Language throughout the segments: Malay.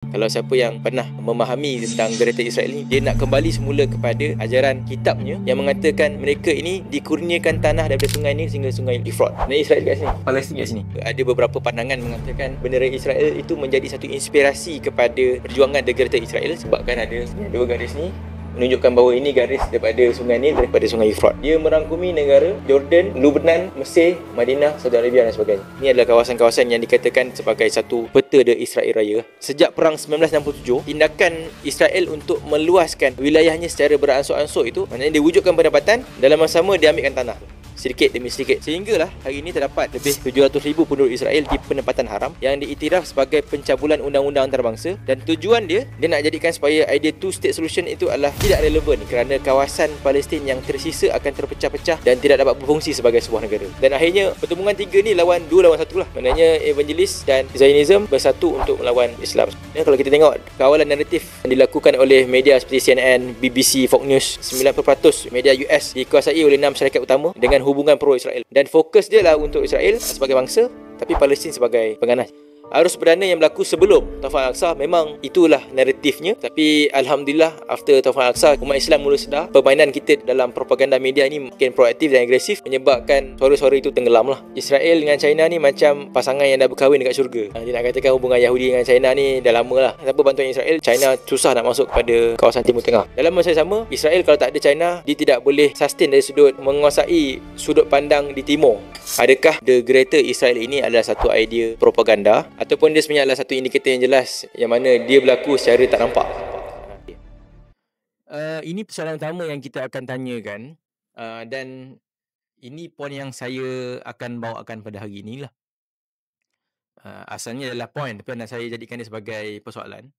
Kalau siapa yang pernah memahami tentang Greater Israel ni, dia nak kembali semula kepada ajaran kitabnya yang mengatakan mereka ini dikurniakan tanah daripada sungai ni sehingga sungai Efrat. Dan Israel kat sini, Palestin kat sini. Ada beberapa pandangan mengatakan bendera Israel itu menjadi satu inspirasi kepada perjuangan The Greater Israel, sebabkan ada dua garis ni menunjukkan bahawa ini garis daripada sungai Nil, daripada sungai Efrat. Dia merangkumi negara Jordan, Lebanon, Mesir, Madinah, Saudi Arabia dan sebagainya. Ini adalah kawasan-kawasan yang dikatakan sebagai satu peta The Israel Raya. Sejak perang 1967, tindakan Israel untuk meluaskan wilayahnya secara beransur-ansur itu, maknanya dia wujudkan pendapatan, dalam masa sama dia ambilkan tanah sedikit demi sedikit, sehinggalah hari ini terdapat lebih 700,000 penduduk Israel di penempatan haram yang diiktiraf sebagai pencabulan undang-undang antarabangsa, dan tujuan dia nak jadikan supaya idea two state solution itu adalah tidak relevan kerana kawasan Palestin yang tersisa akan terpecah-pecah dan tidak dapat berfungsi sebagai sebuah negara. Dan akhirnya pertemuan tiga ni dua lawan satu lah, maknanya evangelis dan Zionism bersatu untuk melawan Islam. Dan kalau kita tengok kawalan naratif yang dilakukan oleh media seperti CNN, BBC, Fox News, 90% media US dikuasai oleh 6 syarikat utama dengan hubungan pro-Israel, dan fokus dia lah untuk Israel sebagai bangsa, tapi Palestin sebagai pengganas. Arus perdana yang berlaku sebelum Taufan Al-Aqsa memang itulah naratifnya, tapi Alhamdulillah after Taufan Al-Aqsa, umat Islam mula sedar permainan kita dalam propaganda media ni makin proaktif dan agresif, menyebabkan suara-suara itu tenggelam lah. Israel dengan China ni macam pasangan yang dah berkahwin dekat syurga. Dia nak katakan hubungan Yahudi dengan China ni dah lama lah. Tanpa bantuan Israel, China susah nak masuk kepada kawasan Timur Tengah. Dalam masa yang sama, Israel kalau tak ada China, dia tidak boleh sustain dari sudut menguasai sudut pandang di timur. Adakah The Greater Israel ini adalah satu idea propaganda, ataupun dia sebenarnya adalah satu indikator yang jelas yang mana dia berlaku secara tak nampak? Ini persoalan utama yang kita akan tanyakan, dan ini poin yang saya akan bawakan pada hari ini lah. Asalnya adalah poin, tapi nak saya jadikan dia sebagai persoalan.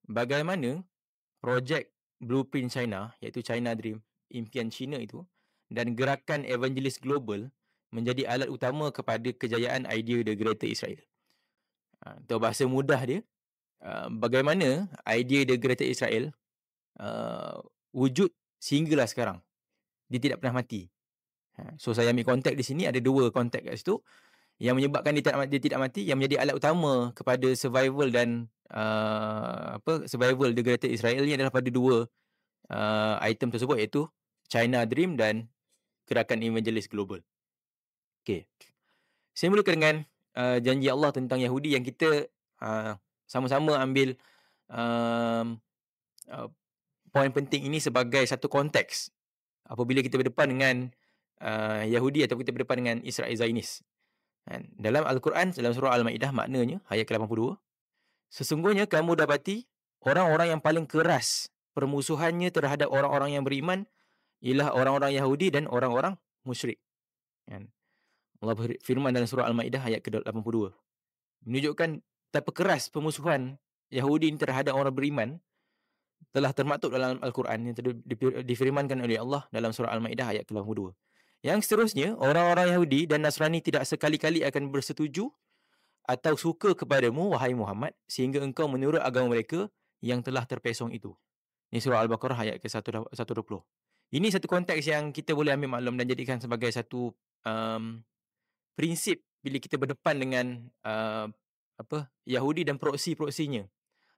Bagaimana projek Blueprint China, iaitu China Dream, impian China itu, dan gerakan evangelis global menjadi alat utama kepada kejayaan idea The Greater Israel. Atau bahasa mudah dia, bagaimana idea The Greater Israel wujud sehinggalah sekarang. Dia tidak pernah mati. So saya ambil konteks di sini, ada dua konteks kat situ. Yang menyebabkan dia tidak mati, yang menjadi alat utama kepada survival dan survival The Greater Israel ni adalah pada dua item tersebut, iaitu China Dream dan gerakan evangelis global. Okay. Saya mulakan dengan janji Allah tentang Yahudi yang kita sama-sama ambil poin penting ini sebagai satu konteks apabila kita berdepan dengan Yahudi atau kita berdepan dengan Israel Zionis. Dalam Al-Quran, dalam surah Al-Ma'idah, maknanya ayat ke-82, sesungguhnya kamu dapati orang-orang yang paling keras permusuhannya terhadap orang-orang yang beriman ialah orang-orang Yahudi dan orang-orang musyrik. Allah berfirman dalam surah Al-Ma'idah ayat ke-82, menunjukkan betapa keras permusuhan Yahudi terhadap orang beriman telah termaktub dalam Al-Quran yang difirmankan oleh Allah dalam surah Al-Ma'idah ayat ke-82. Yang seterusnya, orang-orang Yahudi dan Nasrani tidak sekali-kali akan bersetuju atau suka kepadamu, wahai Muhammad, sehingga engkau menurut agama mereka yang telah terpesong itu. Ini surah Al-Baqarah ayat ke-120. Ini satu konteks yang kita boleh ambil maklum dan jadikan sebagai satu prinsip bila kita berdepan dengan Yahudi dan proksi-proksinya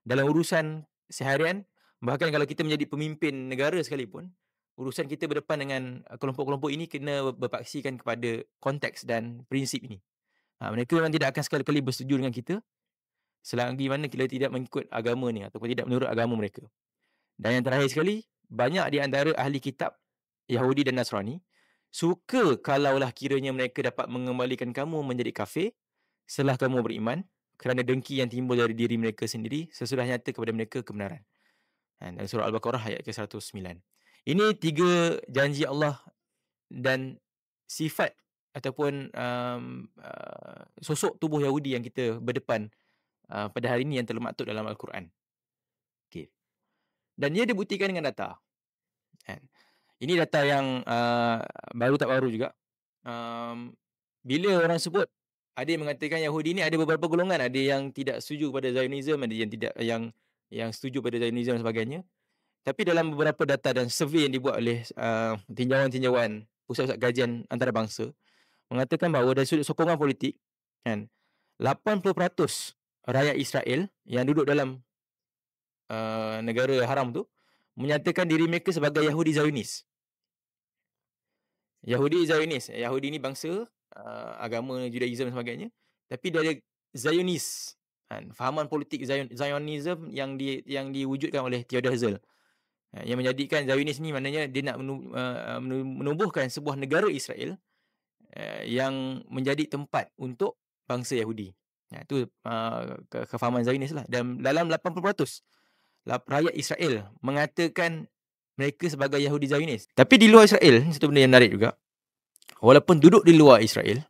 dalam urusan seharian. Bahkan kalau kita menjadi pemimpin negara sekalipun, urusan kita berdepan dengan kelompok-kelompok ini kena berpaksikan kepada konteks dan prinsip ini. Mereka memang tidak akan sekali-kali bersetuju dengan kita selagi mana kita tidak mengikut agama ni ataupun tidak menurut agama mereka. Dan yang terakhir sekali, banyak di antara ahli kitab Yahudi dan Nasrani suka kalaulah kiranya mereka dapat mengembalikan kamu menjadi kafir setelah kamu beriman, kerana dengki yang timbul dari diri mereka sendiri sesudah nyata kepada mereka kebenaran. Dalam surah Al-Baqarah ayat ke-109. Ini tiga janji Allah dan sifat ataupun sosok tubuh Yahudi yang kita berdepan pada hari ini yang termaktub dalam Al-Quran. Okay. Dan ia dibuktikan dengan data. Ini data yang baru tak baru juga. Bila orang sebut, ada yang mengatakan Yahudi ni ada beberapa golongan, ada yang tidak setuju pada Zionism, ada yang tidak yang setuju pada Zionism dan sebagainya. Tapi dalam beberapa data dan survei yang dibuat oleh tinjauan-tinjauan pusat-pusat kajian antarabangsa mengatakan bahawa dari sudut sokongan politik, 80% rakyat Israel yang duduk dalam negara haram tu menyatakan diri mereka sebagai Yahudi Zionis. Yahudi ni bangsa agama Judaism dan sebagainya, tapi dia ada Zionis. Kan? Fahaman politik Zionism yang diwujudkan oleh Theodor Herzl. Yang menjadikan Zionis ni maknanya dia nak menubuhkan sebuah negara Israel yang menjadi tempat untuk bangsa Yahudi. Itu kefahaman Zionis lah. Dan dalam 80% rakyat Israel mengatakan mereka sebagai Yahudi Zionis. Tapi di luar Israel, satu benda yang menarik juga. Walaupun duduk di luar Israel,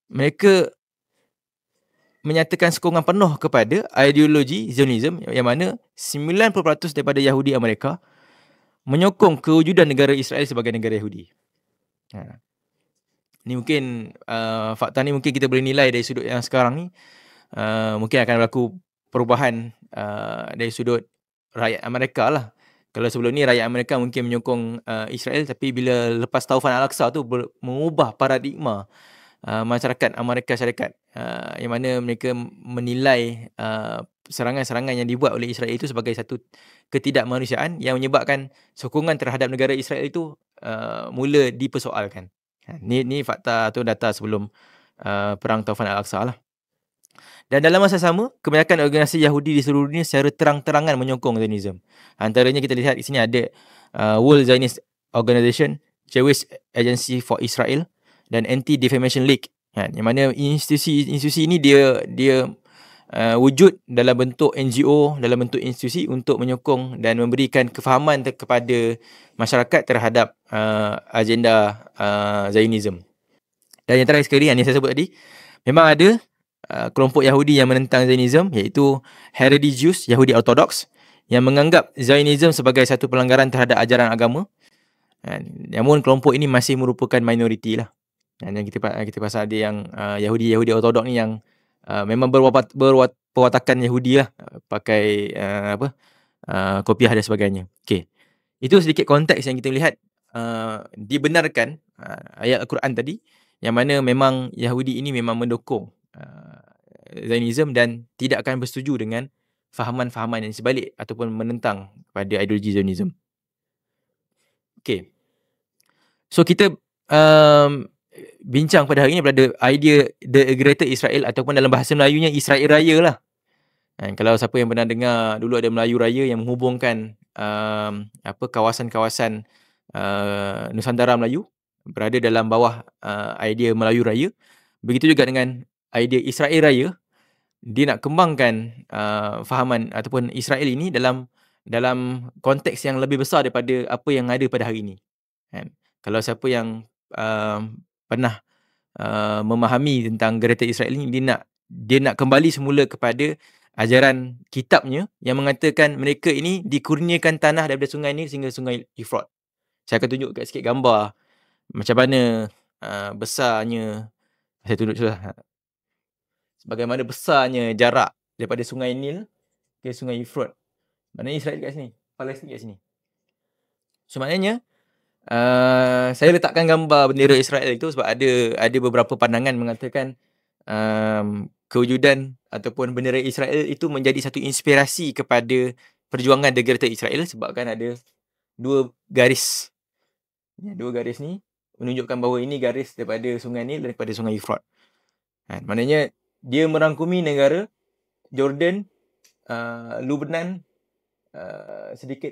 mereka menyatakan sokongan penuh kepada ideologi Zionism, yang mana 90% daripada Yahudi Amerika menyokong kewujudan negara Israel sebagai negara Yahudi. Ni mungkin fakta ni mungkin kita boleh nilai dari sudut yang sekarang ni. Mungkin akan berlaku perubahan dari sudut rakyat Amerika lah. Kalau sebelum ni rakyat Amerika mungkin menyokong Israel, tapi bila lepas Taufan Al-Aqsa tu mengubah paradigma masyarakat Amerika Syarikat, yang mana mereka menilai serangan-serangan yang dibuat oleh Israel itu sebagai satu ketidakmanusiaan yang menyebabkan sokongan terhadap negara Israel itu mula dipersoalkan. Ni fakta atau data sebelum perang Taufan Al-Aqsa lah. Dan dalam masa sama, kebanyakan organisasi Yahudi di seluruh dunia secara terang-terangan menyokong Zionism. Antaranya kita lihat di sini ada World Zionist Organization, Jewish Agency for Israel dan Anti-Defamation League. Yang mana institusi ini dia wujud dalam bentuk NGO, dalam bentuk institusi untuk menyokong dan memberikan kefahaman kepada masyarakat terhadap agenda Zionism. Dan yang terakhir sekali yang saya sebut tadi, memang ada kelompok Yahudi yang menentang Zionism, iaitu Haredi Jews, Yahudi Ortodoks, yang menganggap Zionism sebagai satu pelanggaran terhadap ajaran agama. Namun kelompok ini masih merupakan minoriti lah. Yang kita pasal ada yang Yahudi Ortodok ni yang memang berwatakan Yahudi lah, pakai kopiah dan sebagainya. Okay. Itu sedikit konteks yang kita lihat dibenarkan ayat Al-Quran tadi, yang mana memang Yahudi ini memang mendukung Zionism dan tidak akan bersetuju dengan fahaman-fahaman yang sebalik ataupun menentang pada ideologi Zionism. Okay. So kita bincang pada hari ini pada idea The Greater Israel, ataupun dalam bahasa Melayunya Israel Raya lah. Kalau siapa yang pernah dengar, dulu ada Melayu Raya yang menghubungkan kawasan-kawasan Nusantara Melayu berada dalam bawah idea Melayu Raya. Begitu juga dengan idea Israel Raya. Dia nak kembangkan fahaman ataupun Israel ini dalam konteks yang lebih besar daripada apa yang ada pada hari ini. Kalau siapa yang pernah memahami tentang Greater Israel ini, dia nak kembali semula kepada ajaran kitabnya yang mengatakan mereka ini dikurniakan tanah daripada sungai Nil sehingga sungai Euphrates. Saya akan tunjuk sikit gambar macam mana besarnya, saya tunjuk sudah, bagaimana besarnya jarak daripada sungai Nil ke sungai Euphrates. Maknanya Israel kat sini, Palestin kat sini. So maknanya saya letakkan gambar bendera Israel itu sebab ada beberapa pandangan mengatakan kewujudan ataupun bendera Israel itu menjadi satu inspirasi kepada perjuangan The Greater Israel, sebabkan ada dua garis. Dua garis ni menunjukkan bahawa ini garis daripada sungai Nil daripada sungai Euphrates. Maknanya dia merangkumi negara Jordan, Lebanon, sedikit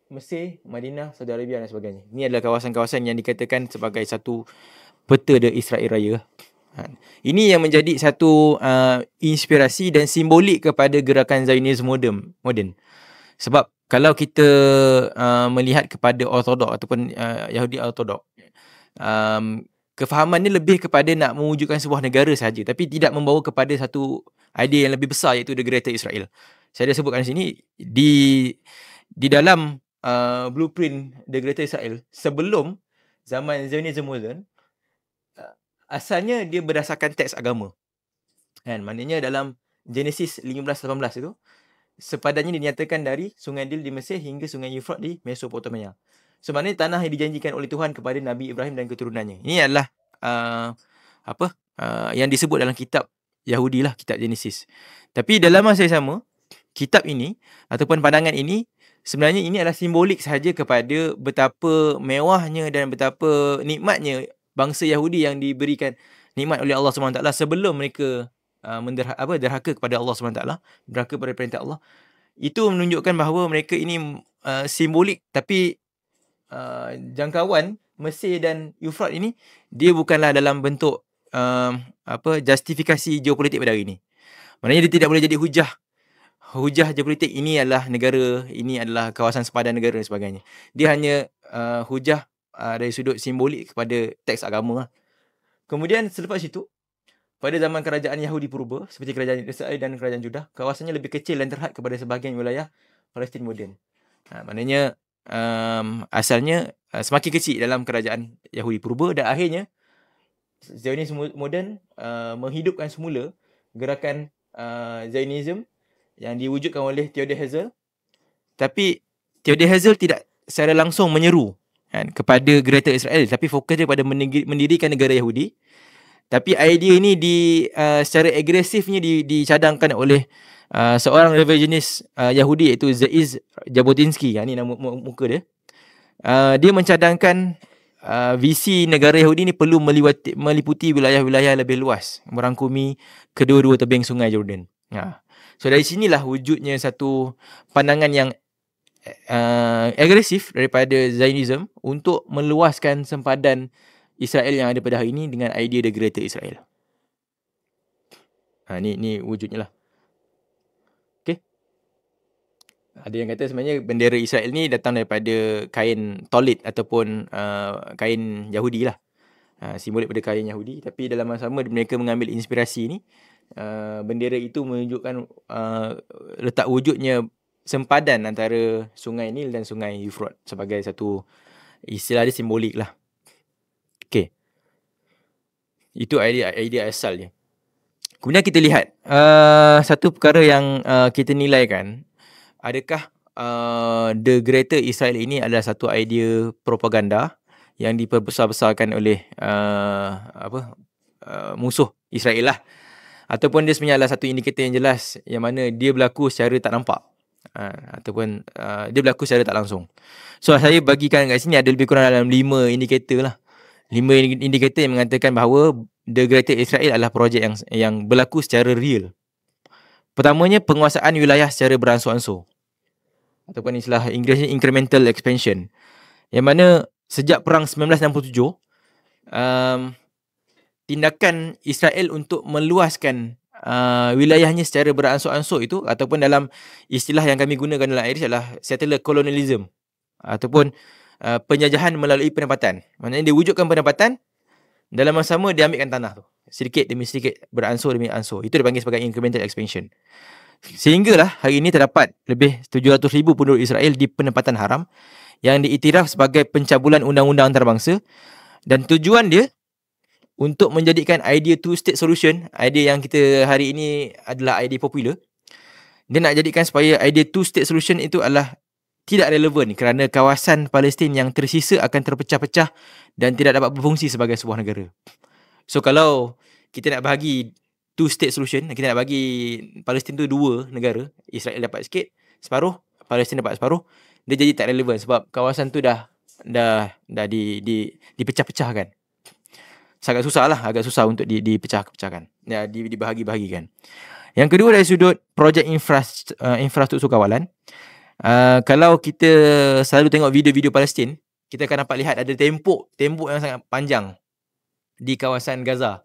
Mesir, Madinah, Saudi Arabia dan sebagainya. Ini adalah kawasan-kawasan yang dikatakan sebagai satu peta The Israel Raya. Ini yang menjadi satu inspirasi dan simbolik kepada gerakan Zionism moden. Sebab kalau kita melihat kepada Ortodok ataupun Yahudi Ortodok, kefahaman ni lebih kepada nak mewujudkan sebuah negara sahaja, tapi tidak membawa kepada satu idea yang lebih besar, iaitu The Greater Israel. Saya dah sebutkan di sini, di dalam blueprint The Greater Israel sebelum zaman Zionism modern, asalnya dia berdasarkan teks agama. Maknanya dalam Genesis 15-18 itu, sepadannya dinyatakan dari Sungai Nil di Mesir hingga Sungai Euphrates di Mesopotamia. So maknanya tanah yang dijanjikan oleh Tuhan kepada Nabi Ibrahim dan keturunannya. Ini adalah yang disebut dalam kitab Yahudi lah, kitab Genesis. Tapi dalam masa yang sama, kitab ini ataupun pandangan ini sebenarnya ini adalah simbolik sahaja kepada betapa mewahnya dan betapa nikmatnya bangsa Yahudi yang diberikan nikmat oleh Allah SWT sebelum mereka derhaka kepada Allah SWT, derhaka pada perintah Allah. Itu menunjukkan bahawa mereka ini simbolik, tapi jangkauan Mesir dan Euphrat ini dia bukanlah dalam bentuk justifikasi geopolitik pada hari ini. Maknanya dia tidak boleh jadi hujah geopolitik, ini adalah negara, ini adalah kawasan sepadan negara dan sebagainya. Dia hanya hujah dari sudut simbolik kepada teks agama. Kemudian selepas itu, pada zaman kerajaan Yahudi purba seperti kerajaan Israel dan kerajaan Judah, kawasannya lebih kecil dan terhad kepada sebahagian wilayah Palestin moden. Maknanya asalnya semakin kecil dalam kerajaan Yahudi purba, dan akhirnya Zionis moden menghidupkan semula gerakan Zionism yang diwujudkan oleh Theodor Herzl. Tapi Theodor Herzl tidak secara langsung menyeru kepada Greater Israel, tapi fokus dia pada mendirikan negara Yahudi. Tapi idea ini secara agresifnya dicadangkan oleh seorang revisionis Yahudi, iaitu Zeiz Jabotinsky. Ini nama muka dia. Dia mencadangkan visi negara Yahudi ini perlu meliputi wilayah-wilayah lebih luas, merangkumi kedua-dua tebing sungai Jordan. So dari sinilah wujudnya satu pandangan yang agresif daripada Zionism untuk meluaskan sempadan Israel yang ada pada hari ini dengan idea The Greater Israel. Ni wujudnya lah. Okay. Ada yang kata sebenarnya bendera Israel ni datang daripada kain tolit ataupun kain Yahudi lah. Simbolik pada kain Yahudi. Tapi dalam masa sama mereka mengambil inspirasi ni. Bendera itu menunjukkan letak wujudnya sempadan antara sungai Nil dan sungai Euphrat sebagai satu istilah dia simbolik lah. Okay. Itu idea asalnya. Kemudian kita lihat satu perkara yang kita nilaikan, adakah The Greater Israel ini adalah satu idea propaganda yang diperbesar-besarkan oleh musuh Israel lah, ataupun dia sebenarnya adalah satu indikator yang jelas yang mana dia berlaku secara tak nampak, ataupun dia berlaku secara tak langsung. So saya bagikan kat sini ada lebih kurang dalam 5 indikator lah. 5 indikator yang mengatakan bahawa The Greater Israel adalah projek yang berlaku secara real. Pertamanya, penguasaan wilayah secara beransur-ansur, ataupun istilah Inggerisnya incremental expansion, yang mana sejak perang 1967 tindakan Israel untuk meluaskan wilayahnya secara beransur-ansur itu, ataupun dalam istilah yang kami gunakan dalam Irish adalah settler colonialism, ataupun penjajahan melalui penempatan. Maknanya dia wujudkan penempatan, dalam masa sama dia ambilkan tanah tu sedikit demi sedikit, beransur demi ansur. Itu dipanggil sebagai incremental expansion. Sehinggalah hari ini terdapat lebih 700,000 penduduk Israel di penempatan haram yang diiktiraf sebagai pencabulan undang-undang antarabangsa, dan tujuan dia untuk menjadikan idea two-state solution, idea yang kita hari ini adalah idea popular. Dia nak jadikan supaya idea two-state solution itu adalah tidak relevan kerana kawasan Palestin yang tersisa akan terpecah-pecah dan tidak dapat berfungsi sebagai sebuah negara. So kalau kita nak bahagi two-state solution, kita nak bagi Palestin tu 2 negara, Israel dapat sikit, separuh, Palestin dapat separuh, dia jadi tak relevan sebab kawasan tu dah dipecah-pecahkan. Agak susah untuk dipecah-pecahkan, dibahagi-bahagikan. Yang kedua, dari sudut projek infrastruktur kawalan, kalau kita selalu tengok video-video Palestin, kita akan dapat lihat ada tembok yang sangat panjang di kawasan Gaza,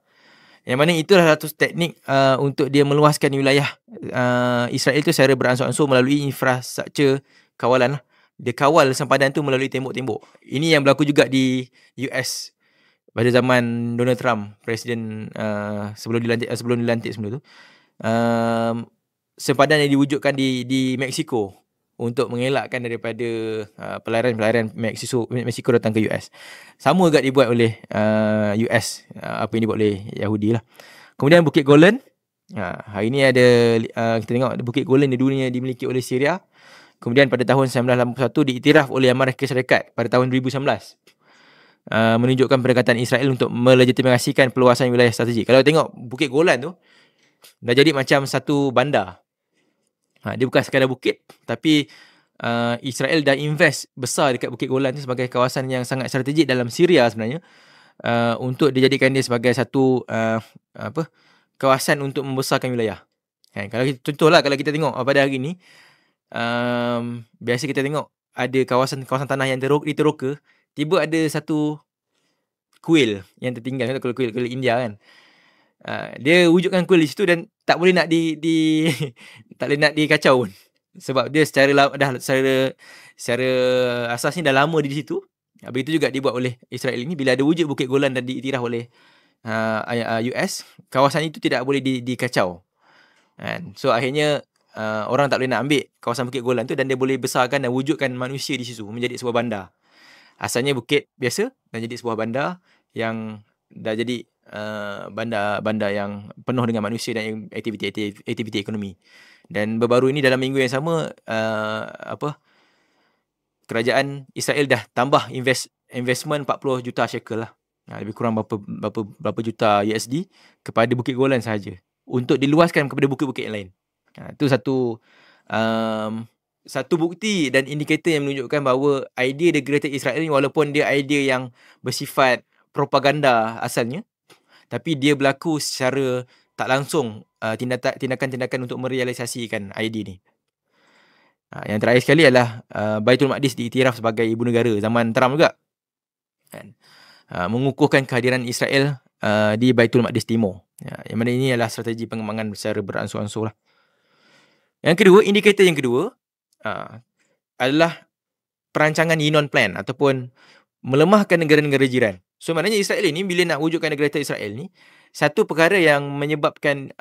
yang mana itulah satu teknik untuk dia meluaskan wilayah Israel tu secara beransur-ansur melalui infrastruktur kawalan. Dia kawal sempadan tu melalui tembok-tembok. Ini yang berlaku juga di US pada zaman Donald Trump, presiden sebelum dilantik sebelum tu. Sempadan yang diwujudkan di Mexico untuk mengelakkan daripada pelayaran Mexico datang ke US. Sama juga dibuat oleh US, apa yang dibuat oleh Yahudi lah. Kemudian Bukit Golan. Hari ini ada kita tengok Bukit Golan di dunia dimiliki oleh Syria. Kemudian pada tahun 1981 diiktiraf oleh Amerika Syarikat pada tahun 2019. Menunjukkan pendekatan Israel untuk melegitimasikan peluasan wilayah strategik. Kalau tengok Bukit Golan tu, dah jadi macam satu bandar. Dia bukan sekadar bukit, tapi Israel dah invest besar dekat Bukit Golan tu sebagai kawasan yang sangat strategik dalam Syria sebenarnya, untuk dijadikan dia sebagai satu kawasan untuk membesarkan wilayah. Kalau contohlah kalau kita tengok pada hari ni, biasa kita tengok ada kawasan tanah yang diteroka, tiba ada satu kuil yang tertinggal, kalau kuil India kan. Dia wujudkan kuil di situ dan tak boleh nak tak boleh nak dikacau pun. Sebab dia secara asas ni dah lama di situ. Begitu juga dibuat oleh Israel ini. Bila ada wujud Bukit Golan dan diiktiraf oleh US, kawasan itu tidak boleh dikacau. So akhirnya orang tak boleh nak ambil kawasan Bukit Golan tu dan dia boleh besarkan dan wujudkan manusia di situ menjadi sebuah bandar. Asalnya bukit biasa dan jadi sebuah bandar yang dah jadi bandar yang penuh dengan manusia dan aktiviti ekonomi. Dan baru-baru ini dalam minggu yang sama kerajaan Israel dah tambah investment 40 juta shekel lah. Lebih kurang berapa juta USD kepada Bukit Golan sahaja untuk diluaskan kepada bukit-bukit yang lain. Itu satu bukti dan indikator yang menunjukkan bahawa idea The Greater Israel ni, walaupun dia idea yang bersifat propaganda asalnya, tapi dia berlaku secara tak langsung, tindakan-tindakan untuk merealisasikan idea ni. Yang terakhir sekali adalah Baitul Maqdis diiktiraf sebagai ibu negara zaman Trump juga. Mengukuhkan kehadiran Israel di Baitul Maqdis Timur. Yang mana ini adalah strategi pengembangan secara beransur-ansur lah. Yang kedua, indikator yang kedua adalah perancangan Yinon Plan ataupun melemahkan negara-negara jiran. So maknanya Israel ini bila nak wujudkan negara Israel ni, satu perkara yang menyebabkan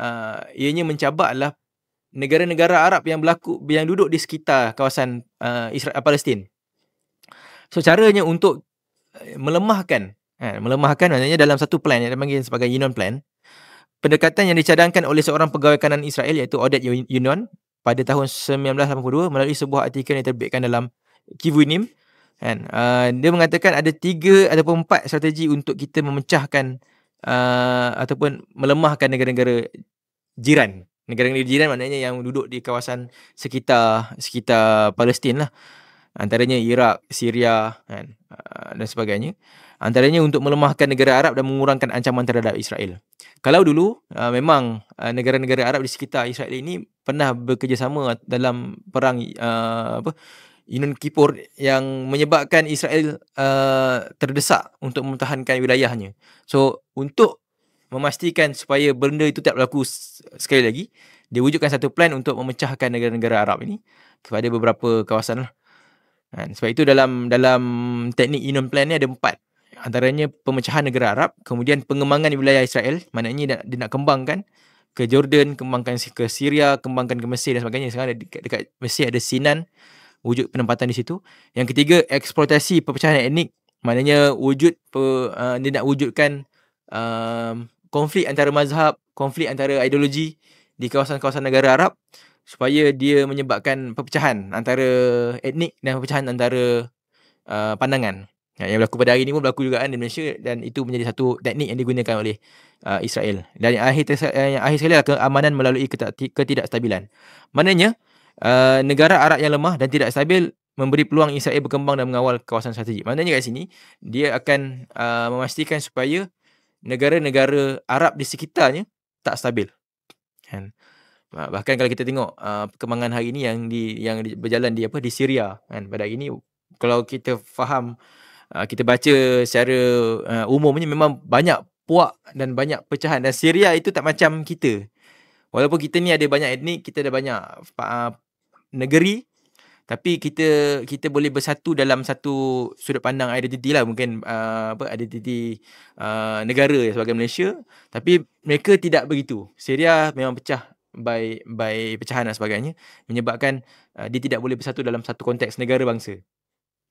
ianya mencabar adalah negara-negara Arab yang duduk di sekitar kawasan Palestin. So caranya untuk melemahkan maknanya dalam satu plan yang dipanggil sebagai Yinon Plan, pendekatan yang dicadangkan oleh seorang pegawai kanan Israel iaitu Oded Yinon pada tahun 1982 melalui sebuah artikel yang terbitkan dalam Kivunim. Dia mengatakan ada 3 ataupun 4 strategi untuk kita memecahkan ataupun melemahkan negara-negara jiran. Negara-negara jiran maknanya yang duduk di kawasan sekitar Palestin lah. Antaranya Iraq, Syria dan sebagainya. Antaranya untuk melemahkan negara Arab dan mengurangkan ancaman terhadap Israel. Kalau dulu memang negara-negara Arab di sekitar Israel ini pernah bekerjasama dalam perang Yom Kippur yang menyebabkan Israel terdesak untuk mempertahankan wilayahnya. So untuk memastikan supaya benda itu tak berlaku sekali lagi, dia wujudkan satu plan untuk memecahkan negara-negara Arab ini kepada beberapa kawasan lah. Sebab itu dalam teknik Yinon Plan ni ada 4. Antaranya pemecahan negara Arab, kemudian pengembangan wilayah Israel, maknanya dia nak kembangkan ke Jordan, kembangkan ke Syria, kembangkan ke Mesir dan sebagainya. Sekarang dekat Mesir ada Sinan, wujud penempatan di situ. Yang ketiga, eksploitasi perpecahan etnik, maknanya dia nak wujudkan konflik antara mazhab, konflik antara ideologi di kawasan-kawasan negara Arab supaya dia menyebabkan perpecahan antara etnik dan perpecahan antara pandangan. Yang berlaku pada hari ini pun berlaku juga di Malaysia, dan itu menjadi satu teknik yang digunakan oleh Israel. Dan yang akhir sekali adalah keamanan melalui ketidakstabilan. Maknanya negara Arab yang lemah dan tidak stabil memberi peluang Israel berkembang dan mengawal kawasan strategik. Maknanya kat sini dia akan memastikan supaya negara-negara Arab di sekitarnya tak stabil. Bahkan kalau kita tengok perkembangan hari ini yang berjalan di Syria pada hari ini, kalau kita faham, kita baca secara umumnya memang banyak puak dan banyak pecahan. Dan Syria itu tak macam kita. Walaupun kita ni ada banyak etnik, kita ada banyak negeri, tapi kita boleh bersatu dalam satu sudut pandang identiti lah, mungkin identiti negara sebagai Malaysia. Tapi mereka tidak begitu. Syria memang pecah by pecahan dan sebagainya, menyebabkan dia tidak boleh bersatu dalam satu konteks negara bangsa.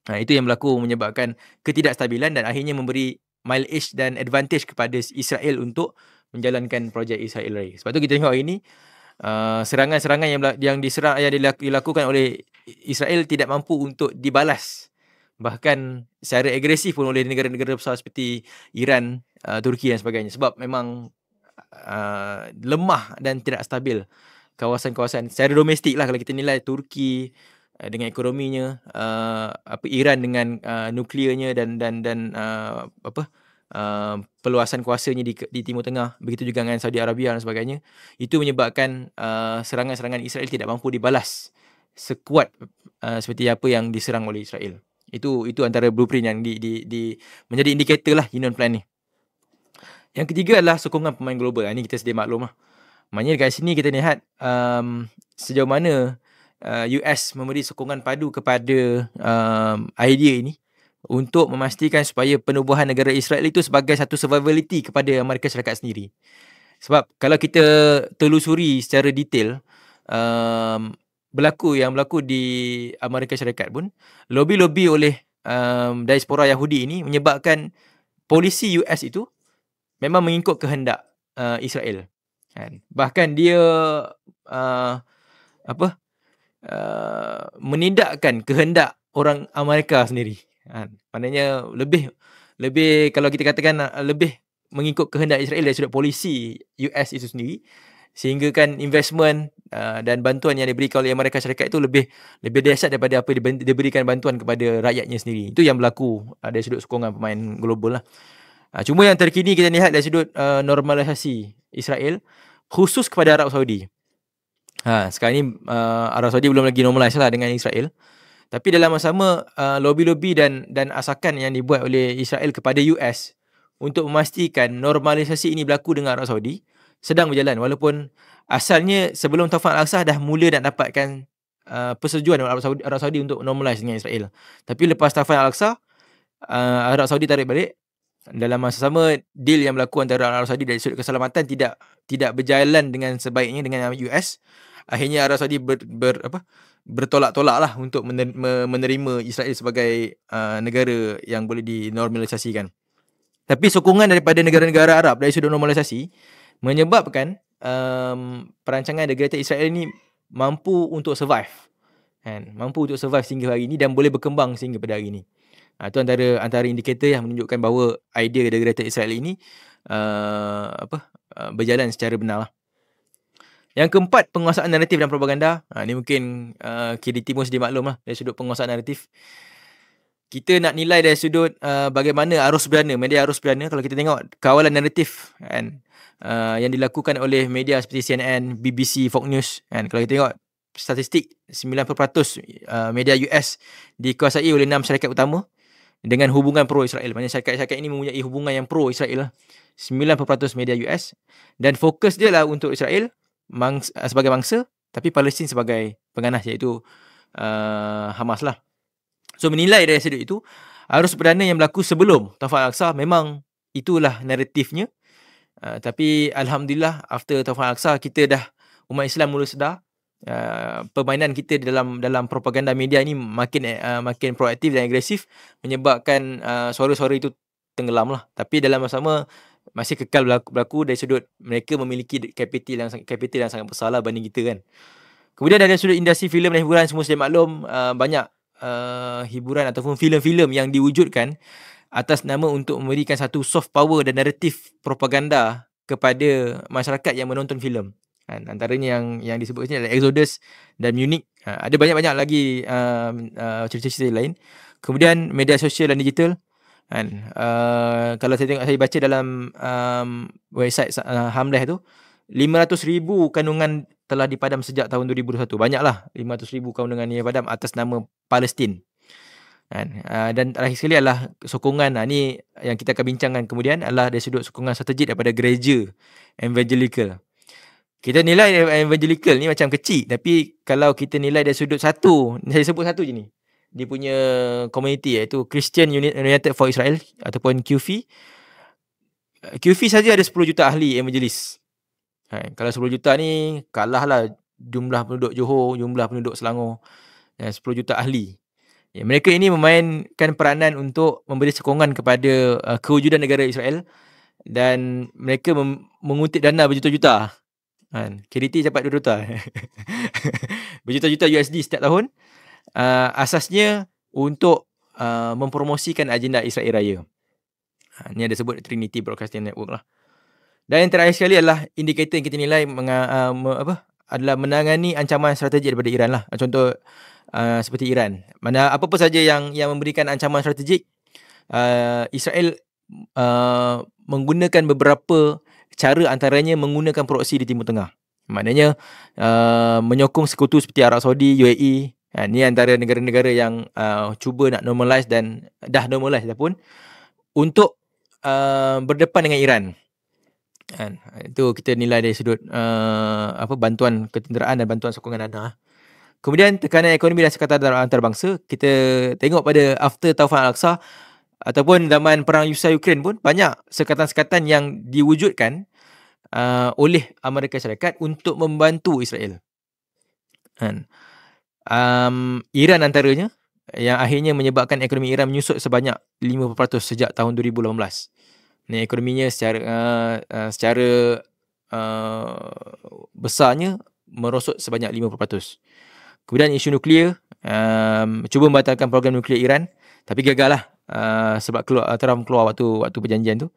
Itu yang berlaku menyebabkan ketidakstabilan dan akhirnya memberi mileage dan advantage kepada Israel untuk menjalankan projek Israel Raya. Sebab tu kita tengok hari ini serangan-serangan yang dilakukan oleh Israel tidak mampu untuk dibalas, bahkan secara agresif pun oleh negara-negara besar seperti Iran, Turki dan sebagainya. Sebab memang lemah dan tidak stabil. Kawasan-kawasan secara domestik lah, kalau kita nilai Turki dengan ekonominya, Iran dengan nukliernya dan peluasan kuasanya di Timur Tengah, begitu juga dengan Saudi Arabia dan sebagainya. Itu menyebabkan serangan-serangan Israel tidak mampu dibalas sekuat seperti apa yang diserang oleh Israel. Itu antara blueprint yang menjadi indikator lah Union Plan ni. Yang ketiga adalah sokongan pemain global. Ini kita sedia maklum lah. Maknanya dekat sini kita lihat sejauh mana US memberi sokongan padu kepada idea ini untuk memastikan supaya penubuhan negara Israel itu sebagai satu survivality kepada Amerika Syarikat sendiri. Sebab kalau kita telusuri secara detail, yang berlaku di Amerika Syarikat pun, lobby-lobby oleh diaspora Yahudi ini menyebabkan polisi US itu memang mengikut kehendak Israel. Bahkan dia menindakkan kehendak orang Amerika sendiri. Maknanya lebih kalau kita katakan lebih mengikut kehendak Israel dari sudut polisi US itu sendiri, sehingga kan investment dan bantuan yang diberikan oleh Amerika Syarikat itu lebih dahsyat daripada apa diberikan bantuan kepada rakyatnya sendiri. Itu yang berlaku dari sudut sokongan pemain global lah. Cuma yang terkini kita lihat dari sudut normalisasi Israel khusus kepada Arab Saudi. Sekarang ni Arab Saudi belum lagi normalise lah dengan Israel. Tapi dalam masa sama lobby-lobby dan asakan yang dibuat oleh Israel kepada US untuk memastikan normalisasi ini berlaku dengan Arab Saudi sedang berjalan, walaupun asalnya sebelum Taufan Al-Aqsa dah mula nak dapatkan persetujuan Arab Saudi untuk normalise dengan Israel. Tapi lepas Taufan Al-Aqsa, Arab Saudi tarik balik. Dalam masa sama, deal yang berlaku antara Arab Saudi dari sudut keselamatan tidak berjalan dengan sebaiknya dengan US. Akhirnya Arab Saudi bertolak-tolak lah untuk menerima Israel sebagai negara yang boleh dinormalisasikan. Tapi sokongan daripada negara-negara Arab dari sudut normalisasi menyebabkan perancangan The Greater Israel ini mampu untuk survive. Mampu untuk survive sehingga hari ini dan boleh berkembang sehingga pada hari ini. Itu antara indikator yang menunjukkan bahawa idea The Greater Israel ini berjalan secara benar lah. Yang keempat, penguasaan naratif dan propaganda. Ini mungkin kiri timur sedia maklum lah dari sudut penguasaan naratif. Kita nak nilai dari sudut bagaimana media arus perdana. Kalau kita tengok kawalan naratif yang dilakukan oleh media seperti CNN, BBC, Fox News. Kalau kita tengok statistik, 90% media US dikuasai oleh 6 syarikat utama dengan hubungan pro-Israel. Maksudnya syarikat-syarikat ini mempunyai hubungan yang pro-Israel lah. 90% media US. Dan fokus dia lah untuk Israel sebagai mangsa, tapi Palestin sebagai penganas, iaitu Hamas lah. So menilai dari sudut itu, arus perdana yang berlaku sebelum Taufan Al-Aqsa memang itulah naratifnya. Tapi Alhamdulillah, after Taufan Al-Aqsa, umat Islam mula sedar permainan kita dalam propaganda media ini makin proaktif dan agresif, menyebabkan suara-suara itu tenggelam lah. Tapi dalam masa sama masih kekal berlaku dari sudut mereka memiliki kapital yang sangat besar lah banding kita kan. Kemudian dari sudut industri filem dan hiburan, semua sedia maklum, banyak hiburan ataupun filem-filem yang diwujudkan atas nama untuk memberikan satu soft power dan naratif propaganda kepada masyarakat yang menonton filem. Antaranya yang disebut sini adalah Exodus dan Munich. Ada banyak-banyak lagi cerita-cerita lain. Kemudian media sosial dan digital. Kalau saya baca dalam website Hamdah tu, 500,000 kandungan telah dipadam sejak tahun 2021. Banyaklah 500,000 kandungan yang dipadam atas nama Palestin. Dan terakhir sekali adalah sokongan, ni yang kita akan bincangkan kemudian, adalah dari sudut sokongan strategik daripada gereja evangelical. Kita nilai evangelical ni macam kecil, tapi kalau kita nilai dari sudut saya sebut satu je ni, dia punya community, iaitu Christian United for Israel ataupun QFI. QFI saja ada 10 juta ahli evangelis. Kalau 10 juta ni kalah lah jumlah penduduk Johor, jumlah penduduk Selangor. 10 juta ahli. Mereka ini memainkan peranan untuk memberi sokongan kepada kewujudan negara Israel, dan mereka menguntit dana berjuta-juta. KDT dapat 2 juta. Berjuta-juta USD setiap tahun. Asasnya untuk mempromosikan agenda Israel Raya. Ni ada sebut Trinity Broadcasting Network lah. Dan yang terakhir sekali adalah indikator yang kita nilai adalah menangani ancaman strategik daripada Iran lah. Contoh seperti Iran. Mana apa-apa saja yang memberikan ancaman strategik, Israel menggunakan beberapa cara, antaranya menggunakan proksi di Timur Tengah. Maknanya menyokong sekutu seperti Arab Saudi, UAE. Ni antara negara-negara yang cuba nak normalize dan dah normalize dah pun untuk berdepan dengan Iran. Itu kita nilai dari sudut bantuan ketenteraan dan bantuan sokongan dana. Kemudian tekanan ekonomi dan sekatan antarabangsa, kita tengok pada after Taufan Al-Aqsa ataupun zaman perang Rusia-Ukraine pun banyak sekatan-sekatan yang diwujudkan oleh Amerika Syarikat untuk membantu Israel. Iran antaranya yang akhirnya menyebabkan ekonomi Iran menyusut sebanyak 50% sejak tahun 2018. Ni ekonominya secara besarnya merosot sebanyak 50%. Kemudian isu nuklear, cuba membatalkan program nuklear Iran, tapi gagal lah sebab Trump keluar waktu perjanjian tu.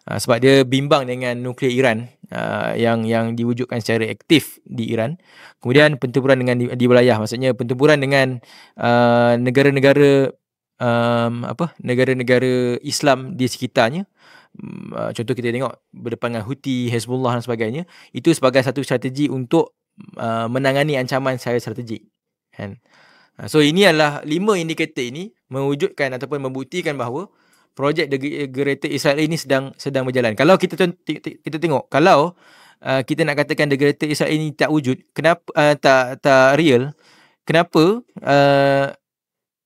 Sebab dia bimbang dengan nuklear Iran yang diwujudkan secara aktif di Iran. Kemudian pertempuran dengan di wilayah, maksudnya pertempuran dengan negara-negara negara-negara Islam di sekitarnya. Contoh kita tengok berdepan dengan Houthi, Hezbollah dan sebagainya. Itu sebagai satu strategi untuk menangani ancaman secara strategik. So ini adalah 5 indikator ini mewujudkan ataupun membuktikan bahawa projek The Greater Israel ini sedang berjalan. Kalau kita tengok, kalau kita nak katakan The Greater Israel ini tak wujud, kenapa tak real, kenapa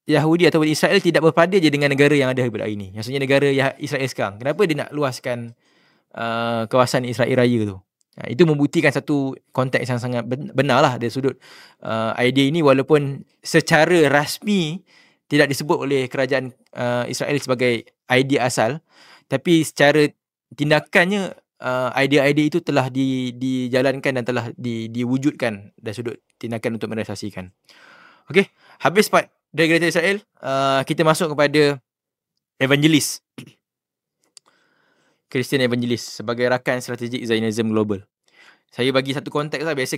Yahudi ataupun Israel tidak berpada je dengan negara yang ada hari ini, maksudnya negara Israel sekarang? Kenapa dia nak luaskan kawasan Israel Raya tu? Itu membuktikan satu konteks yang sangat benar lah dari sudut idea ini, walaupun secara rasmi tidak disebut oleh kerajaan Israel sebagai idea asal, tapi secara tindakannya idea-idea itu telah dijalankan dan telah diwujudkan dari sudut tindakan untuk merealisasikan. Okey, habis part dari Greater Israel, kita masuk kepada evangelis. Christian evangelis sebagai rakan strategik Zionism global. Saya bagi satu konteks lah. Biasa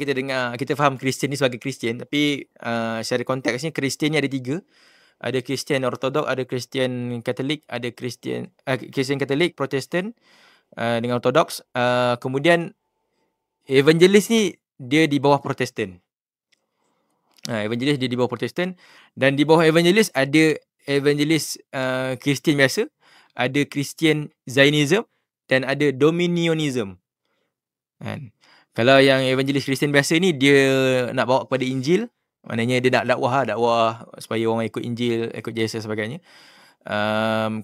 kita faham Kristian ni sebagai Kristian, tapi secara konteksnya Kristian ni ada 3. Ada Kristian Ortodok, ada Kristian Katolik, ada Kristian Katolik, Protestan dengan Ortodoks. Kemudian evangelis ni dia di bawah Protestan. Evangelis dia di bawah Protestan, dan di bawah evangelis ada evangelis Kristian biasa, ada Kristian Zionism dan ada Dominionism. Kalau yang evangelis Kristian biasa ni dia nak bawa kepada Injil, maknanya dia nak dakwah supaya orang ikut Injil, ikut Yesus sebagainya.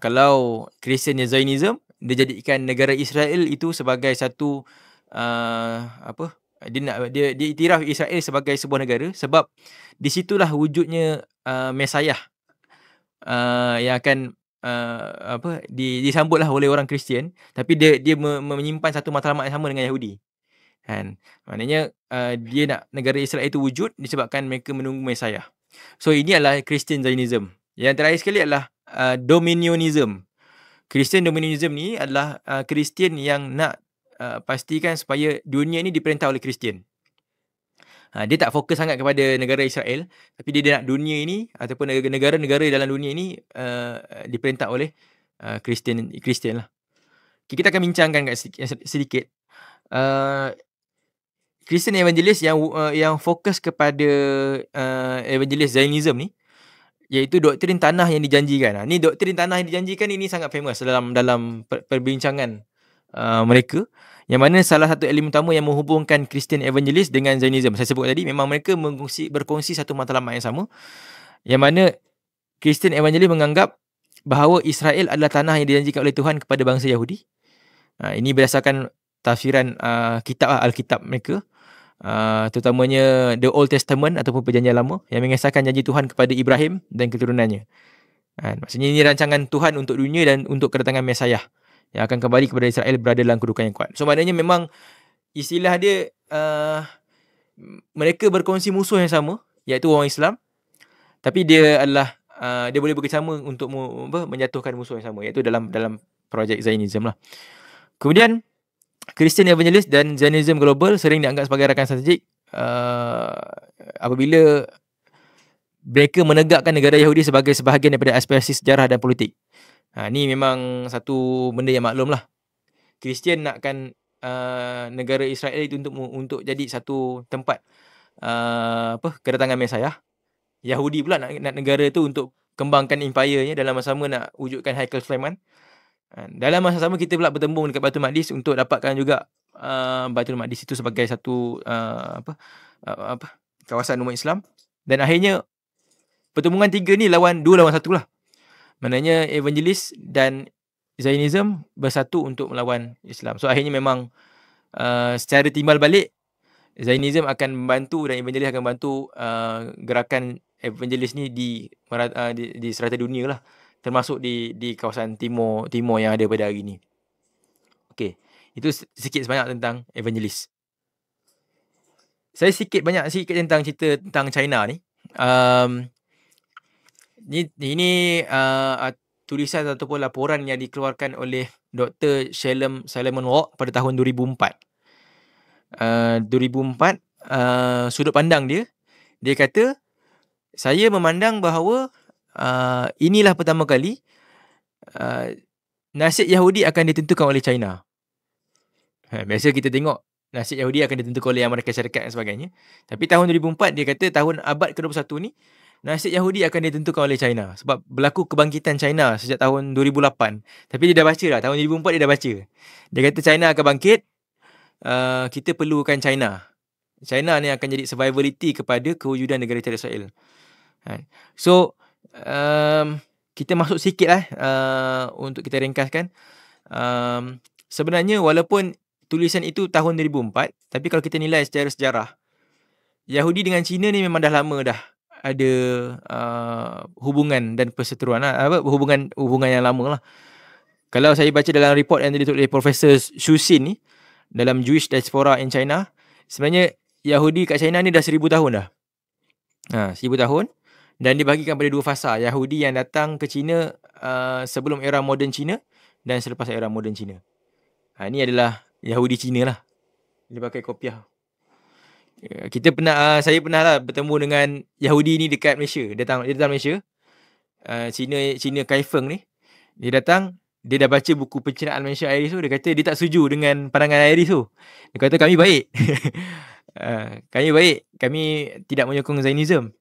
Kalau Kristian Zionism, dia jadikan negara Israel itu sebagai satu dia iktiraf Israel sebagai sebuah negara, sebab di situlah wujudnya Mesiah yang akan disambutlah oleh orang Kristian, tapi dia menyimpan satu matlamat yang sama dengan Yahudi. Maknanya dia nak negara Israel itu wujud disebabkan mereka menunggu Mesiah. So ini adalah Christian Zionism. Yang terakhir sekali adalah Dominionism. Christian Dominionism ni adalah Kristian yang nak pastikan supaya dunia ni diperintah oleh Kristian. Dia tak fokus sangat kepada negara Israel, tapi dia nak dunia ini ataupun negara-negara dalam dunia ini diperintah oleh Kristian lah. Kita akan bincangkan sedikit. Christian evangelis yang fokus kepada evangelis Zionism ni, iaitu doktrin tanah yang dijanjikan. Ni doktrin tanah yang dijanjikan ini sangat famous dalam perbincangan mereka, yang mana salah satu elemen utama yang menghubungkan Christian evangelis dengan Zionism, saya sebut tadi, memang mereka berkongsi satu matlamat yang sama, yang mana Christian evangelis menganggap bahawa Israel adalah tanah yang dijanjikan oleh Tuhan kepada bangsa Yahudi. Ini berdasarkan tafsiran Alkitab mereka, terutamanya The Old Testament ataupun Perjanjian Lama, yang mengesahkan janji Tuhan kepada Ibrahim dan keturunannya. Maksudnya ini rancangan Tuhan untuk dunia dan untuk kedatangan Mesiah yang akan kembali kepada Israel berada dalam kedudukan yang kuat. So maknanya memang istilah dia mereka berkongsi musuh yang sama, iaitu orang Islam, tapi dia adalah dia boleh bekerjasama untuk menjatuhkan musuh yang sama, iaitu dalam projek Zionism lah. Kemudian Christian evangelist dan Zionism global sering dianggap sebagai rakan strategik apabila mereka menegakkan negara Yahudi sebagai sebahagian daripada aspirasi sejarah dan politik. Ni memang satu benda yang maklum lah. Kristian nakkan negara Israel itu untuk jadi satu tempat kedatangan Mesiah. Yahudi pula nak negara itu untuk kembangkan empire-nya, dalam masa sama nak wujudkan Haikal Sulaiman. Dalam masa sama kita pula bertembung dekat Baitul Maqdis untuk dapatkan juga Baitul Maqdis itu sebagai satu kawasan umat Islam. Dan akhirnya pertembungan 3 ni dua lawan 1 lah. Maknanya evangelis dan Zionism bersatu untuk melawan Islam. So akhirnya memang secara timbal balik Zionism akan membantu dan evangelis akan membantu gerakan evangelis ni di serata dunia lah, termasuk di kawasan timur yang ada pada hari ni. Okey, itu sikit sebanyak tentang evangelis. Saya sikit tentang cerita tentang China ni. Ini tulisan ataupun laporan yang dikeluarkan oleh Dr. Salomon Rock pada tahun 2004. 2004, sudut pandang dia kata, saya memandang bahawa inilah pertama kali nasib Yahudi akan ditentukan oleh China. Biasa kita tengok nasib Yahudi akan ditentukan oleh Amerika Syarikat dan sebagainya. Tapi tahun 2004 dia kata tahun abad ke-21 ni nasib Yahudi akan ditentukan oleh China. Sebab berlaku kebangkitan China sejak tahun 2008. Tapi dia dah baca dah. Tahun 2004 dia dah baca. Dia kata China akan bangkit. Kita perlukan China. China ni akan jadi survivability kepada kewujudan negara Israel. So, kita masuk sikit lah untuk kita ringkaskan. Sebenarnya walaupun tulisan itu tahun 2004, tapi kalau kita nilai secara sejarah, Yahudi dengan China ni memang dah lama dah ada hubungan dan perseteruan lah, hubungan yang lama lah. Kalau saya baca dalam report yang ditulis oleh Profesor Xu Xin ni dalam Jewish Diaspora in China, sebenarnya Yahudi kat China ni dah 1000 tahun dah. 1000 tahun. Dan dibahagikan pada dua fasa. Yahudi yang datang ke China sebelum era moden China dan selepas era moden China. Ini adalah Yahudi China lah. Dia pakai kopiah. Saya pernah lah bertemu dengan Yahudi ni dekat Malaysia. Dia datang Malaysia. Cina Kai Feng ni. Dia datang, dia dah baca buku Pencernaan Malaysia Iris tu. Dia kata dia tak setuju dengan pandangan Iris tu. Dia kata kami baik. Kami baik. Kami tidak menyokong Zionism.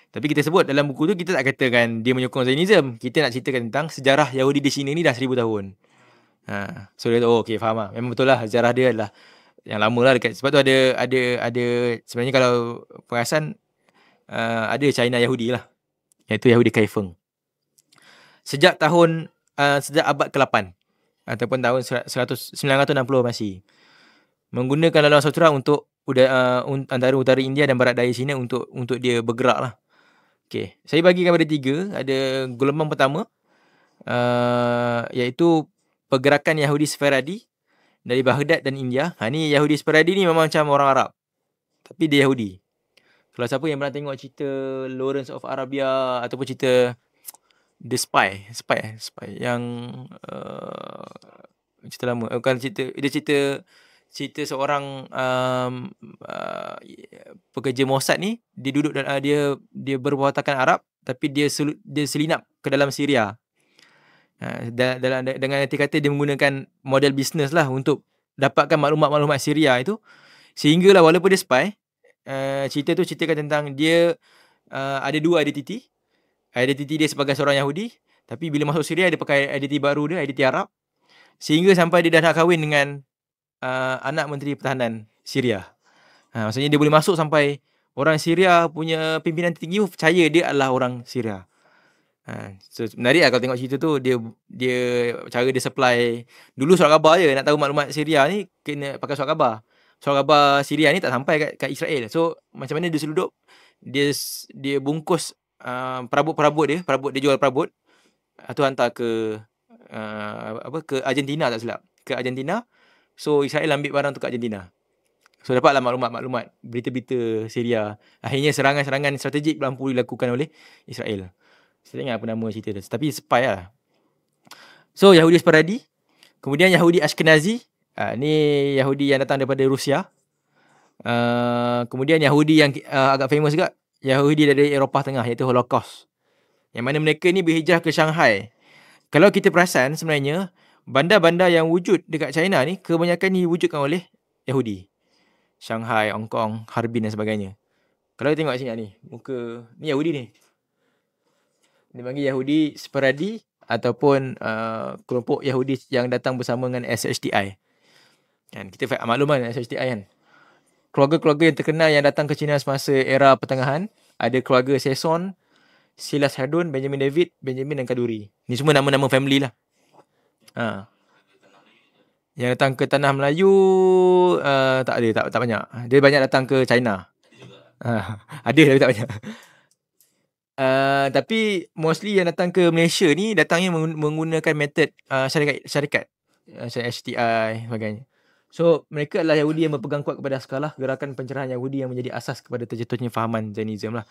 Tapi kita sebut dalam buku tu, kita tak katakan dia menyokong Zionism. Kita nak ceritakan tentang sejarah Yahudi di sini ni dah 1000 tahun. So dia tahu, okay, faham lah. Memang betul lah, sejarah dia adalah yang lama lah dekat. Sebab tu ada sebenarnya kalau perasan ada China Yahudi lah, iaitu Yahudi Kai Feng. Sejak abad ke-8 ataupun tahun 960 masih menggunakan laluan sutra untuk antara utara India dan barat daya China untuk dia bergerak lah. Okay, saya bagikan pada 3. Ada gelombang pertama, iaitu pergerakan Yahudi Sephardi dari Baghdad dan India. Ni Yahudi Sephardi ni memang macam orang Arab, tapi dia Yahudi. Kalau siapa yang pernah tengok cerita Lawrence of Arabia ataupun cerita The Spy yang cerita lama, bukan cerita seorang pekerja Mossad ni, dia duduk dan dia berwawakan Arab, tapi dia selinap ke dalam Syria. Dengan arti kata dia menggunakan model bisnes lah untuk dapatkan maklumat-maklumat Syria itu, sehinggalah walaupun dia spy, cerita tu ceritakan tentang dia ada dua identiti dia sebagai seorang Yahudi, tapi bila masuk Syria dia pakai identiti baru dia, identiti Arab, sehingga sampai dia dah nak kahwin dengan anak Menteri Pertahanan Syria. Maksudnya dia boleh masuk sampai orang Syria punya pimpinan tinggi percaya dia adalah orang Syria. So menarik lah kalau tengok cerita tu. Dia cara dia supply. Dulu surat khabar je, nak tahu maklumat Syria ni kena pakai surat khabar. Surat khabar Syria ni tak sampai kat Israel. So macam mana dia seludup, dia bungkus perabot dia jual perabot, tu hantar ke ke Argentina, tak silap, ke Argentina. So Israel ambil barang tu kat Argentina. So dapatlah maklumat berita-berita Syria. Akhirnya serangan-serangan strategik mampu dilakukan oleh Israel. Saya ingat apa nama cerita tu, tapi spy lah. So Yahudi Sephardi, kemudian Yahudi Ashkenazi, Ni Yahudi yang datang daripada Rusia. Kemudian Yahudi yang agak famous juga, Yahudi dari Eropah Tengah, iaitu Holocaust. Yang mana mereka ni berhijrah ke Shanghai. Kalau kita perasan sebenarnya, bandar-bandar yang wujud dekat China ni kebanyakan diwujudkan oleh Yahudi. Shanghai, Hong Kong, Harbin dan sebagainya. Kalau kita tengok sini ni, muka ni Yahudi ni. Dia panggil Yahudi Separadi ataupun kelompok Yahudi yang datang bersama dengan SHTI. Kan kita maklum kan SHTI kan. Keluarga-keluarga yang terkenal yang datang ke China semasa era pertengahan, ada keluarga Sesson, Silas Hadun, Benjamin David, Benjamin dan Kaduri. Ni semua nama-nama family lah. Yang datang ke tanah Melayu tak ada, tak banyak. Dia banyak datang ke China. Ada tapi tak banyak. Tapi mostly yang datang ke Malaysia ni datangnya menggunakan metod syarikat SHTI sebagainya. So mereka adalah Yahudi yang berpegang kuat kepada skalah gerakan pencerahan Yahudi yang menjadi asas kepada tercetusnya fahaman Zionism lah.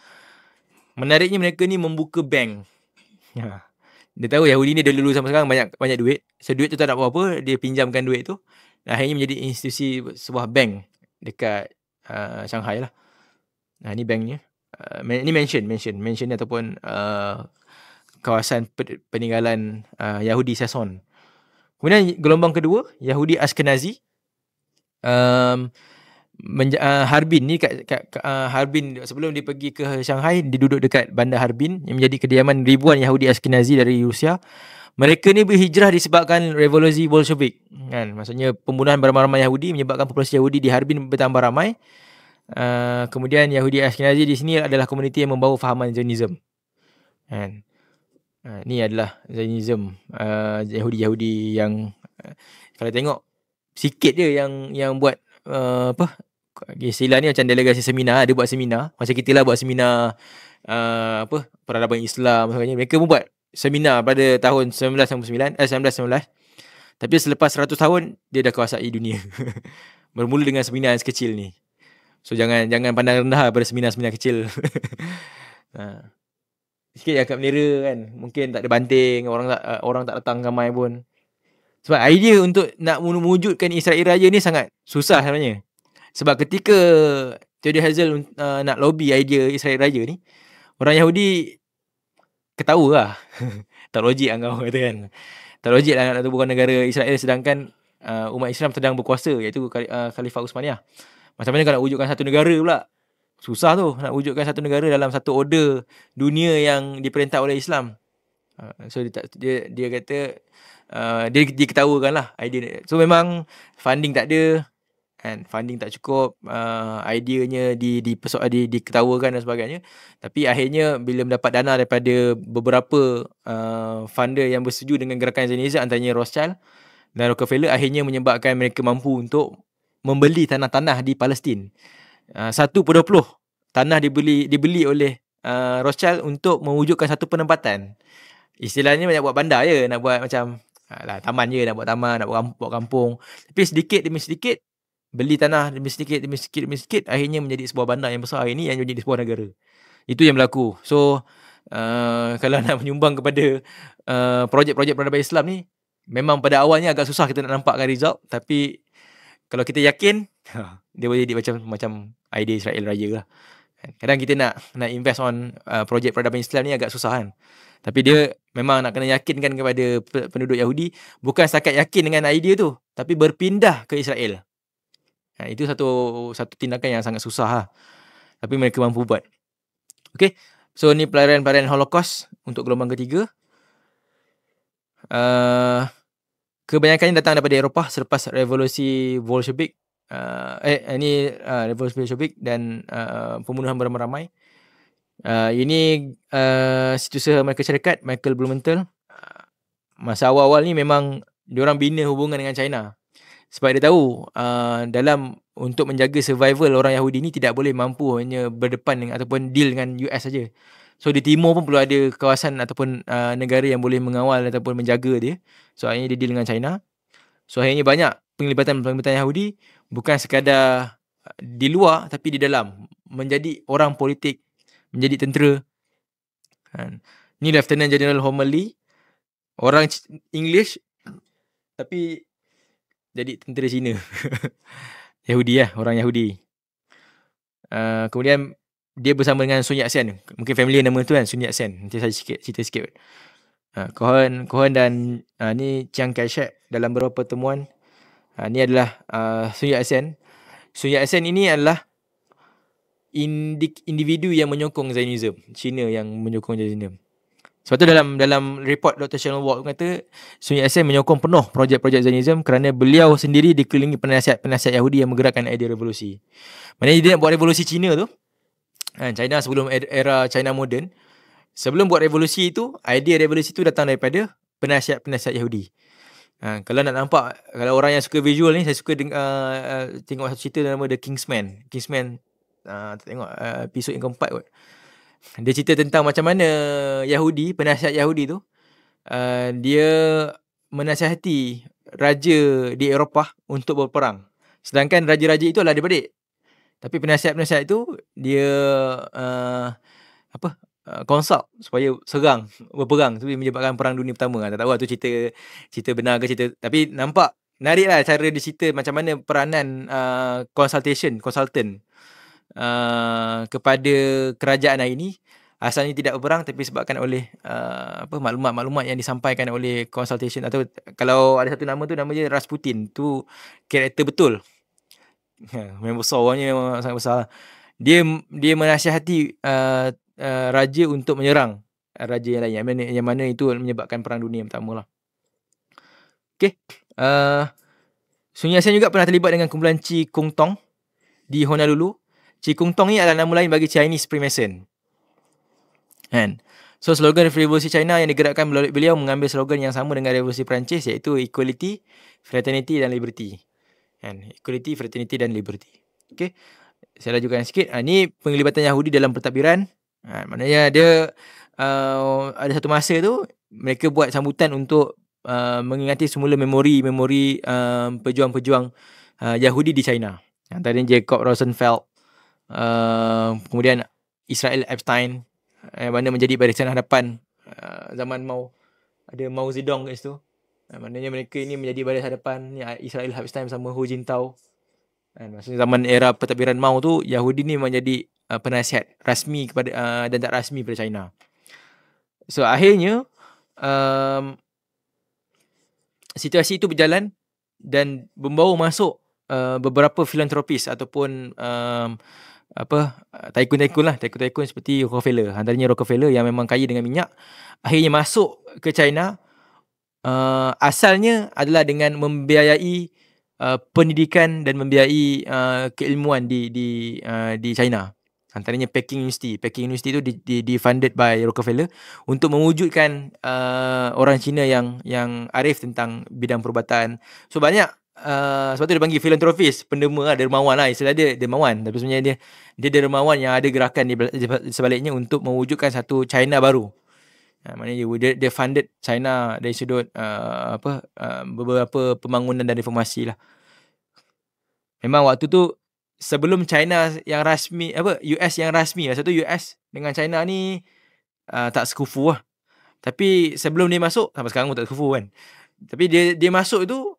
Menariknya mereka ni membuka bank. Dia tahu Yahudi ni dulu sampai sekarang banyak duit. So duit tu tak nak buat apa, dia pinjamkan duit tu. Akhirnya menjadi institusi sebuah bank dekat Shanghai lah. Ni banknya. Ni mansion ataupun kawasan peninggalan Yahudi Sasson. Kemudian gelombang kedua, Yahudi Ashkenazi. Harbin ni kat Harbin, sebelum dia pergi ke Shanghai, dia duduk dekat bandar Harbin yang menjadi kediaman ribuan Yahudi Ashkenazi dari Rusia. Mereka ni berhijrah disebabkan revolusi Bolshevik kan, maksudnya pembunuhan beramai-ramai Yahudi menyebabkan populasi Yahudi di Harbin bertambah ramai. Kemudian Yahudi Ashkenazi di sini adalah komuniti yang membawa fahaman Zionism kan. Ni adalah Zionism, Yahudi-Yahudi yang kalau tengok sikit je yang buat istilah ni macam delegasi seminar. Dia buat seminar macam kita lah buat seminar peradaban Islam sebagainya. Mereka pun buat seminar pada tahun 1919. Tapi selepas 100 tahun dia dah kuasai dunia. Bermula dengan seminar yang sekecil ni. So jangan pandang rendah pada seminar-seminar kecil. Sikit yang kat Melera kan, mungkin tak ada banting, orang tak datang ramai pun. Sebab idea untuk nak mewujudkan Israel Raya ni sangat susah sebenarnya. Sebab ketika Theodore Herzl nak lobby idea Israel Raya ni, orang Yahudi ketawa lah. Tak logik lah kau kata kan. Tak logik lah nak tubuhkan negara Israel sedangkan umat Islam sedang berkuasa, iaitu Khalifah Uthmaniyah. Macam mana kau nak wujudkan satu negara pula? Susah tu nak wujudkan satu negara dalam satu order dunia yang diperintah oleh Islam. So dia kata dia ketawakan lah idea ni. So memang funding tak ada kan, funding tak cukup, ideanya diketawakan dan sebagainya. Tapi akhirnya bila mendapat dana daripada beberapa funder yang bersetuju dengan gerakan Zionism, antaranya Rothschild dan Rockefeller, akhirnya menyebabkan mereka mampu untuk membeli tanah-tanah di Palestin. 1/20 tanah dibeli oleh Rothschild untuk mewujudkan satu penempatan. Istilahnya banyak buat bandar je, nak buat macam taman je, nak buat taman, nak buat kampung. Tapi sedikit demi sedikit, beli tanah demi sedikit, akhirnya menjadi sebuah bandar yang besar ini yang menjadi sebuah negara. Itu yang berlaku. So kalau nak menyumbang kepada projek-projek peradaban Islam ni, memang pada awalnya agak susah kita nak nampakkan result. Tapi kalau kita yakin, dia boleh jadi macam idea Israel Raya lah. Kadang kita nak invest on projek peradaban Islam ni agak susah kan. Tapi dia memang nak kena yakinkan kepada penduduk Yahudi, bukan setakat yakin dengan idea tu, tapi berpindah ke Israel. Itu satu tindakan yang sangat susah lah. Tapi mereka mampu buat. Okay, so ni pelarian Holocaust untuk gelombang ketiga. Kebanyakannya datang daripada Eropah selepas revolusi Bolshevik. Revolusi Bolshevik dan pembunuhan beramai-ramai. Ini Setiausaha Amerika Syarikat Michael Blumenthal. Masa awal-awal ni memang diorang bina hubungan dengan China. Sebab dia tahu dalam untuk menjaga survival orang Yahudi ni tidak boleh mampu hanya berdepan dengan ataupun deal dengan US saja. So di timur pun perlu ada kawasan ataupun negara yang boleh mengawal ataupun menjaga dia. So akhirnya dia deal dengan China. So akhirnya banyak penglibatan Yahudi, bukan sekadar di luar tapi di dalam, menjadi orang politik, menjadi tentera. Ni Lieutenant General Homer Lee, orang English tapi jadi tentera Cina. Yahudi lah, orang Yahudi. Kemudian dia bersama dengan Sun Yat-sen. Mungkin familiar nama tu kan, Sun Yat-sen. Nanti saya cerita sikit. Cohen dan ni Chiang Kai-shek dalam beberapa pertemuan. Ni adalah Sun Yat-sen. Sun Yat-sen ini adalah individu yang menyokong Zionism. Cina yang menyokong Zionism. Sebab tu dalam report Dr. Shannon Walt kata Sun Yat-sen menyokong penuh projek-projek Zionism kerana beliau sendiri dikelilingi penasihat-penasihat Yahudi yang menggerakkan idea revolusi. Maknanya dia nak buat revolusi Cina tu. China sebelum era China moden. Sebelum buat revolusi itu, idea revolusi itu datang daripada penasihat-penasihat Yahudi. Kalau nak nampak, kalau orang yang suka visual ni, saya suka tengok satu cerita nama The Kingsman. Kingsman, tengok episod yang keempat kot. Dia cerita tentang macam mana Yahudi, penasihat Yahudi tu, dia menasihati raja di Eropah untuk berperang. Sedangkan raja-raja itu adalah adik-beradik. Tapi penasihat-penasihat itu, dia consult supaya berperang. Itu menyebabkan perang dunia pertama. Tak tahu lah tu cerita benar ke cerita. Tapi nampak menarik lah cara dia cerita macam mana peranan consultant kepada kerajaan hari ini. Asalnya tidak berperang tapi sebabkan oleh maklumat-maklumat yang disampaikan oleh consultation. Atau kalau ada satu nama tu, nama dia Rasputin. Tu karakter betul. Memang besar, orangnya memang sangat besar. Dia menasihati raja untuk menyerang raja yang lain, yang mana itu menyebabkan perang dunia yang pertama lah. Okay. Sun Yat-sen juga pernah terlibat dengan kumpulan Chi Kung Tong di Honolulu. Chi Kung Tong ni adalah nama lain bagi Chinese Freemason. Kan? So slogan revolusi China yang digerakkan melalui beliau mengambil slogan yang sama dengan revolusi Perancis, iaitu equality, fraternity dan liberty. Kan? Equality, fraternity dan liberty. Okay. Saya lajukan sikit. Ni penglibatan Yahudi dalam pentadbiran. Maknanya dia ada satu masa tu mereka buat sambutan untuk mengingati semula memori pejuang-pejuang Yahudi di China. Antaranya Jacob Rosenfeld, kemudian Israel Epstein, mana menjadi barisan hadapan zaman Mao. Ada Mao Zedong kat situ. Maknanya mereka ini menjadi barisan hadapan ni, Israel Epstein sama Hu Jintao. Maksudnya zaman era pentadbiran Mao tu, Yahudi ni menjadi penasihat rasmi kepada dan tak rasmi pada China. So akhirnya situasi itu berjalan dan membawa masuk beberapa filantropis ataupun tycoon seperti Rockefeller. Antaranya Rockefeller yang memang kaya dengan minyak, akhirnya masuk ke China. Asalnya adalah dengan membiayai pendidikan dan membiayai keilmuan di China. Antaranya Peking University. Peking University itu di-funded by Rockefeller untuk mewujudkan orang Cina yang arif tentang bidang perubatan. So banyak sebab tu dia panggil filantropis, pendema lah, dermawan lah. Istilah dia dermawan, tapi sebenarnya dia dermawan yang ada gerakan di sebaliknya untuk mewujudkan satu China baru. Maknanya dia funded China dari sudut beberapa pembangunan dan reformasi lah. Memang waktu tu sebelum China yang rasmi, US yang rasmi. Masa tu US dengan China ni tak sekufu lah. Tapi sebelum dia masuk, sampai sekarang pun tak sekufu kan. Tapi dia masuk tu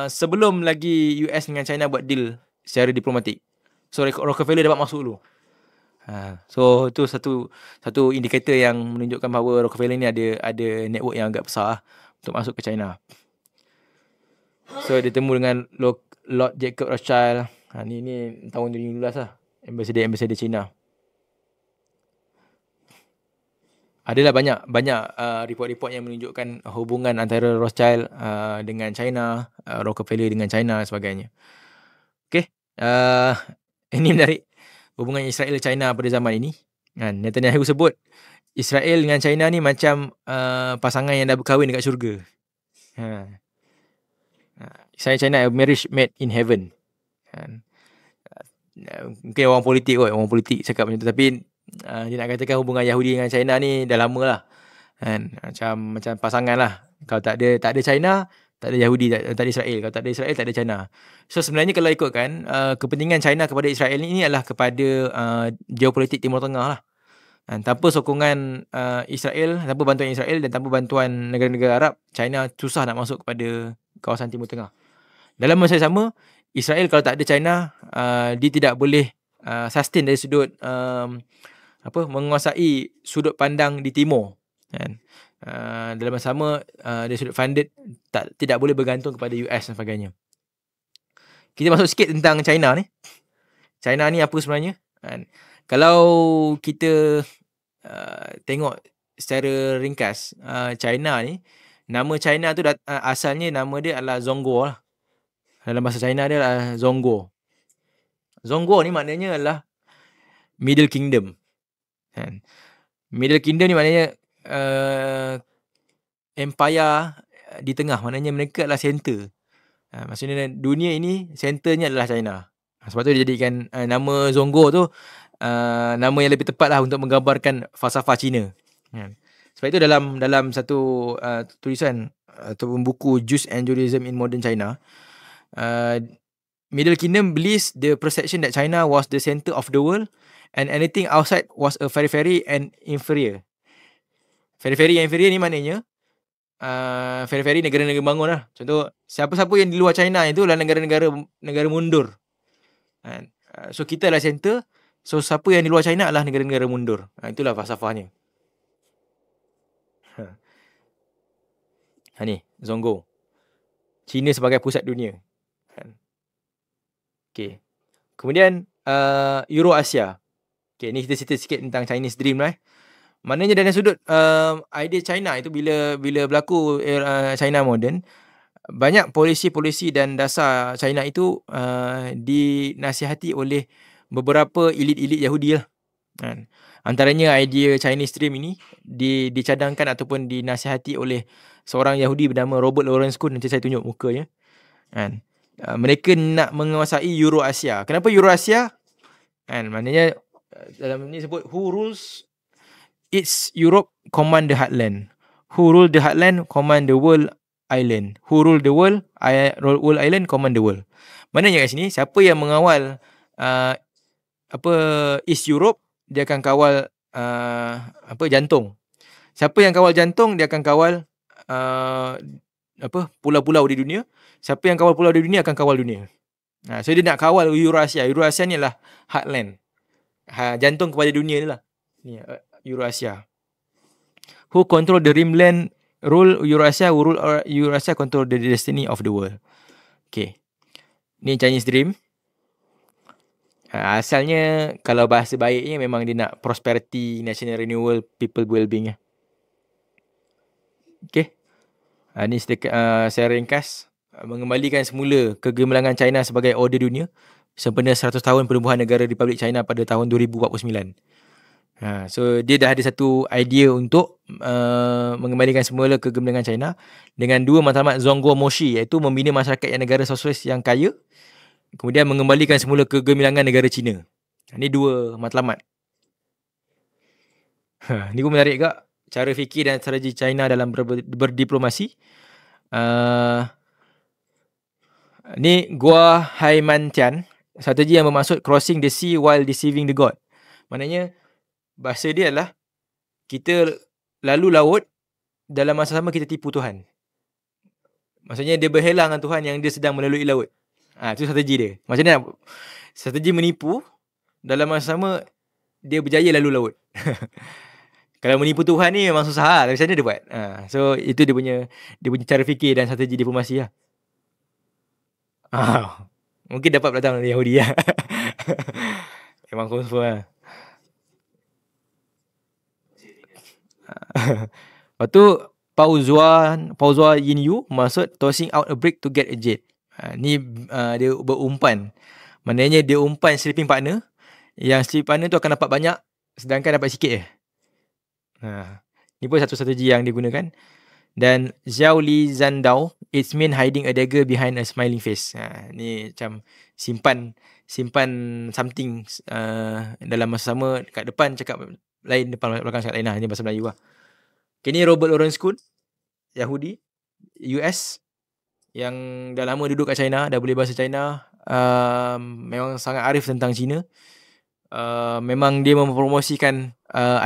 sebelum lagi US dengan China buat deal secara diplomatik. So Rockefeller dapat masuk dulu. So itu satu indikator yang menunjukkan bahawa Rockefeller ni ada network yang agak besar lah untuk masuk ke China. So dia temu dengan Lord Jacob Rothschild. Ni tahun 2012 lah. Ambassador China. Adalah banyak report-report yang menunjukkan hubungan antara Rothschild dengan China, Rockefeller dengan China dan sebagainya. Okay. Ini menarik. Hubungan Israel-China pada zaman ini. Netanyahu sebut Israel dengan China ni macam pasangan yang dah berkahwin dekat syurga. Israel-China a marriage made in heaven. Mungkin orang politik cakap macam tu. Tapi dia nak katakan hubungan Yahudi dengan China ni dah lama lah. Macam pasangan lah. Kalau tak ada China, tak ada Yahudi, tak ada Israel. Kalau tak ada Israel, tak ada China. So sebenarnya kalau ikutkan, kepentingan China kepada Israel ini adalah kepada geopolitik Timur Tengah lah. Tanpa sokongan Israel, tanpa bantuan Israel dan tanpa bantuan negara-negara Arab, China susah nak masuk kepada kawasan Timur Tengah. Dalam masa yang sama, Israel kalau tak ada China, dia tidak boleh sustain dari sudut menguasai sudut pandang di timur, kan. Dalam masa sama, dari sudut funded tidak boleh bergantung kepada US dan sebagainya. Kita masuk sikit tentang China ni. China ni apa sebenarnya? Kan? Kalau kita tengok secara ringkas, China ni, nama China tu asalnya nama dia adalah Zhongguo lah. Dalam bahasa China dia adalah Zhongguo. Zhongguo ni maknanya adalah Middle Kingdom. Kan? Middle Kingdom ni maknanya empire di tengah, maknanya mereka adalah center. Maksudnya dunia ini centernya adalah China. Sebab tu dia jadikan nama Zhongguo tu nama yang lebih tepat lah untuk menggambarkan falsafah Cina. Sebab itu dalam satu tulisan ataupun buku Jews and Judaism in Modern China, Middle Kingdom believes the perception that China was the center of the world and anything outside was a periphery and inferior. Periphery and inferior ni maknanya periphery negara-negara bangun lah. Contoh, siapa-siapa yang di luar China itu adalah negara mundur. So kita adalah center. So siapa yang di luar China adalah negara-negara mundur. Itulah falsafahnya. Ni Zhongguo, China sebagai pusat dunia. Okay. Kemudian Eurasia. Okay, ni kita cerita sikit tentang Chinese Dream lah. Maknanya dari sudut idea China itu, bila berlaku China moden, banyak polisi-polisi dan dasar China itu dinasihati oleh beberapa elit-elit Yahudi lah. Antaranya idea Chinese Dream ini dicadangkan ataupun dinasihati oleh seorang Yahudi bernama Robert Lawrence Kuhn. Nanti saya tunjuk mukanya. Mereka nak menguasai Eurasia. Kenapa Eurasia? Maknanya dalam ni sebut who rules its Europe command the heartland. Who rule the heartland command the world island. Who rule the world island command the world. Maknanya kat sini, siapa yang mengawal East Europe, dia akan kawal jantung. Siapa yang kawal jantung, dia akan kawal pulau-pulau di dunia. Siapa yang kawal pulau di dunia akan kawal dunia. So dia nak kawal Eurasia. Eurasia ni lah heartland. Jantung kepada dunia ni lah. Ni Eurasia. Who control the rimland rule Eurasia. Who rule Eurasia control the destiny of the world. Okay. Ni Chinese Dream. Asalnya kalau bahasa baiknya memang dia nak prosperity, national renewal, people well-being. Okay. Ni secara ringkas mengembalikan semula kegemilangan China sebagai order dunia sempena 100 tahun penubuhan negara Republik China pada tahun 2049. So dia dah ada satu idea untuk mengembalikan semula kegemilangan China dengan dua matlamat Zhongguo Moshi, iaitu membina masyarakat yang negara sosialis yang kaya, kemudian mengembalikan semula kegemilangan negara China. Ini dua matlamat. Ni pun menarik juga, cara fikir dan strategi China dalam berdiplomasi. Ni Gua Haimantian, strategi yang bermaksud crossing the sea while deceiving the god. Maknanya bahasa dia adalah kita lalu laut, dalam masa sama kita tipu Tuhan. Maksudnya dia berhelang dengan Tuhan yang dia sedang melalui laut. Itu strategi dia. Maksudnya strategi menipu, dalam masa sama dia berjaya lalu laut. Kalau menipu Tuhan ni memang susah lah. Tapi macam mana dia buat? So itu dia punya cara fikir dan strategi diplomasi lah. Mungkin dapat belakang dari Yahudi lah. Memang confirm lah. Lepas tu Pao Zua Yin Yu maksud tossing out a brick to get a jet. Ni dia berumpan. Maknanya dia umpan sleeping partner, yang sleeping partner tu akan dapat banyak sedangkan dapat sikit je. Ni pun satu strategi yang digunakan. Dan Zhao Li Zandao, it's mean hiding a dagger behind a smiling face. Ni macam simpan something dalam masa sama, kat depan cakap lain, depan belakang cakap lain lah. Ni bahasa Melayu lah. Okay, ni Robert Lawrence Kuhn, Yahudi, US, yang dah lama duduk kat China, dah boleh bahasa China, memang sangat arif tentang China. Memang dia mempromosikan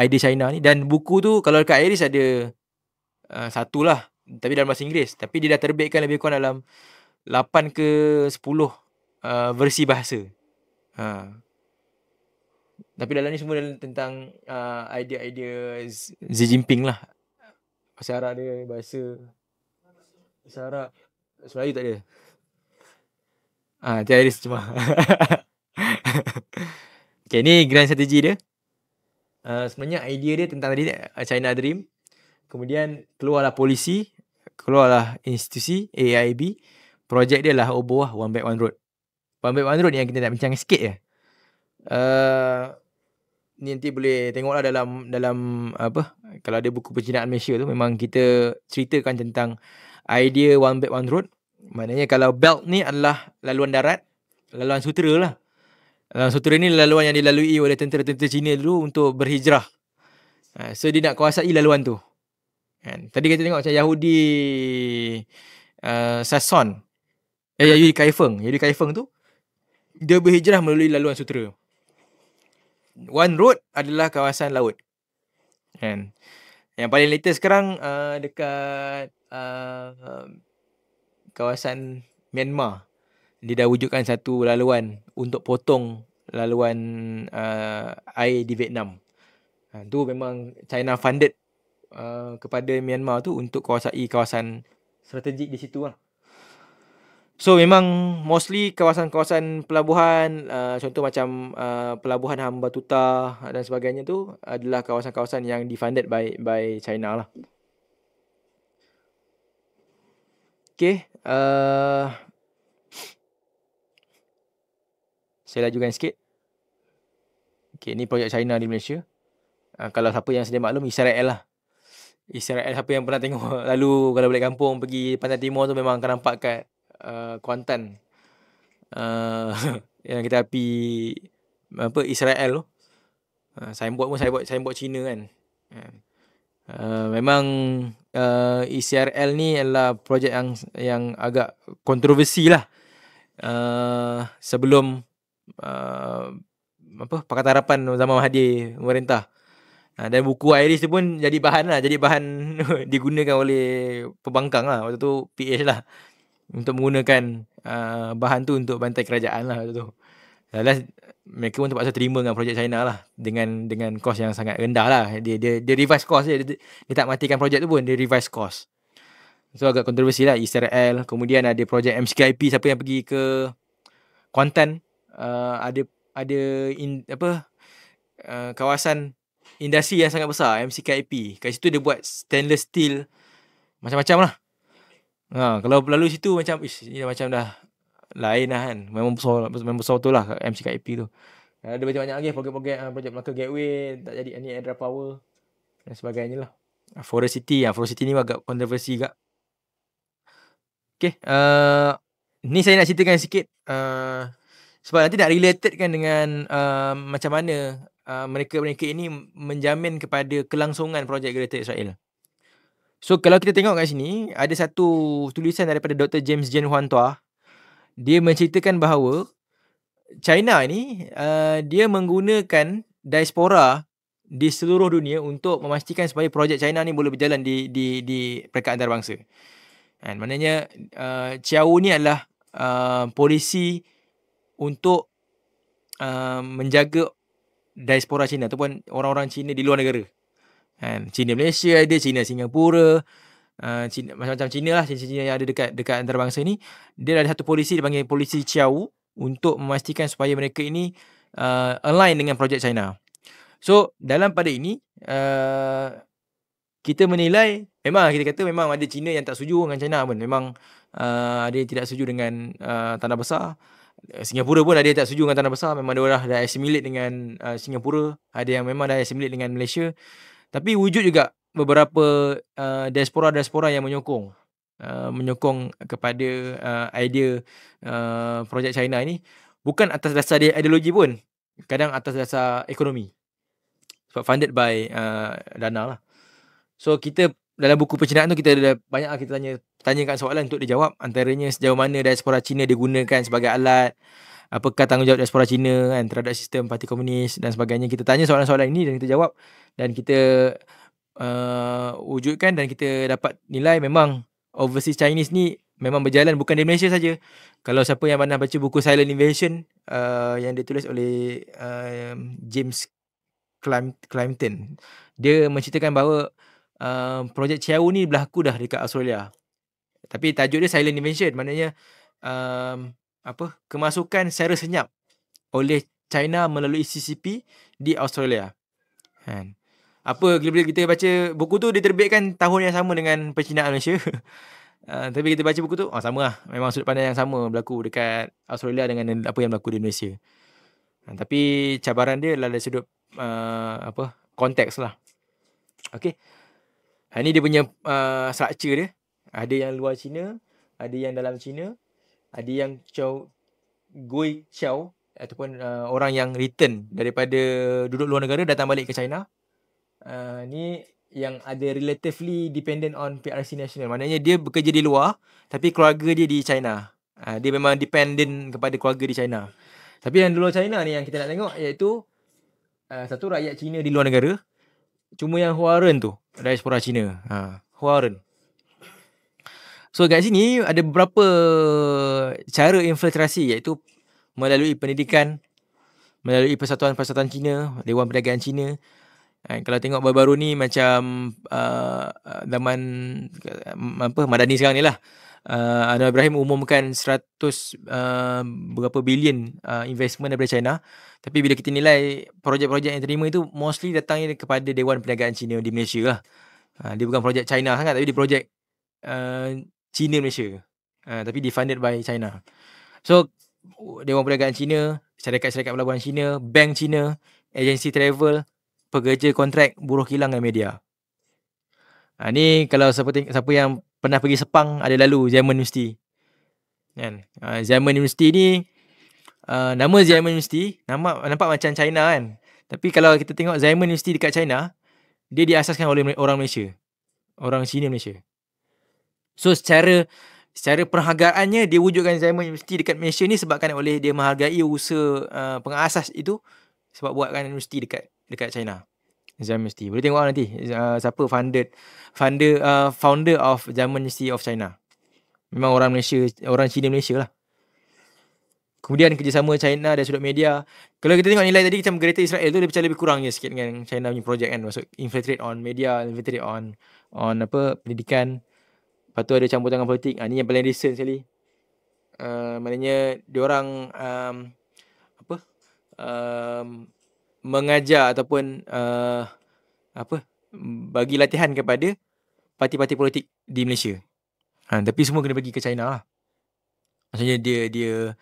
idea China ni. Dan buku tu kalau dekat Iris ada satu lah, tapi dalam bahasa Inggeris. Tapi dia dah terbitkan lebih kurang dalam 8 ke 10 versi bahasa. Tapi dalam ni semua tentang idea-idea Xi Jinping lah. Bahasa Arab dia, bahasa Arab. Melayu tak ada. Tiada cuma. Okay, ni grand strategi dia. Sebenarnya idea dia tentang tadi China Dream. Kemudian keluarlah polisi, keluarlah institusi AIB. Projek dia lah OBO lah, One Belt One Road. One Belt One Road ni yang kita nak bincang sikit je. Ni nanti boleh tengoklah dalam apa, kalau ada buku pencinaan Malaysia tu, memang kita ceritakan tentang idea One Belt One Road. Maknanya kalau belt ni adalah laluan darat, laluan sutera lah. Laluan sutera ni laluan yang dilalui oleh tentera-tentera Cina dulu untuk berhijrah. So dia nak kuasai laluan tu. Kan? Tadi kita tengok macam Yahudi Sason, Yahudi Kaifeng tu, dia berhijrah melalui laluan sutera. One Road adalah kawasan laut. Kan? Yang paling latest sekarang dekat kawasan Myanmar, dia dah wujudkan satu laluan untuk potong laluan air di Vietnam. Tu memang China funded kepada Myanmar tu untuk kuasai kawasan strategik di situ lah. So memang mostly kawasan-kawasan pelabuhan, contoh macam pelabuhan Hambatuta dan sebagainya tu adalah kawasan-kawasan yang difunded by China lah. Okay, saya lajukan sikit. Okay, ni projek China di Malaysia. Kalau siapa yang sedia maklum, Israel lah. Israel, siapa yang pernah tengok lalu kalau balik kampung pergi Pantai Timur tu, memang akan nampak kat Kuantan yang kita api apa, Israel tu. Signboard pun signboard Cina kan. Memang Israel ni adalah projek yang agak kontroversi lah. Sebelum Pakatan Harapan zaman Mahathir memerintah. Dan buku Iris tu pun jadi bahan digunakan oleh pembangkang lah waktu tu, PH lah, untuk menggunakan bahan tu untuk bantai kerajaan lah waktu tu. Mereka pun terpaksa terima dengan projek China lah, dengan kos yang sangat rendah lah. Dia revise kos je, dia tak matikan projek tu pun, dia revise kos. So agak kontroversi lah Israel. Kemudian ada projek MCKIP, siapa yang pergi ke Kuantan, ada kawasan industri yang sangat besar, MCKIP. Kat situ dia buat stainless steel macam-macam lah. Kalau lalu situ macam ni macam dah lain lah kan. Memang besar tu lah MCKIP tu. Ada banyak lagi projek Melaka Gateway, tak jadi ni Hydra Power dan sebagainya lah. Forest City ni agak kontroversi juga. Okay, ni saya nak ceritakan sikit sebab nanti nak relatedkan dengan macam mana mereka ini menjamin kepada kelangsungan projek Greater Israel. So kalau kita tengok kat sini, ada satu tulisan daripada Dr. James Jane Huan Tua. Dia menceritakan bahawa China ni dia menggunakan diaspora di seluruh dunia untuk memastikan supaya projek China ni boleh berjalan di peringkat antarabangsa. Kan, maknanya Chiao ni adalah polisi untuk menjaga diaspora Cina ataupun orang-orang Cina di luar negara. Cina Malaysia ada, Cina Singapura, Cina, macam-macam Cina lah, Cina yang ada dekat antarabangsa ni. Dia ada satu polisi dipanggil polisi Chiao untuk memastikan supaya mereka ini align dengan projek China. So dalam pada ini kita menilai, memang kita kata memang ada Cina yang tak setuju dengan China pun. Memang ada yang tidak setuju dengan tanah besar. Singapura pun ada yang tak setuju dengan tanah besar. Memang dia dah assimilate dengan Singapura. Ada yang memang dah assimilate dengan Malaysia. Tapi wujud juga beberapa diaspora yang menyokong kepada idea projek China ini. Bukan atas dasar ideologi pun. Kadang atas dasar ekonomi. Sebab funded by dana lah. So kita dalam buku pencinaan tu, kita ada banyak kita tanyakan soalan untuk dijawab. Antaranya sejauh mana diaspora Cina digunakan sebagai alat, apakah tanggungjawab diaspora Cina kan terhadap sistem parti komunis dan sebagainya. Kita tanya soalan-soalan ini dan kita jawab, dan kita wujudkan, dan kita dapat nilai memang overseas Chinese ni memang berjalan bukan di Malaysia saja. Kalau siapa yang pernah baca buku Silent Invasion yang ditulis oleh James Clympton, dia menceritakan bahawa projek Chiao ni berlaku dah dekat Australia. Tapi tajuk dia Silent Invasion, maknanya kemasukan secara senyap oleh China melalui CCP di Australia. Kan. Bila kita baca buku tu, dia terbitkan tahun yang sama dengan pencinaan Malaysia. Tapi kita baca buku tu, sama lah. Memang sudut pandang yang sama berlaku dekat Australia dengan apa yang berlaku di Malaysia. Tapi cabaran dia adalah dari sudut konteks lah. Okay. Ini dia punya structure dia. Ada yang luar China, ada yang dalam China, ada yang Gui Chao ataupun orang yang return daripada duduk luar negara datang balik ke China. Ni yang ada relatively dependent on PRC national. Maknanya dia bekerja di luar tapi keluarga dia di China. Dia memang dependent kepada keluarga di China. Tapi yang di luar China ni yang kita nak tengok iaitu satu rakyat Cina di luar negara. Cuma yang Huaren tu, diaspora Cina. Huaren. So kat sini ada beberapa cara infiltrasi, iaitu melalui pendidikan, melalui persatuan-persatuan Cina, Dewan Perdagangan Cina. Kalau tengok baru-baru ni macam zaman Madani sekarang ni lah, Anwar Ibrahim umumkan 100 berapa bilion investment daripada China. Tapi bila kita nilai projek-projek yang terima itu mostly datangnya kepada Dewan Perdagangan Cina di Malaysia lah. Dia bukan projek China sangat, tapi dia projek Cina Malaysia, tapi defunded by China. So Dewan Perdagangan Cina, syarikat-syarikat pelaburan Cina, bank Cina, agensi travel, pekerja kontrak, buruh kilang dan media. Ni kalau siapa yang pernah pergi Sepang ada lalu Xiamen University. Kan? Xiamen University ni nama Xiamen University nampak macam China kan. Tapi kalau kita tengok Xiamen University dekat China, dia diasaskan oleh orang Malaysia. Orang Cina Malaysia. So secara perhargaannya dia wujudkan Xiamen University dekat Malaysia ni sebabkan oleh dia menghargai usaha pengasas itu sebab buatkan universiti dekat China. Xiamen University. Boleh tengok nanti siapa founder of Xiamen University of China. Memang orang Malaysia, orang Cina Malaysia lah. Kemudian kerjasama China dari sudut media. Kalau kita tengok nilai tadi macam Greater Israel tu dia macam lebih kurangnya sikit dengan China punya projek kan. Maksud infiltrate on media, infiltrate on pendidikan. Lepas tu ada campur tangan politik. Ni yang paling recent sekali. Maknanya diorang mengajar ataupun bagi latihan kepada parti-parti politik di Malaysia. Tapi semua kena bagi ke China lah. Maksudnya dia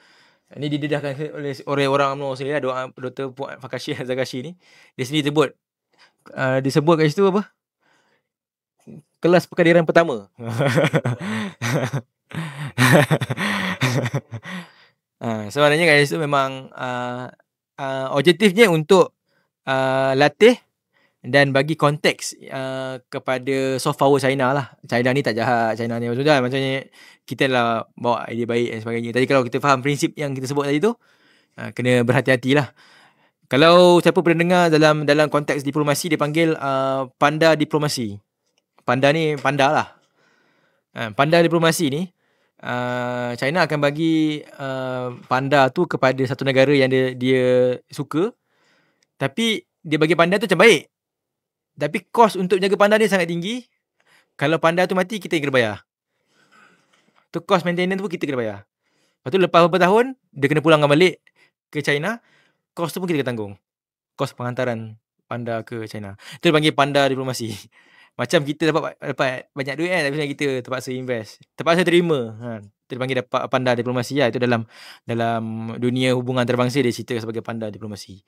ni didedahkan oleh orang UMNO sendiri lah, Dr. Puan Fakashi Zagashi ni. Dia sendiri disebut kat situ apa? Kelas perkadiran pertama. Sebenarnya kat situ memang objektifnya untuk latih dan bagi konteks kepada soft power China lah. China ni tak jahat, China ni maksudnya macamnya kita lah bawa idea baik dan sebagainya. Tadi kalau kita faham prinsip yang kita sebut tadi tu, kena berhati-hatilah. Kalau siapa pernah dengar dalam konteks diplomasi dia panggil panda diplomasi. Panda ni panda lah. Panda diplomasi ni China akan bagi panda tu kepada satu negara yang dia suka. Tapi dia bagi panda tu macam baik. Tapi kos untuk jaga panda dia sangat tinggi. Kalau panda tu mati, kita yang kena bayar. Tu kos maintenance tu pun kita kena bayar. Lepas tu lepas beberapa tahun, dia kena pulangkan balik ke China. Kos tu pun kita kena tanggung. Kos pengantaran panda ke China. Itu dia panggil panda diplomasi. Macam kita dapat banyak duit kan, tapi kita terpaksa invest. Terpaksa terima. Itu dipanggil dapat panda diplomasi lah. Itu dalam dunia hubungan antarabangsa dia cerita sebagai panda diplomasi.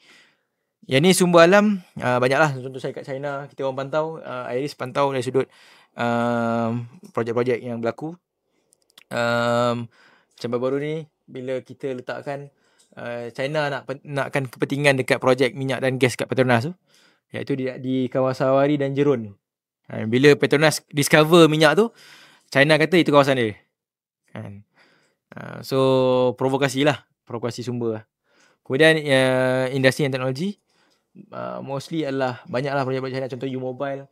Yang ni sumber alam banyaklah. Contoh saya kat China, kita orang pantau, Iris pantau dari sudut projek-projek yang berlaku. Macam baru-baru ni bila kita letakkan China nakkan kepentingan dekat projek minyak dan gas kat Petronas tu, iaitu di kawasan Awari dan Jerun. Bila Petronas discover minyak tu, China kata itu kawasan dia. So provokasi sumber lah. Kemudian industri dan teknologi mostly adalah banyaklah projek-projek China. Contoh U-Mobile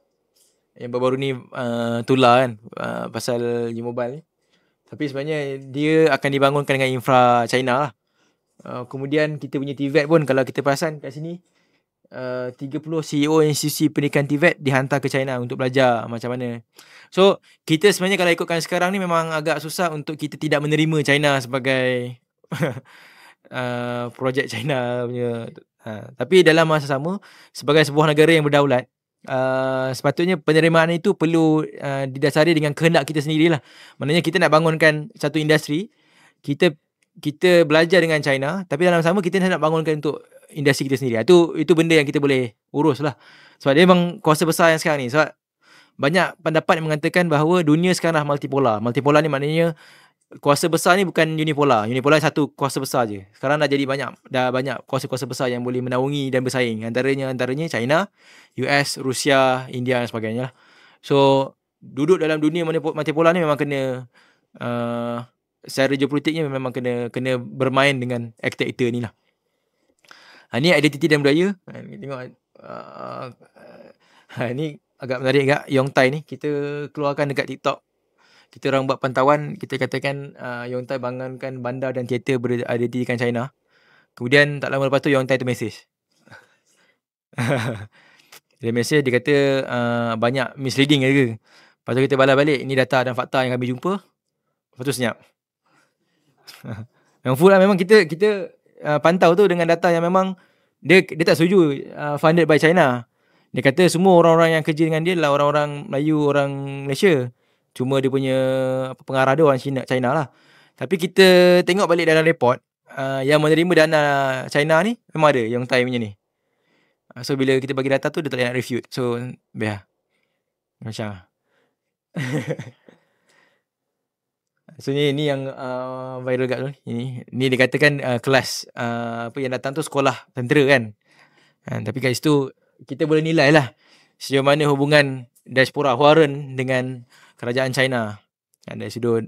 yang baru-baru ni tular kan pasal U-Mobile ni. Tapi sebenarnya dia akan dibangunkan dengan infra China lah. Kemudian kita punya TVET pun kalau kita perasan kat sini 30 CEO institusi pendidikan TVET dihantar ke China untuk belajar macam mana. So kita sebenarnya kalau ikutkan sekarang ni memang agak susah untuk kita tidak menerima China sebagai projek China punya. Tapi dalam masa sama sebagai sebuah negara yang berdaulat, sepatutnya penerimaan itu perlu didasari dengan kehendak kita sendirilah. Maknanya kita nak bangunkan satu industri, kita belajar dengan China, tapi dalam sama kita nak bangunkan untuk industri kita sendiri. Itu benda yang kita boleh urus lah. Sebab dia memang kuasa besar yang sekarang ni. Sebab banyak pendapat yang mengatakan bahawa dunia sekarang dah multipolar. Multipolar ni maknanya kuasa besar ni bukan unipolar. Unipolar satu kuasa besar je. Sekarang dah jadi banyak kuasa-kuasa besar yang boleh menaungi dan bersaing. Antaranya China, US, Rusia, India dan sebagainya. So duduk dalam dunia multipolar ni memang kena secara geopolitiknya memang kena bermain dengan aktor-aktor ni lah. Ni identiti dan budaya. Kita tengok ni agak menarik agak Yongtai ni. Kita keluarkan dekat TikTok. Kita orang buat pantauan, kita katakan Yongtai bangunkan bandar dan teater beridentikan China. Kemudian tak lama lepas tu Yongtai tu mesej. Dia mesej, dia kata banyak misleading ke. Lepas tu kita balas balik, ini data dan fakta yang kami jumpa. Lepas tu senyap. Memang full lah, memang kita pantau tu dengan data yang memang dia tak setuju funded by China. Dia kata semua orang-orang yang kerja dengan dia adalah orang-orang Melayu, orang Malaysia. Cuma dia punya pengarah dia orang China lah. Tapi kita tengok balik dalam report, yang menerima dana China ni memang ada yang Thai punya ni. So bila kita bagi data tu dia tak boleh nak refute. So biar macam so ni yang viral kat tu ni dikatakan kelas apa yang datang tu sekolah tentera kan. Tapi kat situ kita boleh nilai lah sejauh mana hubungan diaspora Huaren dengan kerajaan China dari sudut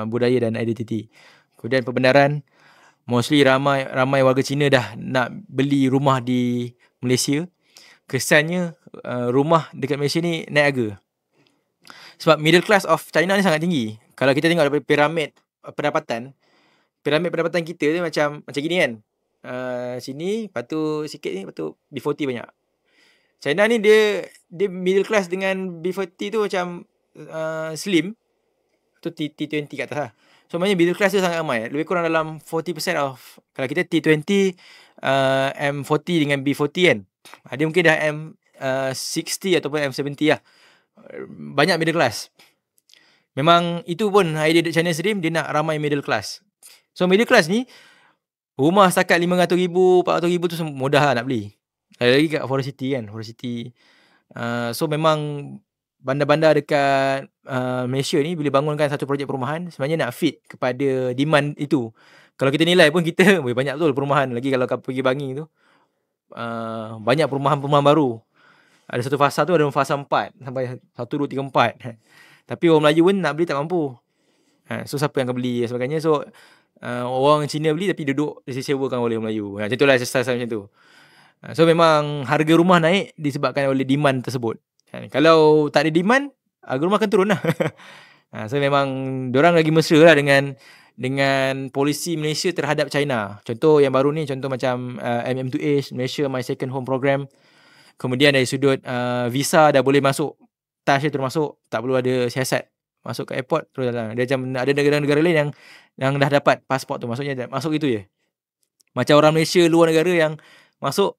budaya dan identiti. Kemudian perbenaran, mostly ramai warga Cina dah nak beli rumah di Malaysia. Kesannya rumah dekat Malaysia ni naik harga. Sebab middle class of China ni sangat tinggi. Kalau kita tengok daripada piramid pendapatan kita ni macam gini kan. Sini, lepas tu sikit ni, lepas tu B40 banyak. China ni dia middle class dengan B40 tu macam slim. Tu T20 kat atas lah. So maknanya middle class tu sangat ramai. Lebih kurang dalam 40% of, kalau kita T20 M40 dengan B40 kan, dia mungkin dah M60 ataupun M70 lah. Banyak middle class. Memang itu pun idea China Dream, dia nak ramai middle class. So middle class ni rumah setakat 500,000, 400,000 tu mudah lah nak beli. Lagi kat Forest City kan, Forest City. So memang bandar-bandar dekat Malaysia ni bila bangunkan satu projek perumahan, sebenarnya nak fit kepada demand itu. Kalau kita nilai pun kita banyak betul perumahan. Lagi kalau pergi Bangi tu, banyak perumahan-perumahan baru. Ada satu fasa tu ada fasa 4 sampai 1, 2, 3, 4. Tapi orang Melayu pun nak beli tak mampu. So siapa yang akan beli dan sebagainya. So orang Cina beli tapi duduk disewakan oleh orang Melayu. Macam itulah style macam tu. So memang harga rumah naik disebabkan oleh demand tersebut. Kalau tak ada demand, harga rumah akan turun lah. So memang diorang lagi mesra lah dengan polisi Malaysia terhadap China. Contoh yang baru ni, contoh macam MM2H, Malaysia My Second Home Program. Kemudian dari sudut visa dah boleh masuk, touch dia terus masuk, tak perlu ada siasat. Masuk ke airport terus jalan. Dia macam ada negara-negara lain yang dah dapat pasport tu, maksudnya masuk itu je. Macam orang Malaysia luar negara yang masuk,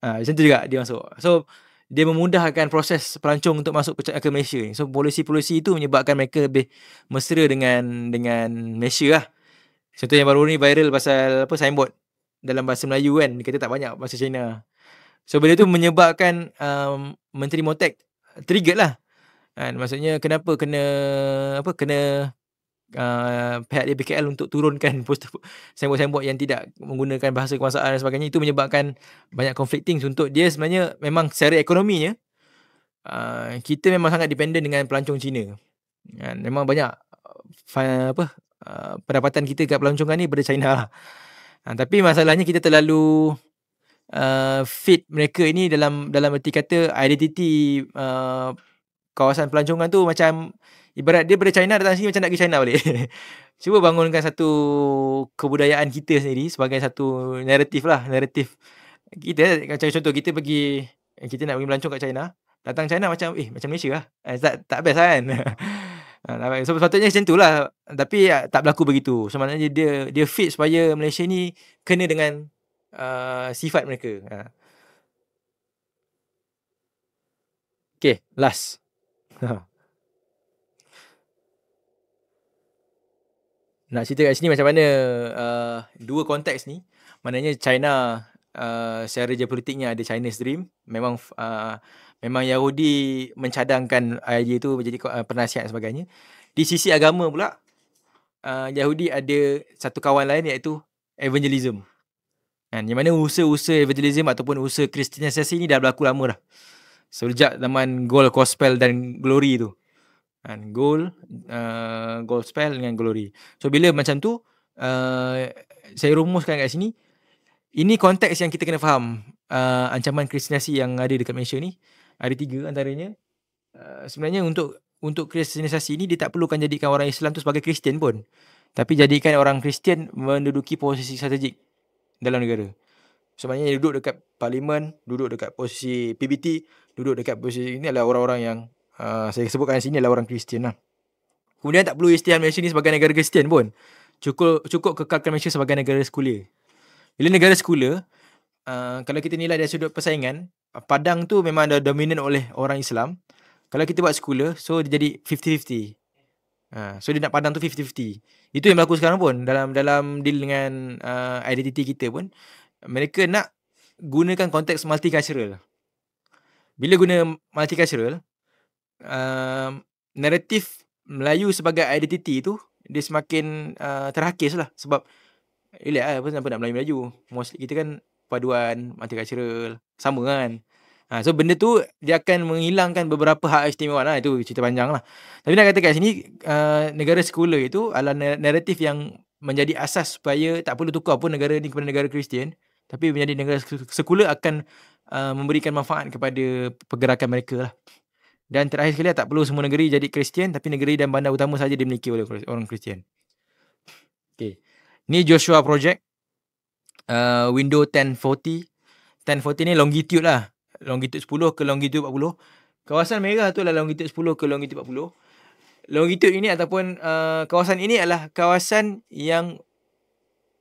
macam tu juga dia masuk. So dia memudahkan proses pelancong untuk masuk ke Malaysia. So polisi-polisi itu menyebabkan mereka lebih mesra dengan Malaysia lah. Contoh yang baru ni viral pasal signboard dalam bahasa Melayu kan, dia kata tak banyak bahasa China. So benda tu menyebabkan Menteri Motek trigger lah. Maksudnya kenapa kena pihak DBKL untuk turunkan poster signboard yang tidak menggunakan bahasa kebangsaan dan sebagainya. Itu menyebabkan banyak conflicting. Untuk dia sebenarnya memang secara ekonominya kita memang sangat dependent dengan pelancong Cina. Memang banyak pendapatan kita kat pelancongan ni daripada China lah. Tapi masalahnya kita terlalu fit mereka ini dalam erti kata identiti kawasan pelancongan tu macam Ibarat dia daripada China datang sini macam nak pergi China balik. Cuba bangunkan satu kebudayaan kita sendiri sebagai satu naratif lah, naratif. Kita macam contoh kita nak pergi melancong kat China, datang China macam macam Malaysia lah. Tak best lah kan. So sepatutnya macam tu lah. Tapi tak berlaku begitu. So maknanya dia fit supaya Malaysia ni kena dengan sifat mereka. Okay, last. Nak cerita kat sini macam mana dua konteks ni. Maknanya China secara geopolitiknya ada China's Dream. Memang Yahudi mencadangkan idea tu menjadi penasihat dan sebagainya. Di sisi agama pula, Yahudi ada satu kawan lain iaitu evangelism. Yang mana usaha-usaha evangelism ataupun usaha kristianisasi ni dah berlaku lama dah. Sejak zaman Gold, Gospel dan Glory tu. Gospel dengan Glory. So bila macam tu, saya rumuskan kat sini, ini konteks yang kita kena faham. Ancaman kristianisasi yang ada dekat Malaysia ni ada 3 antaranya. Sebenarnya untuk kristianisasi ni dia tak perlukan jadikan orang Islam tu sebagai Kristian pun, tapi jadikan orang Kristian menduduki posisi strategik dalam negara. Sebenarnya duduk dekat parlimen, duduk dekat posisi PBT, duduk dekat posisi ini adalah orang-orang yang saya sebutkan di sini adalah orang Kristian lah. Kemudian tak perlu istilah Malaysia ni sebagai negara Kristian pun. Cukup kekalkan Malaysia sebagai negara sekular. Bila negara sekular, kalau kita nilai dari sudut persaingan, Padang tu memang dah dominan oleh orang Islam. Kalau kita buat sekular, so dia jadi 50-50. So dia nak Padang tu 50-50. Itu yang berlaku sekarang pun dalam deal dengan identiti kita pun. Mereka nak gunakan konteks multicultural. Bila guna multicultural, naratif Melayu sebagai identiti tu dia semakin terhakis lah. Sebab apa nak Melayu-Melayu. Mostly kita kan paduan, multicultural, sama kan. So benda tu dia akan menghilangkan beberapa hak istimewa lah. Itu cerita panjang lah. Tapi nak kata kat sini, negara sekular itu adalah naratif yang menjadi asas supaya tak perlu tukar pun negara ni kepada negara Kristian. Tapi menjadi negara sekular akan memberikan manfaat kepada pergerakan mereka lah. Dan terakhir sekali, tak perlu semua negeri jadi Kristian, tapi negeri dan bandar utama saja dimiliki oleh orang Kristian. Okay. Ni Joshua Project. Window 1040. 1040 ni longitude lah. Longitude 10 ke longitude 40. Kawasan merah tu adalah longitude 10 ke longitude 40. Longitude ini ataupun kawasan ini adalah kawasan yang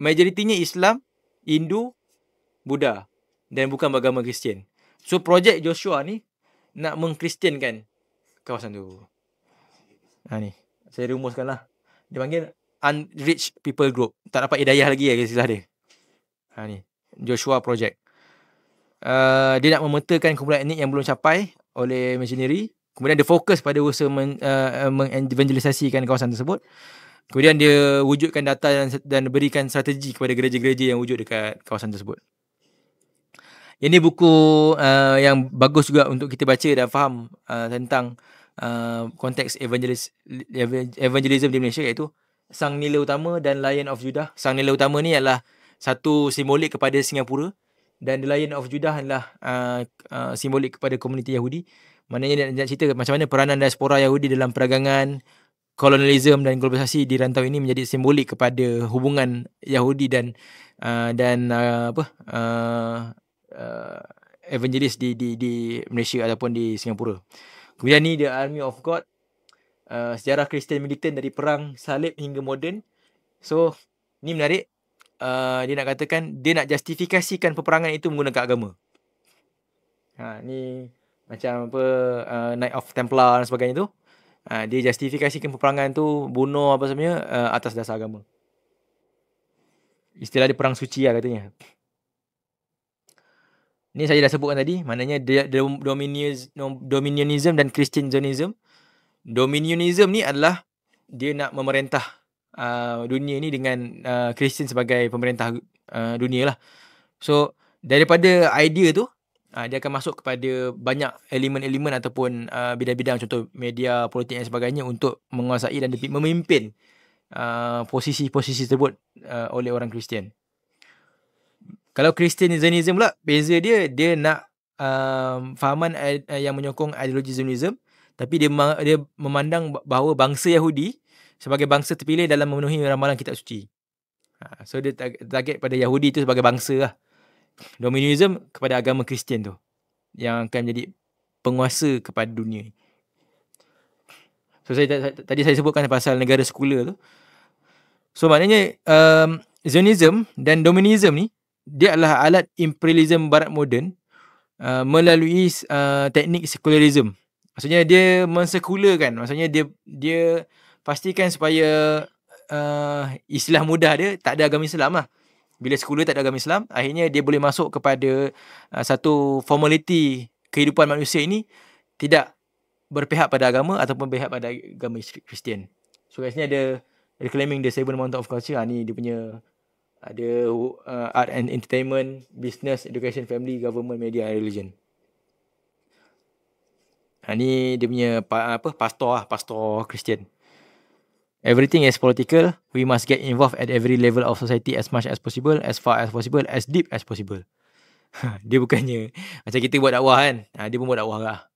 majoritinya Islam, Hindu, Buddha dan bukan beragama Kristian. So projek Joshua ni nak mengkristiankan kawasan tu. Ni saya rumuskan lah. Dia panggil Unreached People Group. Tak dapat hidayah lagi istilah dia. Ni Joshua Project. Dia nak memetakan kumpulan etnik yang belum capai oleh misioneri. Kemudian dia fokus pada usaha mengevangelisasikan kawasan tersebut. Kemudian dia wujudkan data dan berikan strategi kepada gereja-gereja yang wujud dekat kawasan tersebut. Ini buku yang bagus juga untuk kita baca dan faham tentang konteks evangelism di Malaysia, iaitu Sang Nila Utama dan Lion of Judah. Sang Nila Utama ni adalah satu simbolik kepada Singapura, dan The Lion of Judah adalah simbolik kepada komuniti Yahudi. Maknanya dia nak cerita macam mana peranan diaspora Yahudi dalam perdagangan, kolonialisme dan globalisasi di rantau ini menjadi simbolik kepada hubungan Yahudi dan evangelis di Malaysia ataupun di Singapura. Kemudian ni The Army of God, sejarah Kristian militan dari perang salib hingga moden. So ni menarik. Dia nak katakan, dia nak justifikasikan peperangan itu menggunakan agama. Ni macam apa Knight of Templar dan sebagainya tu. Dia justifikasikan peperangan tu, bunuh apa sebenarnya atas dasar agama. Istilah dia perang suci lah katanya. Ni saya dah sebutkan tadi, maknanya dominionism dan Christian Zionism. Dominionism ni adalah dia nak memerintah dunia ni dengan Kristian sebagai pemerintah dunia lah. So daripada idea tu, dia akan masuk kepada banyak elemen-elemen ataupun bidang-bidang, contoh media, politik dan sebagainya, untuk menguasai dan memimpin posisi-posisi tersebut oleh orang Kristian. Kalau Christian Zionism pula, beza dia nak fahaman yang menyokong ideologi Zionism, Tapi dia memandang bahawa bangsa Yahudi sebagai bangsa terpilih dalam memenuhi ramalan kitab suci. So dia target pada Yahudi tu sebagai bangsa lah. Dominionism kepada agama Kristian tu yang akan menjadi penguasa kepada dunia. So tadi saya sebutkan pasal negara sekular tu. So maknanya Zionism dan Dominism ni dia adalah alat imperialism barat moden melalui teknik sekularism. Maksudnya dia mensekularkan. Maksudnya dia pastikan supaya istilah mudah dia tak ada agama Islam lah. Bila sekular tak ada agama Islam, akhirnya dia boleh masuk kepada satu formality kehidupan manusia ini tidak berpihak pada agama ataupun berpihak pada agama Kristian. So kat sini ada claiming the seven mountain of culture. Ni dia punya ada art and entertainment, business, education, family, government, media and religion. Ni dia punya pastor Kristian. Everything is political. We must get involved at every level of society as much as possible, as far as possible, as deep as possible. Dia bukannya macam kita buat dakwah kan. Dia pun buat dakwah lah.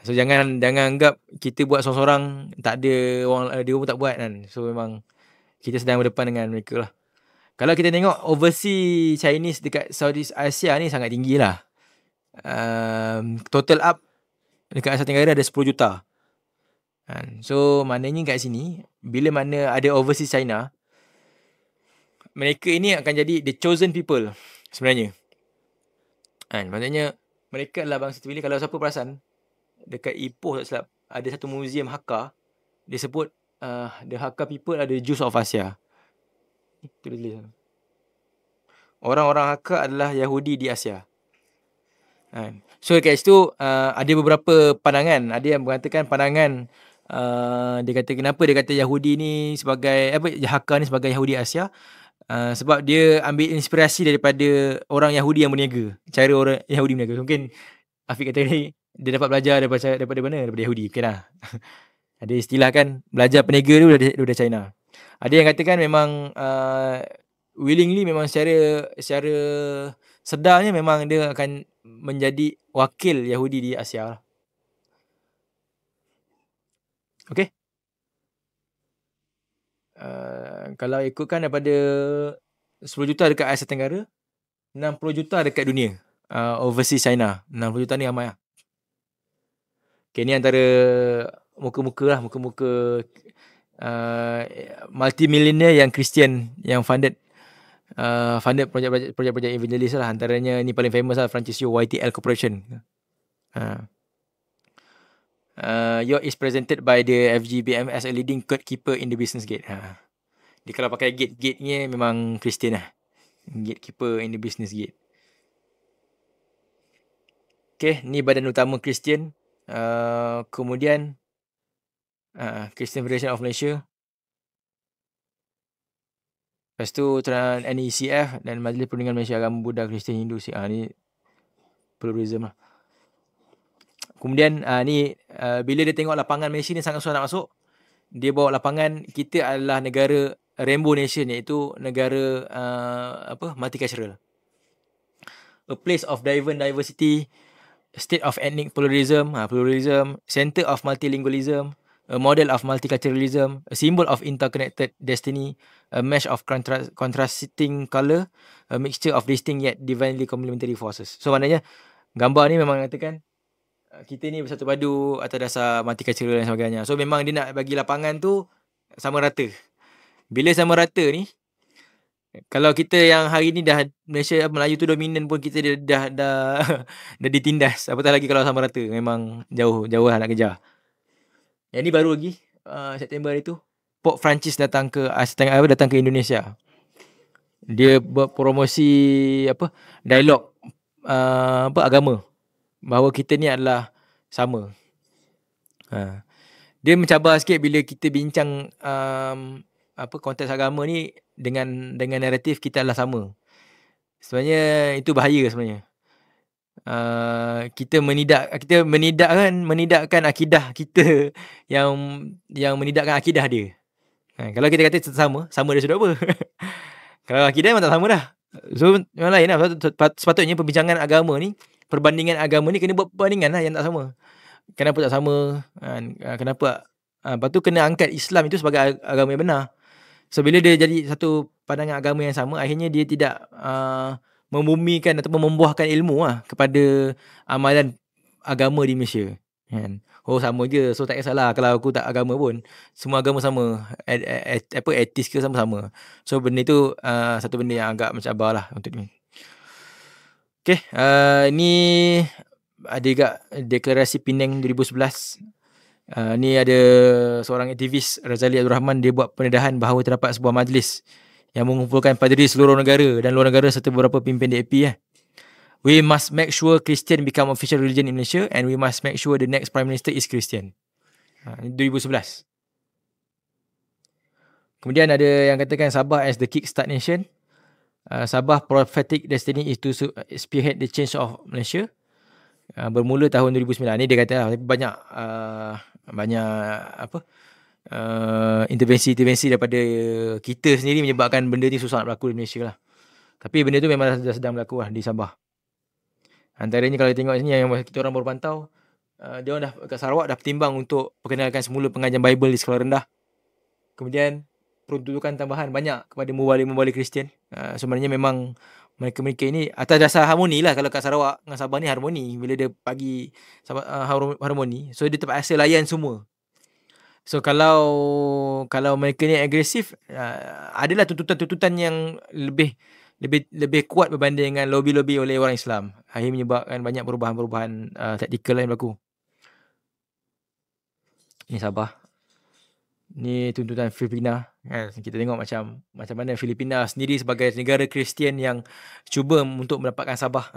So jangan anggap kita buat seorang-seorang, tak ada orang dia pun tak buat kan. So memang kita sedang berdepan dengan mereka lah. Kalau kita tengok overseas Chinese dekat Southeast Asia ni sangat tinggi lah. Total up dekat Asia Tenggara ada 10 juta. So maknanya kat sini, bila mana ada overseas China, mereka ini akan jadi the chosen people sebenarnya. Maksudnya mereka adalah bangsa terpilih. Kalau siapa perasan, dekat Ipoh tak silap, ada satu museum Hakka. Dia sebut the Hakka people are the Jews of Asia. Itu dia tulis. Orang-orang Hakka adalah Yahudi di Asia. So kat situ ada beberapa pandangan. Ada yang mengatakan pandangan dia kata kenapa dia kata Yahudi ni sebagai Hakka ni sebagai Yahudi Asia, sebab dia ambil inspirasi daripada orang Yahudi yang berniaga. Cara orang Yahudi berniaga. Mungkin Afiq kata ni dia dapat belajar daripada mana? Daripada Yahudi. Mungkin lah. Ada istilah kan, belajar peniaga tu daripada China. Ada yang katakan memang willingly, memang secara sedarnya memang dia akan menjadi wakil Yahudi di Asia. Okay. Kalau ikutkan daripada 10 juta dekat Asia Tenggara, 60 juta dekat dunia. Overseas China. 60 juta ni ramai lah. Okay, ni antara muka-muka lah. Muka-muka multi-millionaire yang Kristian yang funded projek-projek evangelis lah. Antaranya ni paling famous lah, Francis Yeo, YTL Corporation. York is presented by the FGBM as a leading gatekeeper in the business gate. Dia kalau pakai gate ni memang Kristian lah. Gatekeeper in the business gate. Okay, ni badan utama Kristian. Kemudian Christian Federation of Malaysia. Lepas tu NECF dan Majlis Perundingan Malaysia Agama Buddha Kristian Hindu. Ni pluralism lah. Kemudian ni bila dia tengok lapangan Malaysia ni sangat susah nak masuk, dia bawa lapangan kita adalah negara Rainbow Nation, iaitu negara multicultural. A place of diversity, state of ethnic pluralism, center of multilingualism, a model of multiculturalism, a symbol of interconnected destiny, a mesh of contrasting colour, a mixture of distinct yet divinely complementary forces. So maknanya gambar ni memang mengatakan kita ni bersatu padu atas dasar multicultural dan sebagainya. So memang dia nak bagi lapangan tu sama rata. Bila sama rata ni, kalau kita yang hari ni dah Malaysia Melayu tu dominan pun kita dah ditindas. Apatah lagi kalau sama rata. Memang jauh lah nak kejar. Yang ni baru lagi September itu Pope Francis datang ke Indonesia. Dia buat promosi dialog agama, bahawa kita ni adalah sama. Dia mencabar sikit bila kita bincang konteks agama ni dengan naratif kita adalah sama. Sebenarnya itu bahaya sebenarnya. Kita menidakkan akidah kita yang menidakkan akidah dia. Kalau kita kata sama dari sudut apa? Kalau akidah memang tak sama dah. So memang lain lah. Sepatutnya perbincangan agama ni, perbandingan agama ni kena buat perbandingan lah yang tak sama. Kenapa tak sama? Kenapa? Lepas tu kena angkat Islam itu sebagai agama yang benar. So bila dia jadi satu pandangan agama yang sama, akhirnya dia tidak membumikan ataupun membuahkan ilmu kepada amalan agama di Malaysia. Kan? Oh sama je. So tak kisahlah kalau aku tak agama pun. Semua agama sama. Etis ke sama-sama. So benda tu satu benda yang agak mencabar lah untuk ni. Okay. Ni ada juga deklarasi Penang 2011. Ni ada seorang aktivis, Razali Abdul Rahman, dia buat pendedahan bahawa terdapat sebuah majlis yang mengumpulkan padri seluruh negara dan luar negara serta beberapa pimpin DAP. We must make sure Christian become official religion in Malaysia and we must make sure the next Prime Minister is Christian. 2011. Kemudian ada yang katakan Sabah as the kickstart nation. Sabah prophetic destiny is to spearhead the change of Malaysia. Bermula tahun 2009. Ni dia kata tapi banyak intervensi daripada kita sendiri menyebabkan benda ni susah nak berlaku di Malaysia lah. Tapi benda tu memang dah sedang berlaku lah di Sabah. Antaranya kalau tengok sini yang kita orang baru pantau, dia orang dah kat Sarawak dah pertimbang untuk perkenalkan semula pengajian Bible di sekolah rendah. Kemudian peruntukan tambahan banyak kepada mubalik-mubalik Kristian. Sebenarnya memang mereka ini atas dasar harmoni lah. Kalau kat Sarawak dengan Sabah ni harmoni. Bila dia bagi harmoni, so dia terpaksa layan semua. So kalau mereka ni agresif, adalah tuntutan-tuntutan yang lebih kuat berbanding dengan lobby-lobby oleh orang Islam. Akhirnya menyebabkan banyak perubahan-perubahan taktikal yang berlaku. Ni Sabah. Ni tuntutan Filipina. Kita tengok macam mana Filipina sendiri sebagai negara Kristian yang cuba untuk mendapatkan Sabah.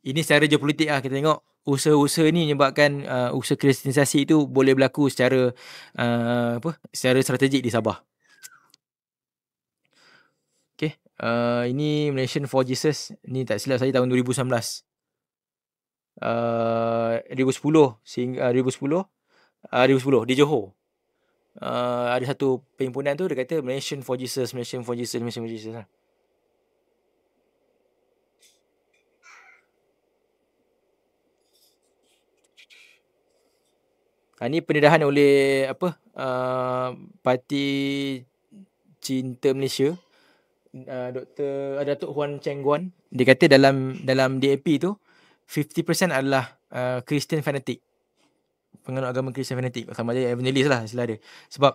Ini secara geopolitik lah. Kita tengok usaha-usaha ni menyebabkan usaha kristianisasi itu boleh berlaku secara strategik di Sabah. Okay. Ini Malaysian for Jesus. Ni tak silap saya tahun 2019. 2010 di Johor. Ada satu perhimpunan tu dia kata Malaysian for Jesus lah. Ini pendedahan oleh Parti Cinta Malaysia, Datuk Huan Cheng Guan. Dia kata dalam DAP tu 50% adalah Christian fanatic, penganut agama Kristian fanatik, sama ada evangelis lah istilah dia. Sebab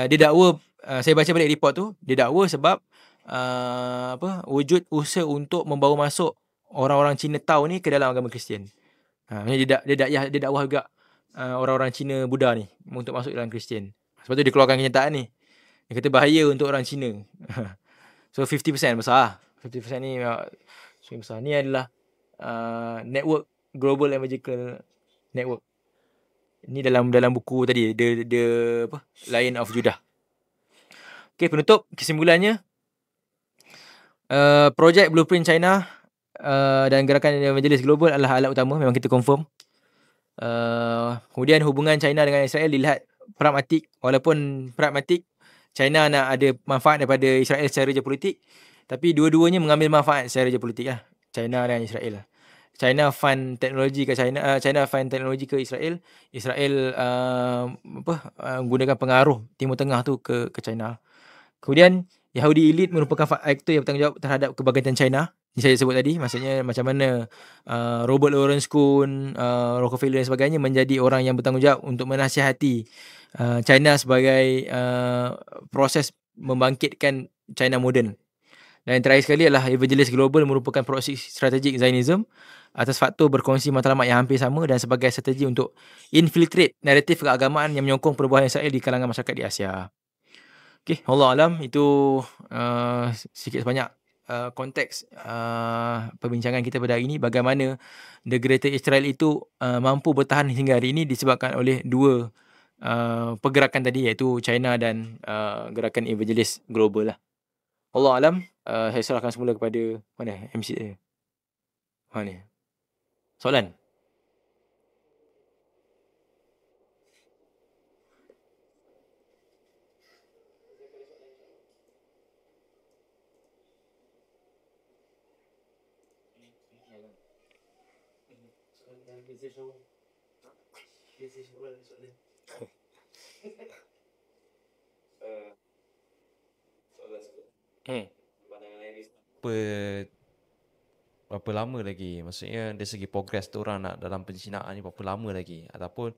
dia dakwa, saya baca balik report tu, dia dakwa sebab wujud usaha untuk membawa masuk orang-orang Cina Tau ni ke dalam agama Kristian. Dia dakwah juga orang-orang Cina Buddha ni untuk masuk dalam Kristian. Sebab tu dia keluarkan kenyataan ni. Dia kata bahaya untuk orang Cina. So 50% besar. 50% ni besar. Ni adalah network, Global Evangelical Network. Ini dalam buku tadi, the Lion of Judah. Okay, penutup kesimpulannya, projek Blueprint China dan gerakan Evangelis Global adalah alat utama, memang kita confirm. Kemudian hubungan China dengan Israel dilihat pragmatik. Walaupun pragmatik, China nak ada manfaat daripada Israel secara geopolitik, tapi dua-duanya mengambil manfaat secara geopolitik lah, China dan Israel. China fund teknologi ke China fund teknologi ke Israel. Israel gunakan pengaruh Timur Tengah tu ke China. Kemudian Yahudi elit merupakan aktor yang bertanggungjawab terhadap kebangkitan China. Ini saya sebut tadi, maksudnya macam mana Robert Lawrence Kuhn, Rockefeller dan sebagainya menjadi orang yang bertanggungjawab untuk menasihati China sebagai proses membangkitkan China moden. Dan yang terakhir sekali adalah Evangelis Global merupakan proksi strategik Zionism atas faktor berkongsi matlamat yang hampir sama dan sebagai strategi untuk infiltrate naratif keagamaan yang menyokong perubahan Israel di kalangan masyarakat di Asia. Okay, Allah Alam, itu sikit sebanyak konteks perbincangan kita pada hari ini. Bagaimana The Greater Israel itu mampu bertahan hingga hari ini disebabkan oleh dua pergerakan tadi, iaitu China dan gerakan Evangelis Global lah. Allah Alam. Saya serahkan semula kepada mana MC saya. Ni soalan. Hmm. Apa, berapa lama lagi? Maksudnya dari segi progress tu orang nak dalam pencinaan ni berapa lama lagi? Ataupun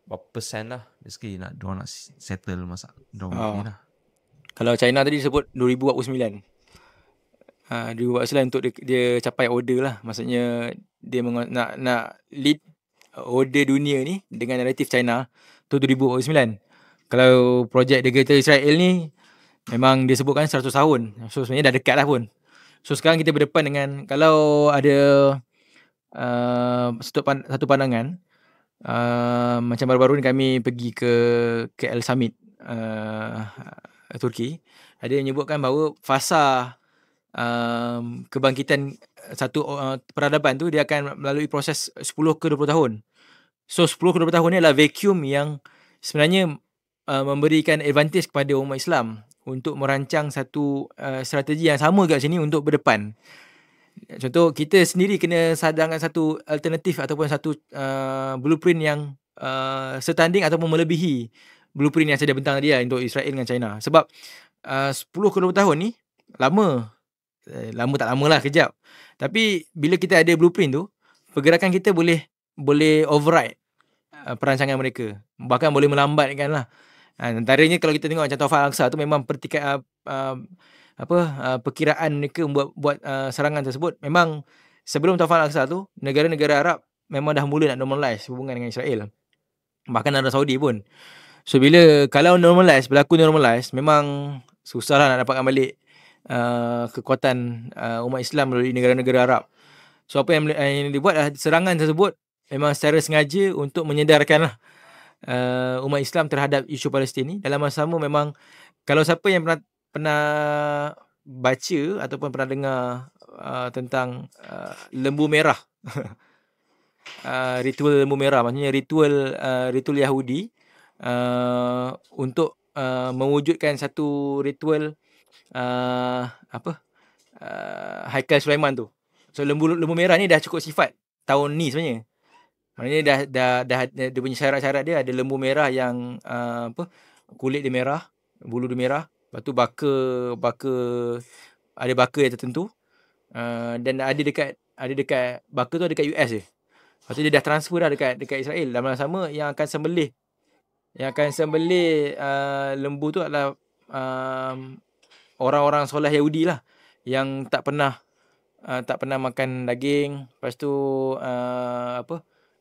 berapa persen lah dari segi diorang nak settle masalah diorang ni lah. Kalau China tadi disebut 2049. 2049 untuk dia capai order lah. Maksudnya dia nak lead order dunia ni dengan naratif China tu 2049. Kalau projek dia kata Israel ni memang dia sebutkan 100 tahun. So sebenarnya dah dekat lah pun. So sekarang kita berdepan dengan, kalau ada satu pandangan, macam baru-baru ni kami pergi ke KL Summit Turki. Ada yang menyebutkan bahawa fasa kebangkitan satu peradaban tu dia akan melalui proses 10 ke 20 tahun. So 10 ke 20 tahun ni adalah vacuum yang sebenarnya memberikan advantage kepada umat Islam untuk merancang satu strategi yang sama kat sini untuk berdepan. Contoh, kita sendiri kena sadangkan satu alternatif ataupun satu blueprint yang setanding ataupun melebihi blueprint yang saya dah bentang tadi lah untuk Israel dengan China. Sebab 10 ke 20 tahun ni lama. Lama tak lama lah, kejap. Tapi bila kita ada blueprint tu, pergerakan kita boleh override perancangan mereka. Bahkan boleh melambatkan lah. Antaranya kalau kita tengok macam Taufan Al-Aqsa tu memang perkiraan mereka buat serangan tersebut. Memang sebelum Taufan Al-Aqsa tu, negara-negara Arab memang dah mula nak normalize hubungan dengan Israel. Bahkan Arab Saudi pun. So kalau berlaku normalize, memang susah lah nak dapatkan balik kekuatan umat Islam melalui negara-negara Arab. So apa yang dibuat adalah serangan tersebut memang secara sengaja untuk menyedarkan lah umat Islam terhadap isu Palestin ni. Dalam masa sama memang, kalau siapa yang pernah baca ataupun pernah dengar tentang lembu merah ritual lembu merah, maksudnya ritual Yahudi untuk mewujudkan satu ritual Haikal Sulaiman tu. So lembu merah ni dah cukup sifat tahun ni sebenarnya. Maknanya dah dia punya syarat-syarat dia ada lembu merah yang kulit dia merah, bulu dia merah, lepas tu baka ada baka yang tertentu. Dan ada dekat baka tu ada dekat US je. Lepas tu dia dah transfer dah dekat Israel. Dalam masa sama yang akan sembelih lembu tu adalah orang-orang soleh Yahudi lah, yang tak pernah makan daging, lepas tu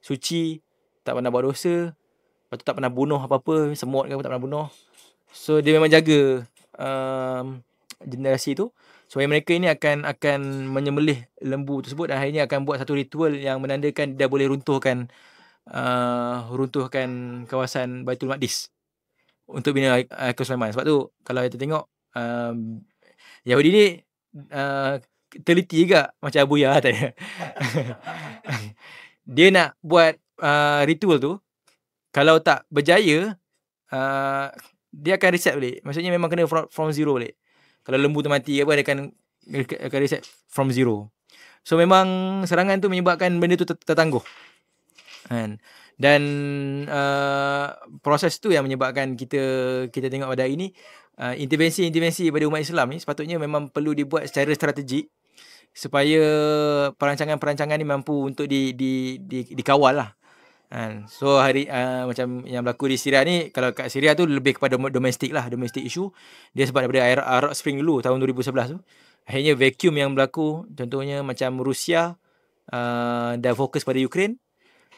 suci, tak pernah buat dosa, lepas tu tak pernah bunuh apa-apa, semut ke apa tak pernah bunuh. So dia memang jaga generasi tu. So mereka ini akan menyembelih lembu tersebut dan akhirnya akan buat satu ritual yang menandakan dia boleh runtuhkan kawasan Baitul Maqdis untuk bina Haikal Sulaiman. Sebab tu kalau kita tengok Yahudi ni teliti juga macam Abu Yah tadi. Dia nak buat ritual tu, kalau tak berjaya dia akan reset balik. Maksudnya memang kena from zero balik. Kalau lembu tu mati dia akan reset from zero. So memang serangan tu menyebabkan benda tu tertangguh. Dan proses tu yang menyebabkan kita tengok pada hari ni intervensi pada umat Islam ni sepatutnya memang perlu dibuat secara strategik supaya perancangan-perancangan ni mampu untuk dikawal lah. So macam yang berlaku di Syria ni, kalau kat Syria tu lebih kepada domestic issue. Dia sebab daripada Arab Spring dulu tahun 2011 tu, akhirnya vacuum yang berlaku. Contohnya macam Rusia dah fokus pada Ukraine,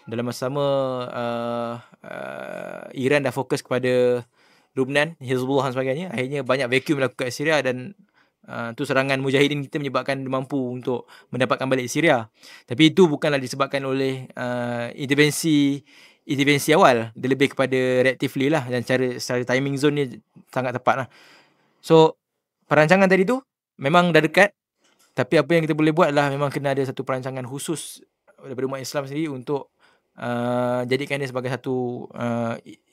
dalam masa sama Iran dah fokus kepada Lubnan, Hezbollah dan sebagainya. Akhirnya banyak vacuum berlaku kat Syria dan tu serangan mujahidin kita menyebabkan dia mampu untuk mendapatkan balik Syria. Tapi itu bukanlah disebabkan oleh intervensi awal. Dia lebih kepada reactively lah, dan secara timing zone ni sangat tepat lah. So perancangan tadi tu memang dah dekat, tapi apa yang kita boleh buat adalah memang kena ada satu perancangan khusus daripada umat Islam sendiri untuk jadikan dia sebagai satu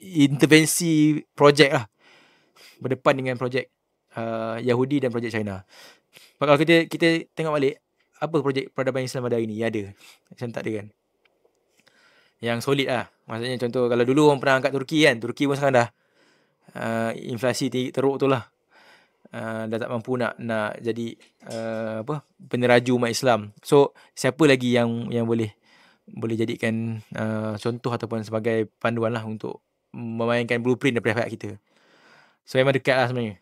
intervensi projek lah, berdepan dengan projek Yahudi dan projek China. Kalau kita tengok balik, apa projek peradaban Islam pada hari ni? Ada. Macam tak ada kan? yang solid lah. Maksudnya contoh kalau dulu orang pernah angkat Turki kan, Turki pun sekarang dah inflasi teruk tu lah. Dah tak mampu nak jadi peneraju umat Islam. So siapa lagi yang boleh jadikan contoh ataupun sebagai panduan lah untuk memainkan blueprint daripada pihak kita. So memang dekat lah sebenarnya.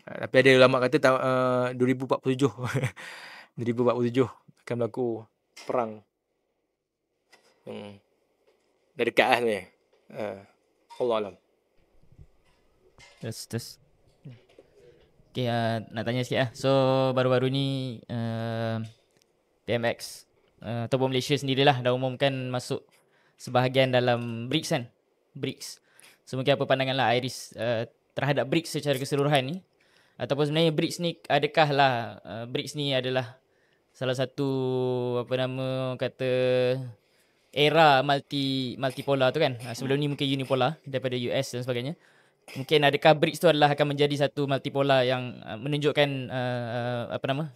Tapi ada ulama kata 2047 2047 akan berlaku perang. Dah dekat lah sebenarnya. Allah alam. Terus. Okay, nak tanya sikit lah. So baru-baru ni PMX ataupun Malaysia sendirilah dah umumkan masuk sebahagian dalam BRICS kan. BRICS. So mungkin apa pandangan lah Iris terhadap BRICS secara keseluruhan ni, ataupun sebenarnya BRICS ni adakah lah BRICS ni adalah salah satu era multipolar tu kan. Sebelum ni mungkin unipolar daripada US dan sebagainya. Mungkin adakah BRICS tu adalah akan menjadi satu multipolar yang menunjukkan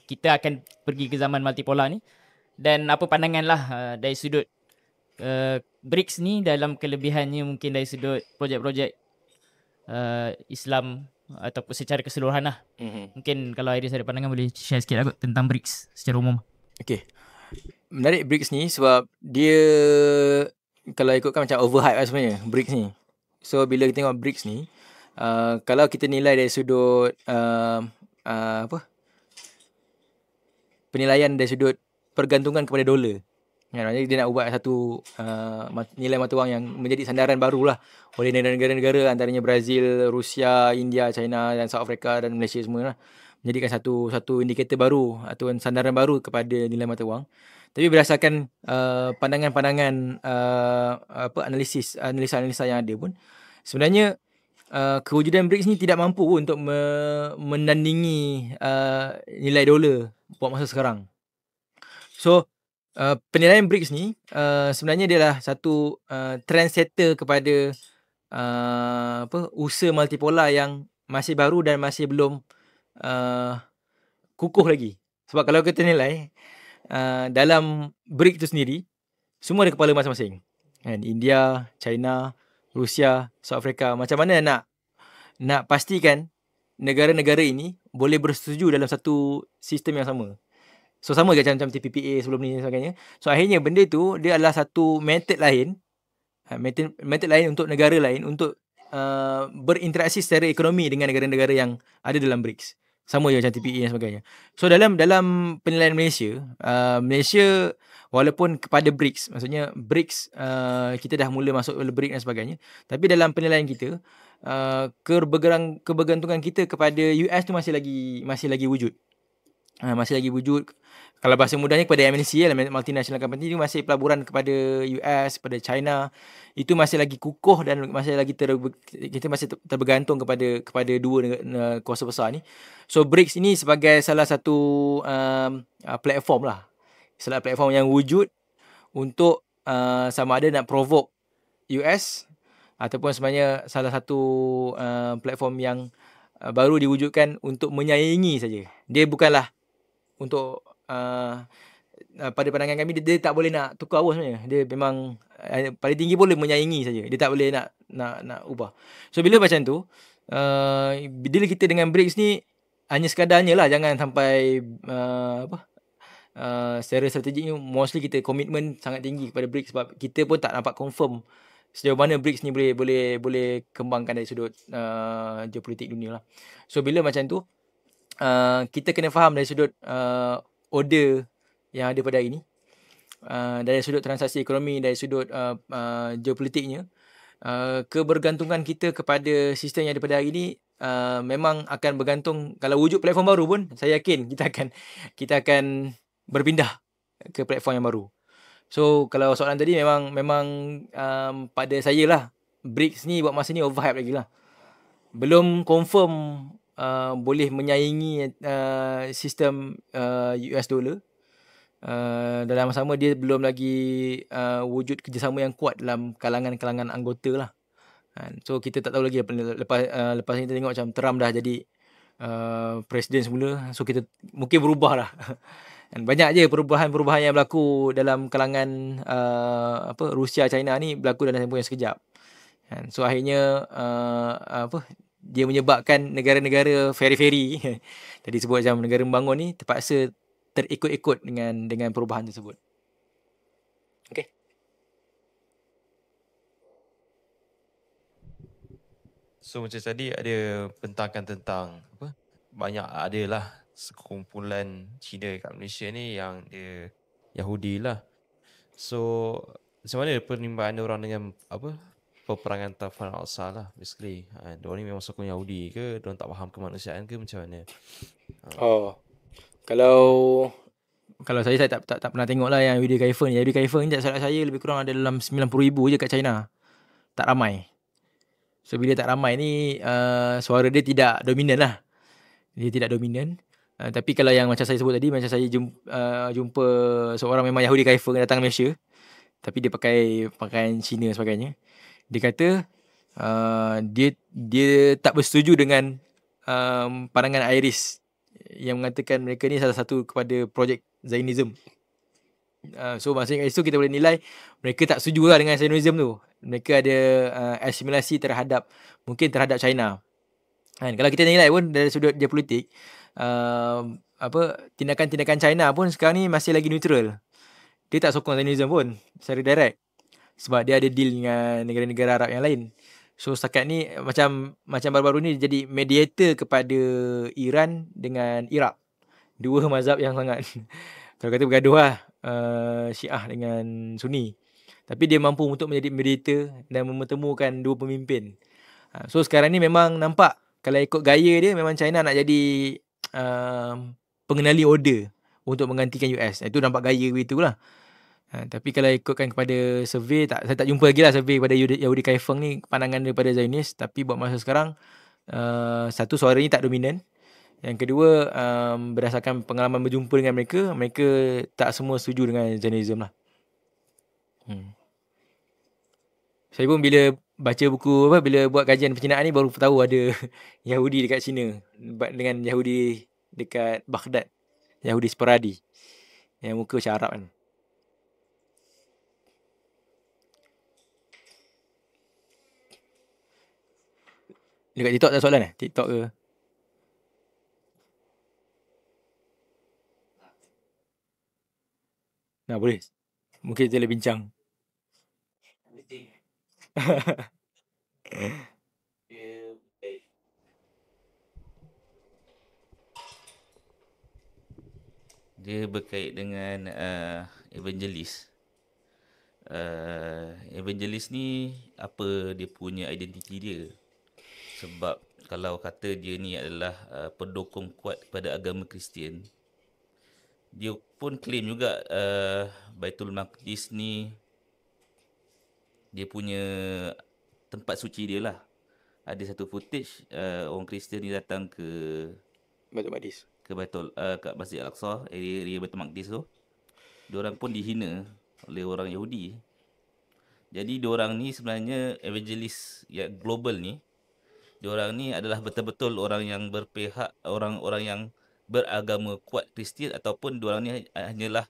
kita akan pergi ke zaman multipolar ni. Dan apa pandangan lah dari sudut BRICS ni dalam kelebihannya mungkin dari sudut projek-projek Islam ataupun secara keseluruhan lah. Mungkin kalau Iris ada pandangan boleh share sikit lah tentang BRICS secara umum. Okay. Menarik BRICS ni sebab dia kalau ikutkan macam overhype lah sebenarnya BRICS ni. So bila kita tengok BRICS ni, kalau kita nilai dari sudut penilaian dari sudut pergantungan kepada dolar, maksudnya dia nak buat satu nilai mata wang yang menjadi sandaran baru lah oleh negara-negara antaranya Brazil, Rusia, India, China dan South Africa dan Malaysia semua lah. Menjadikan satu indikator baru atau sandaran baru kepada nilai mata wang. Tapi berdasarkan pandangan-pandangan analisa yang ada pun, sebenarnya kewujudan BRICS ni tidak mampu untuk menandingi nilai dolar buat masa sekarang. So penilaian BRICS ni sebenarnya dia adalah satu trendsetter kepada usaha multipolar yang masih baru dan masih belum kukuh lagi. Sebab kalau kita nilai dalam BRICS tu sendiri, semua ada kepala masing-masing kan? India, China, Rusia, South Africa. Macam mana nak pastikan negara-negara ini boleh bersetuju dalam satu sistem yang sama. So sama je macam TPPA sebelum ni dan sebagainya. So akhirnya benda tu dia adalah satu method lain untuk negara lain untuk berinteraksi secara ekonomi dengan negara-negara yang ada dalam BRICS. Sama je macam TPA dan sebagainya. So dalam penilaian Malaysia walaupun kepada BRICS, maksudnya BRICS kita dah mula masuk BRICS dan sebagainya, tapi dalam penilaian kita kebergantungan kita kepada US tu masih lagi wujud. Masih lagi wujud. Kalau bahasa mudahnya kepada MNC lah, multinational company itu masih pelaburan kepada US, kepada China. Itu masih lagi kukuh dan masih lagi kita masih terbergantung kepada dua kuasa besar ni. So BRICS ini sebagai salah satu platform lah. Salah platform yang wujud untuk sama ada nak provoke US ataupun sebenarnya salah satu platform yang baru diwujudkan untuk menyaingi saja. Dia bukanlah untuk pada pandangan kami dia tak boleh nak tukar awal sebenarnya. Dia memang paling tinggi boleh menyaingi saja. Dia tak boleh nak ubah. So bila macam tu, bila kita dengan BRICS ni hanya sekadarnya lah, jangan sampai secara strategik ni mostly kita komitmen sangat tinggi kepada BRICS sebab kita pun tak nampak confirm sejauh mana BRICS ni boleh kembangkan dari sudut geopolitik dunia lah. So bila macam tu kita kena faham dari sudut order yang ada pada hari ni, dari sudut transaksi ekonomi, dari sudut geopolitiknya, kebergantungan kita kepada sistem yang ada pada hari ni memang akan bergantung. Kalau wujud platform baru pun saya yakin kita akan berpindah ke platform yang baru. So kalau soalan tadi memang pada saya lah, BRICS ni buat masa ni overhype lagi lah. Belum confirm boleh menyaingi sistem US dollar. Dalam masa sama dia belum lagi wujud kerjasama yang kuat dalam kalangan anggota lah. So kita tak tahu lagi lepas ni kita tengok macam Trump dah jadi presiden semula. So kita mungkin berubah lah Dan banyak je perubahan-perubahan yang berlaku dalam kalangan Rusia China ni berlaku dalam tempoh yang sekejap. Kan. So akhirnya dia menyebabkan negara-negara feri-feri tadi sebut macam negara membangun ni terpaksa terikut-ikut dengan perubahan tersebut. Okey. So macam tadi ada bentangkan tentang banyak adalah sekumpulan Cina kat Malaysia ni yang dia Yahudi lah. So macam mana penimbangan orang dengan peperangan Tafan al-Aqsa lah basically. Diorang ni memang sokong Yahudi ke? Diorang tak faham kemanusiaan ke macam mana? Kalau saya tak pernah tengok lah yang Yahudi Kaifer ni. Yahudi Kaifer ni tak salah saya lebih kurang ada dalam 90,000 je kat China. Tak ramai. So bila tak ramai ni suara dia tidak dominan lah. Dia tidak dominan. Tapi kalau yang macam saya sebut tadi, macam saya jumpa seorang memang Yahudi Kaifer yang datang Malaysia, tapi dia pakai pakaian Cina dan sebagainya. Dia kata dia tak bersetuju dengan pandangan Iris yang mengatakan mereka ni salah satu kepada projek Zionism. So maksudnya itu kita boleh nilai mereka tak setuju lah dengan Zionism tu. Mereka ada asimilasi terhadap China. Kan, kalau kita nilai pun dari sudut geopolitik, tindakan-tindakan China pun sekarang ni masih lagi neutral. Dia tak sokong Zionism pun secara direct. Sebab dia ada deal dengan negara-negara Arab yang lain. So setakat ni macam baru-baru ni jadi mediator kepada Iran dengan Iraq. Dua mazhab yang sangat kalau kata bergaduh lah, Syiah dengan Sunni. Tapi dia mampu untuk menjadi mediator dan menemukan dua pemimpin. So sekarang ni memang nampak kalau ikut gaya dia memang China nak jadi pengenali order untuk menggantikan US. Itu nampak gaya begitulah. Tapi kalau ikutkan kepada survey, saya tak jumpa lagi lah survey kepada Yahudi Kaifeng ni pandangan daripada Zionis. Tapi buat masa sekarang, satu, suara ni tak dominan. Yang kedua, berdasarkan pengalaman berjumpa dengan mereka tak semua setuju dengan Zionism lah. Saya pun bila baca buku bila buat kajian pencinaan ni baru tahu ada Yahudi dekat China dengan Yahudi dekat Baghdad, Yahudi Separadi yang muka macam Arab kan. Dekat TikTok tak soalan TikTok ke? Nah, boleh. Mungkin kita boleh bincang. Dia berkait dengan evangelis. Evangelis ni apa dia punya identiti dia. Sebab kalau kata dia ni adalah pendukung kuat kepada agama Kristian, dia pun claim juga Baitul Maqdis ni dia punya tempat suci dia lah. Ada satu footage orang Kristian ni datang ke Baitul Maqdis, kat Masjid Al-Aqsa, area Baitul Maqdis tu. Diorang pun dihina oleh orang Yahudi. Jadi diorang ni sebenarnya evangelis yang global ni, diorang ni adalah betul-betul orang yang berpihak, orang-orang yang beragama kuat Kristian, ataupun diorang ni hanyalah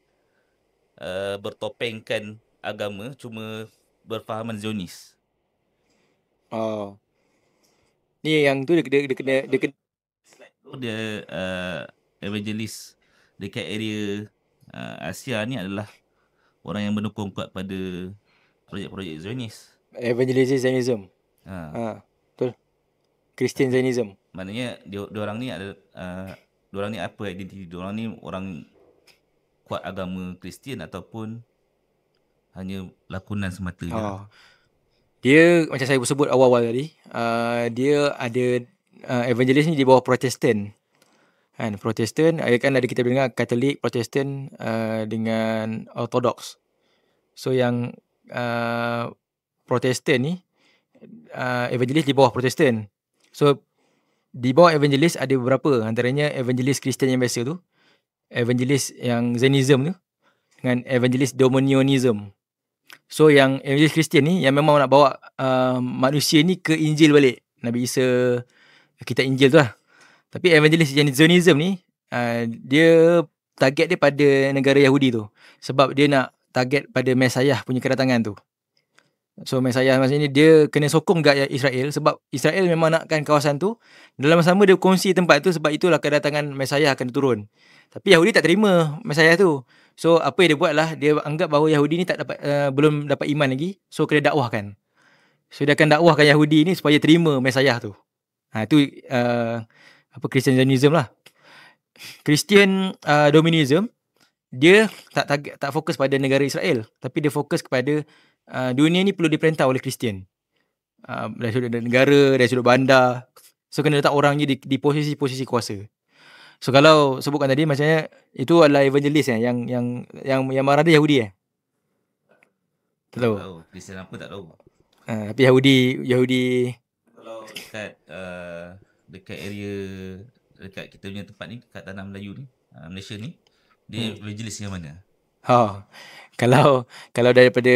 bertopengkan agama, cuma berfahaman Zionis. Ni yang tu dia kena dia evangelis dekat area Asia ni adalah orang yang mendukung kuat pada projek-projek Zionis. Evangelis Zionism. Betul. Christian Zionism. Maknanya diorang ni ada diorang ni apa identiti diorang ni, orang kuat agama Kristian ataupun hanya lakonan semata je. Dia macam saya sebut awal-awal tadi, dia ada evangelis ni di bawah Protestan. Kan, Protestan kan ada kita dengar Katolik, Protestan dengan Orthodox. So yang Protestan ni evangelis di bawah Protestan. So di bawah evangelis ada beberapa, antaranya evangelis Kristian yang biasa tu, evangelis yang Zionism tu, dengan evangelis Dominionism. So yang evangelis Kristian ni yang memang nak bawa manusia ni ke Injil balik, Nabi Isa, kitab Injil tu lah. Tapi evangelis yang Zionism ni dia target dia pada negara Yahudi tu. Sebab dia nak target pada Mesiah punya kedatangan tu. So Mesiah maksudnya dia kena sokong dekat Israel sebab Israel memang nakkan kawasan tu. Dalam masa sama dia kongsi tempat tu sebab itulah kedatangan Mesiah akan turun. Tapi Yahudi tak terima Mesiah tu. So apa yang dia buat lah, dia anggap bahawa Yahudi ni tak dapat belum dapat iman lagi. So kena dakwahkan. So dia akan dakwahkan Yahudi ni supaya terima Mesiah tu. Itu Christian Zionism lah. Christian Dominism, dia tak fokus pada negara Israel, tapi dia fokus kepada dunia ni perlu diperintah oleh Kristian. Dari sudut negara, dari sudut bandar. So kena letak orang ni di posisi-posisi kuasa. So kalau sebutkan tadi macamnya itu adalah evangelist yang marah dia Yahudi Tak tahu. Kristian apa tak tahu. Tapi Yahudi Kalau dekat area dekat kita punya tempat ni, kat tanah Melayu ni, Malaysia ni, dia evangelist yang mana? Kalau daripada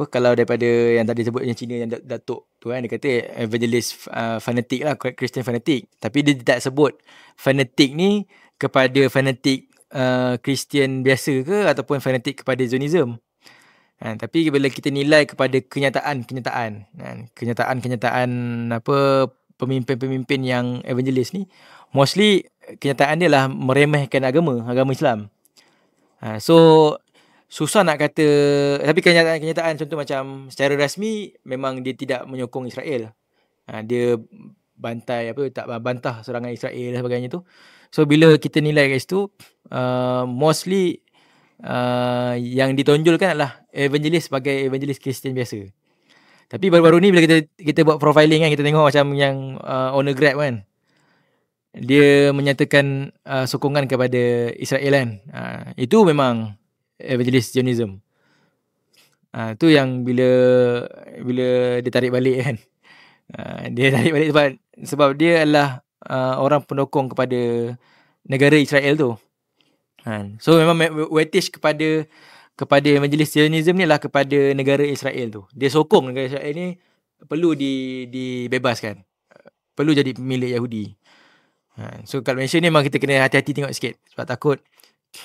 kalau daripada yang tadi sebut yang Cina yang Datuk tu kan, dia kata evangelist fanatik lah, Christian fanatik. Tapi dia tak sebut fanatik ni kepada fanatik Christian biasa ke ataupun fanatik kepada Zionism. Tapi bila kita nilai kepada kenyataan pemimpin-pemimpin yang evangelist ni, mostly kenyataan dia lah meremehkan agama Islam. So susah nak kata, tapi kenyataan contoh macam secara rasmi memang dia tidak menyokong Israel. Dia bantah serangan Israel dan sebagainya tu. So bila kita nilai kat situ, mostly yang ditonjolkan adalah evangelist sebagai evangelist Kristian biasa. Tapi baru-baru ni bila kita buat profiling kan, kita tengok macam yang owner Grab kan, dia menyatakan sokongan kepada Israel kan. Itu memang evangelist Zionism. Tu yang bila dia tarik balik kan. Dia tarik balik sebab dia adalah orang pendukung kepada negara Israel tu. So memang weightage kepada evangelist Zionism ni lah kepada negara Israel tu. Dia sokong negara Israel ni perlu dibebaskan. Perlu jadi milik Yahudi. So kat Malaysia ni memang kita kena hati-hati tengok sikit sebab takut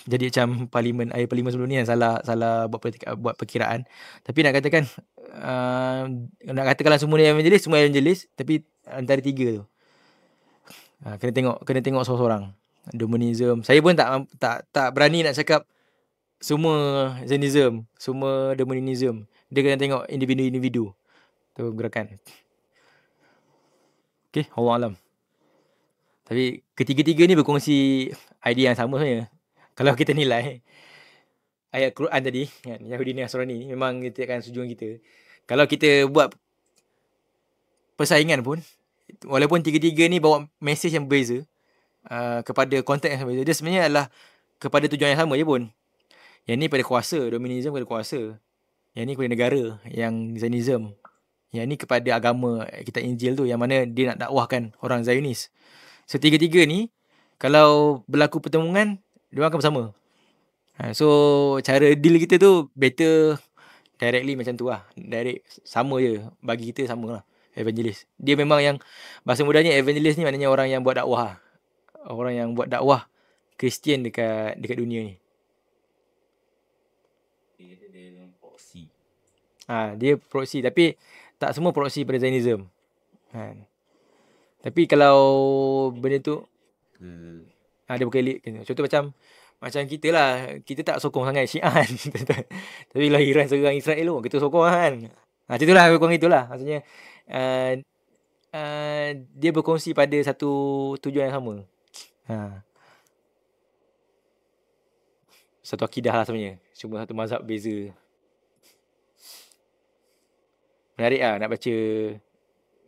jadi macam parlimen sebelum ni yang salah buat perkiraan. Tapi nak katakan semua ni evangelist, tapi antara tiga tu. Kena tengok seorang-seorang. Dominism. Saya pun tak berani nak cakap semua Zionism, semua Dominism. Dia kena tengok individu-individu tu gerakan. Okay, Allah alam. Tapi ketiga-tiga ni berkongsi idea yang sama sebenarnya. Kalau kita nilai ayat Quran tadi kan, Yahudi ni Nasrani ni memang kita akan setuju dengan kita. Kalau kita buat persaingan pun, walaupun tiga-tiga ni bawa mesej yang berbeza, kepada konteks yang berbeza, dia sebenarnya adalah kepada tujuan yang sama je pun. Yang ni pada kuasa, Dominism pada kuasa. Yang ni kepada negara, yang Zionism. Yang ni kepada agama kitab Injil tu, yang mana dia nak dakwahkan orang Zionis. So tiga-tiga ni kalau berlaku pertemuan, diorang akan bersama. So cara deal kita tu better directly macam tu lah. Direct sama je, bagi kita sama lah. Evangelist, dia memang yang bahasa mudahnya evangelist ni maknanya orang yang buat dakwah. Orang yang buat dakwah Kristian dekat dunia ni. Dia proxy. Dia proxy, tapi tak semua proxy pada Zionism. Tapi kalau benda tu dia bukan elit. Contoh macam kita lah, kita tak sokong sangat Syiah. Tapi lah Iran serang Israel tu, kita sokong kan. Macam itulah, kurang itulah. Maksudnya dia berkongsi pada satu tujuan yang sama. Satu akidah lah sebenarnya. Cuma satu mazhab beza. Menarik lah nak baca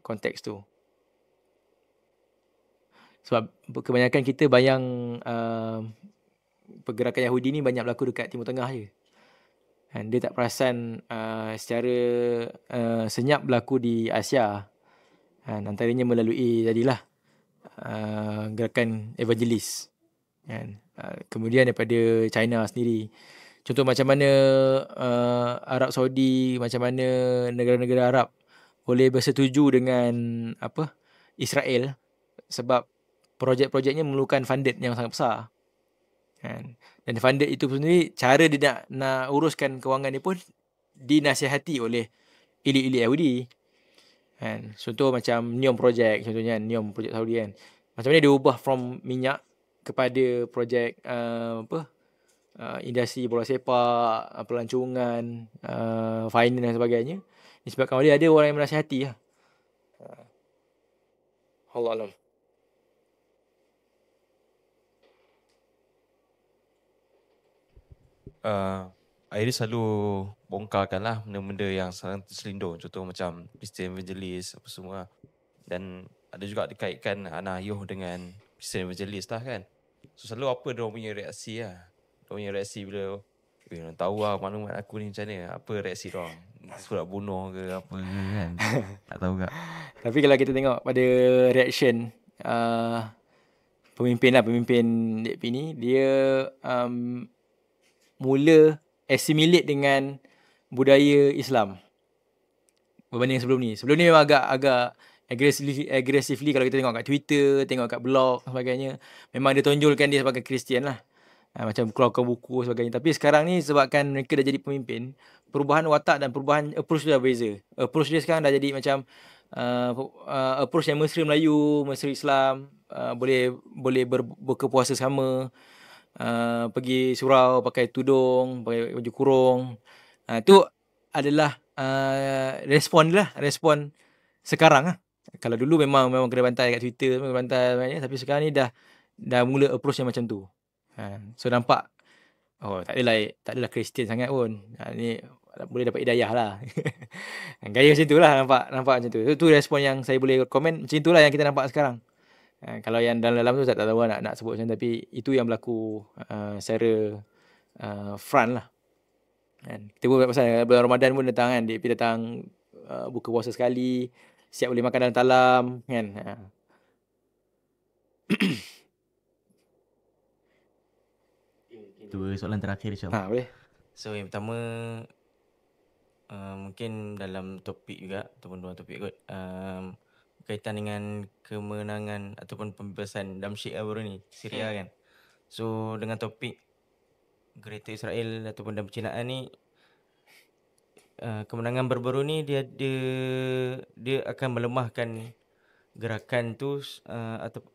konteks tu. Sebab kebanyakan kita bayang pergerakan Yahudi ni banyak berlaku dekat Timur Tengah je. Dia tak perasan secara senyap berlaku di Asia. Antaranya melalui tadilah gerakan evangelis. Kemudian daripada China sendiri. Contoh macam mana Arab Saudi, macam mana negara-negara Arab boleh bersetuju dengan Israel sebab projek-projeknya memerlukan funded yang sangat besar. Kan. Dan funded itu sendiri, cara dia nak uruskan kewangan dia pun dinasihati oleh elit-elit Yahudi. Kan. Contoh macam NEOM project, contohnya NEOM project Saudi kan. Macam mana dia ubah from minyak kepada projek industri bola sepak, pelancongan, finance dan sebagainya. Disebabkan oleh ada orang yang menasihati lah. Allah alam. Iris selalu bongkarkan lah benda-benda yang sangat terselindung. Contoh macam Christian Evangelist apa semua. Dan ada juga dikaitkan Ana Ayuh dengan Christian Evangelist lah kan. So selalu apa dia punya reaksi lah. Dia punya reaksi bila orang tahu lah maklumat aku ni macam mana. Apa reaksi dia orang? Surat bunuh ke apa ke kan. Tak tahu tak. Tapi kalau kita tengok pada reaction pemimpin DAP ni, dia mula assimilate dengan budaya Islam berbanding sebelum ni. Sebelum ni memang agak aggressively kalau kita tengok kat Twitter, tengok kat blog dan sebagainya, memang dia tonjolkan dia sebagai Kristian lah. Macam keluarkan buku dan sebagainya. Tapi sekarang ni sebabkan mereka dah jadi pemimpin, perubahan watak dan perubahan approach dia dah berbeza. Approach dia sekarang dah jadi macam approach yang Mesra Melayu, Mesra Islam, boleh berbuka puasa sama, pergi surau pakai tudung, pakai baju kurung. Itu adalah respon sekarang lah. Kalau dulu memang kena bantai kat Twitter, kena bantai banyak, tapi sekarang ni dah mula approach yang macam tu. So nampak tak adalah Kristian sangat pun. Ni boleh dapat hidayah lah. Gaya macam tu lah, nampak macam tu. Itu respon yang saya boleh komen. Macam itulah yang kita nampak sekarang. Kalau yang dalam tu tak tahu nak sebut macam, tapi itu yang berlaku secara front lah. Kita pun pasal bulan Ramadan pun datang kan, dia datang buka puasa sekali, siap boleh makan dalam talam kan. Itu soalan terakhir insyaAllah. Boleh. So yang pertama, mungkin dalam topik juga, ataupun dua topik kot, berkaitan dengan kemenangan ataupun pembebasan Damsyik baru ni, Syria kan. So dengan topik Greater Israel ataupun dan percinaan ni, kemenangan baru-baru ni dia akan melemahkan gerakan tu atau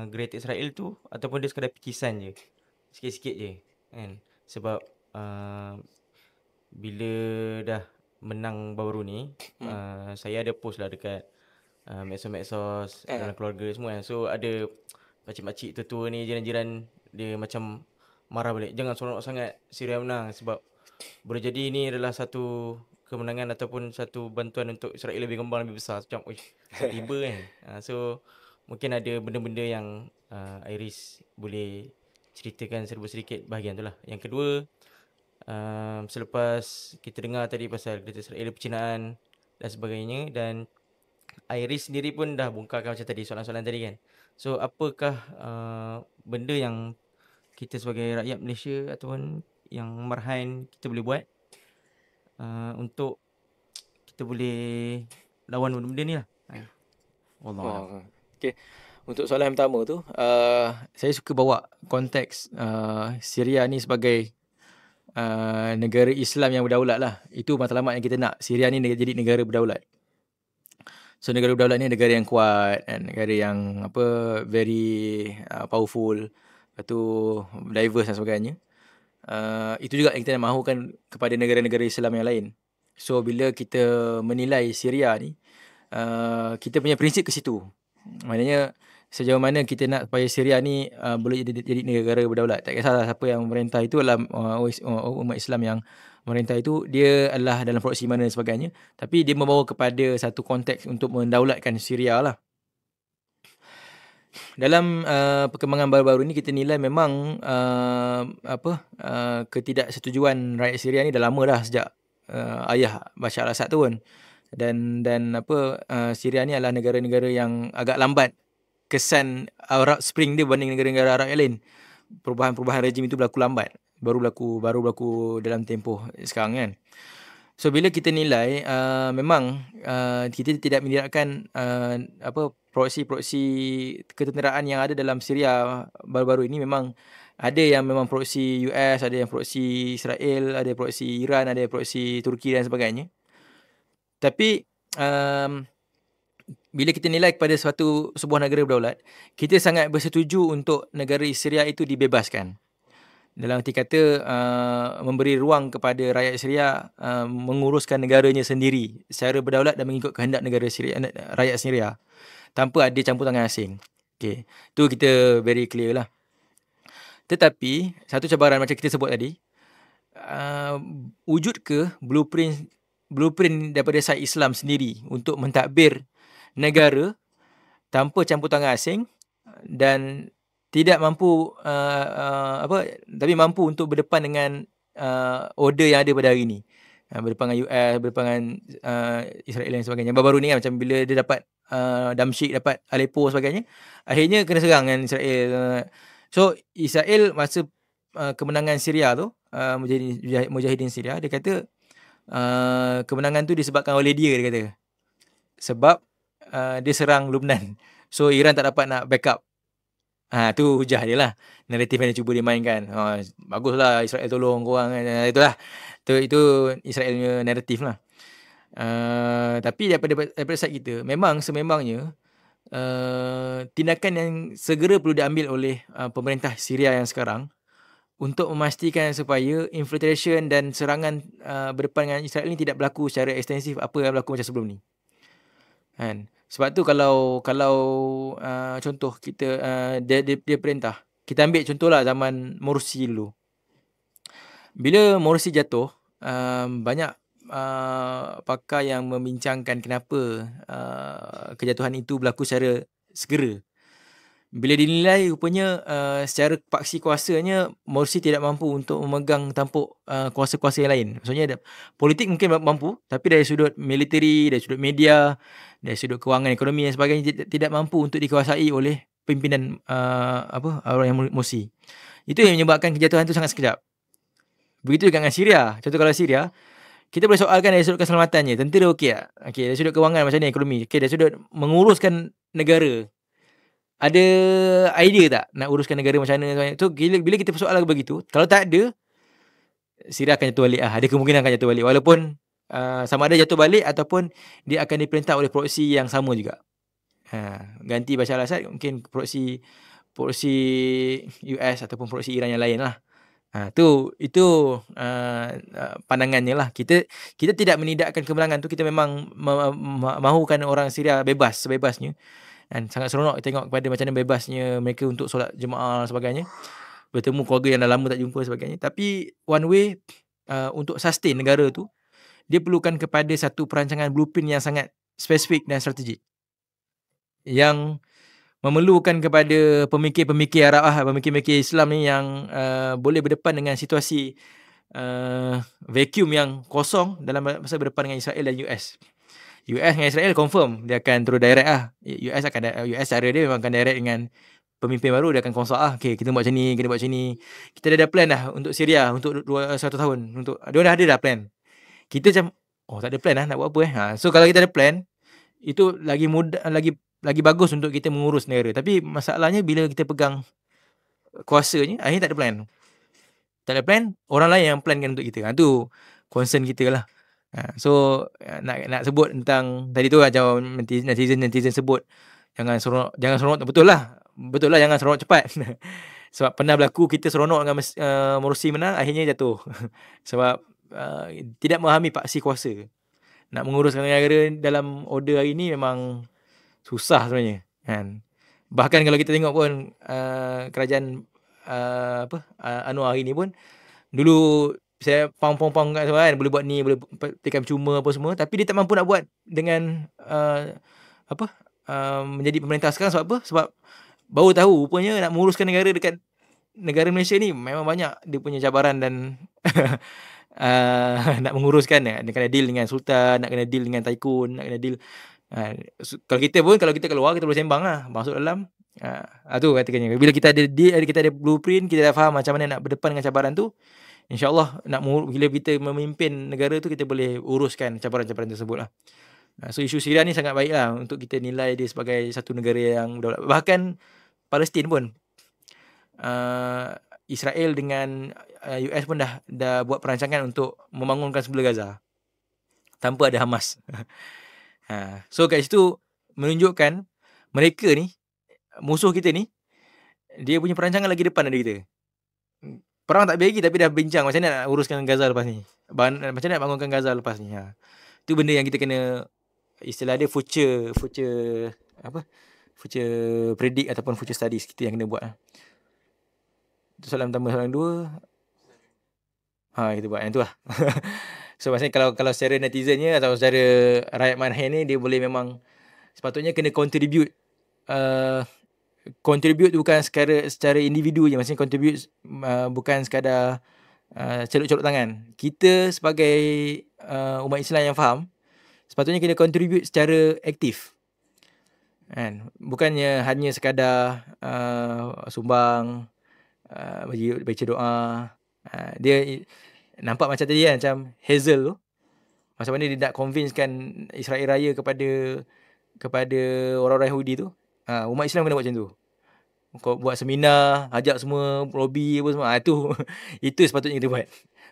Greater Israel tu, ataupun dia sekadar pikisan je, sikit-sikit je kan. Sebab bila dah menang baru ni, saya ada post lah dekat medsos dalam keluarga semua kan. So ada pakcik-pakcik tua-tua ni, jiran-jiran dia macam marah balik, jangan seronok sangat Syria menang, sebab boleh jadi ini adalah satu kemenangan ataupun satu bantuan untuk Israel lebih kembang, lebih besar. Macam tiba kan. So mungkin ada benda-benda yang Iris boleh ceritakan serba sedikit bahagian tu lah. Yang kedua, selepas kita dengar tadi pasal Greater Israel, percinaan dan sebagainya, dan Iris sendiri pun dah bongkarkan macam tadi soalan-soalan tadi kan. So apakah benda yang kita sebagai rakyat Malaysia ataupun yang marhain kita boleh buat untuk kita boleh lawan benda-benda ni lah. Wallahualam. Okay. Untuk soalan yang pertama tu, saya suka bawa konteks Syria ni sebagai negara Islam yang berdaulat lah. Itu matlamat yang kita nak. Syria ni jadi negara berdaulat. So negara berdaulat ni negara yang kuat, negara yang very powerful, lepas tu diverse dan sebagainya. Itu juga yang kita nak mahukan kepada negara-negara Islam yang lain. So bila kita menilai Syria ni, kita punya prinsip ke situ. Maknanya sejauh mana kita nak supaya Syria ni boleh jadi negara berdaulat. Tak kisahlah siapa yang memerintah itu adalah umat Islam yang memerintah itu, dia adalah dalam proksi mana dan sebagainya. Tapi dia membawa kepada satu konteks untuk mendaulatkan Syria lah. Dalam perkembangan baru-baru ni kita nilai memang ketidaksetujuan rakyat Syria ni dah lama dah, sejak ayah Bashar al-Assad tu pun. Dan Syria ni adalah negara-negara yang agak lambat kesan Arab Spring dia berbanding negara-negara Arab yang lain. Perubahan rejim itu berlaku lambat. Baru berlaku dalam tempoh sekarang kan. So bila kita nilai memang kita tidak menidakkan proksi ketenteraan yang ada dalam Syria baru-baru ini memang ada yang memang proksi US, ada yang proksi Israel, ada proksi Iran, ada proksi Turki dan sebagainya. Tapi bila kita nilai kepada sebuah negara berdaulat, kita sangat bersetuju untuk negara Syria itu dibebaskan. Dalam arti kata memberi ruang kepada rakyat Syria menguruskan negaranya sendiri secara berdaulat dan mengikut kehendak negara Syria, rakyat Syria, tanpa ada campur tangan asing. Okay. Tu kita very clear lah. Tetapi satu cabaran macam kita sebut tadi, wujud ke blueprint daripada side Islam sendiri untuk mentadbir negara tanpa campur tangan asing dan tidak mampu tapi mampu untuk berdepan dengan order yang ada pada hari ini. Berdepan dengan US, berdepan dengan Israel dan sebagainya. Baru-baru ni kan, macam bila dia dapat Damsyik, dapat Aleppo sebagainya, akhirnya kena serang dengan Israel. So Israel masa kemenangan Syria tu, Mujahidin Syria, dia kata kemenangan tu disebabkan oleh dia kata. Sebab dia serang Lebanon. So Iran tak dapat nak backup. Tu hujah dia lah. Naratif yang dia cuba dia mainkan. Baguslah Israel tolong korang. Itulah. Itu Israel punya naratif lah. Tapi daripada side kita, memang sememangnya tindakan yang segera perlu diambil oleh pemerintah Syria yang sekarang untuk memastikan supaya infiltration dan serangan berdepan dengan Israel ni tidak berlaku secara ekstensif apa yang berlaku macam sebelum ni. Kan? Sebab tu kalau contoh kita dia perintah, kita ambil contohlah zaman Morsi dulu. Bila Morsi jatuh, banyak pakar yang membincangkan kenapa kejatuhan itu berlaku secara segera. Bila dinilai rupanya secara paksi kuasanya Morsi tidak mampu untuk memegang tampuk kuasa-kuasa yang lain. Maksudnya politik mungkin mampu, tapi dari sudut militeri, dari sudut media, dari sudut kewangan ekonomi dan sebagainya tidak mampu untuk dikuasai oleh pimpinan orang yang Morsi. Itu yang menyebabkan kejatuhan itu sangat sekejap. Begitu juga dengan Syria. Contoh kalau Syria, kita boleh soalkan dari sudut keselamatannya. Tentera okey tak? Okey, dari sudut kewangan macam ni, ekonomi. Okey, dari sudut menguruskan negara, ada idea tak nak uruskan negara macam mana? So bila kita persoalan begitu, kalau tak ada, Syria akan jatuh balik. Ada kemungkinan akan jatuh balik. Walaupun sama ada jatuh balik ataupun dia akan diperintah oleh proksi yang sama juga. Ganti Bashar al-Assad, mungkin proksi US ataupun proksi Iran yang lain lah. Itu pandangannya lah. Kita tidak menidakkan kemenangan tu. Kita memang mahukan orang Syria bebas sebebasnya. Dan sangat seronok tengok kepada macam mana bebasnya mereka untuk solat jemaah dan sebagainya. Bertemu keluarga yang dah lama tak jumpa sebagainya. Tapi one way untuk sustain negara tu, dia perlukan kepada satu perancangan blueprint yang sangat spesifik dan strategik. Yang memerlukan kepada pemikir-pemikir Arab pemikir-pemikir Islam ni yang boleh berdepan dengan situasi vacuum yang kosong dalam masa berdepan dengan Israel dan US. US dengan Israel confirm dia akan terus direct US cara dia memang akan direct dengan pemimpin baru. Dia akan konsult okay, kita buat macam ni, kita buat macam ni. Kita dah ada plan dah untuk Syria untuk 1 tahun. Untuk dia dah ada plan. Kita macam tak ada plan nak buat apa So kalau kita ada plan, itu lagi mudah, lagi bagus untuk kita mengurus negara. Tapi masalahnya bila kita pegang kuasanya, akhirnya tak ada plan. Tak ada plan, orang lain yang plankan untuk kita. Tu concern kita lah. So nak sebut tentang tadi tu macam netizen sebut jangan seronok betul lah jangan seronok cepat. Sebab pernah berlaku kita seronok dengan Morsi menang, akhirnya jatuh. Sebab tidak memahami paksi kuasa. Nak menguruskan negara dalam order hari ni memang susah sebenarnya kan. Bahkan kalau kita tengok pun kerajaan Anwar hari ni pun, dulu saya pang-pang kat semua kan, boleh buat ni, boleh tekan cuma apa semua, tapi dia tak mampu nak buat dengan menjadi pemerintah sekarang. Sebab apa? Sebab baru tahu rupanya nak menguruskan negara dekat negara Malaysia ni memang banyak dia punya cabaran dan nak menguruskan, nak kena deal dengan sultan, nak kena deal dengan tycoon, nak kena deal kalau kita keluar, kita boleh sembang lah, masuk dalam tu katakannya. Bila kita ada blueprint, kita dah faham macam mana nak berdepan dengan cabaran tu, InsyaAllah bila kita memimpin negara tu, kita boleh uruskan cabaran-cabaran tersebut lah. So isu Syria ni sangat baik lah untuk kita nilai dia sebagai satu negara yang berdaulat. Bahkan Palestin pun Israel dengan US pun dah buat perancangan untuk membangunkan sebelah Gaza tanpa ada Hamas. So kat situ menunjukkan mereka ni, musuh kita ni, dia punya perancangan lagi depan dari kita. Perang tak bagi tapi dah bincang macam mana nak uruskan Gaza lepas ni. Macam mana nak bangunkan Gaza lepas ni. Itu benda yang kita kena, istilah dia future predict ataupun future studies kita yang kena buat. Itu soalan pertama. Soalan dua, kita buat yang tu lah. So maksudnya kalau secara netizennya atau secara rakyat Marhain ni, dia boleh memang sepatutnya kena contribute bukan secara individu je. Maksudnya contribute bukan sekadar celuk-celuk tangan. Kita sebagai umat Islam yang faham, sepatutnya kena contribute secara aktif. Kan? Bukannya hanya sekadar sumbang, baca doa. Dia nampak macam tadi kan, macam Hazel tu, macam mana dia nak convincekan Israel Raya kepada orang-orang Yahudi tu. Umat Islam kena buat macam tu. Kau buat seminar, ajak semua lobby apa semua. Itu sepatutnya kita buat.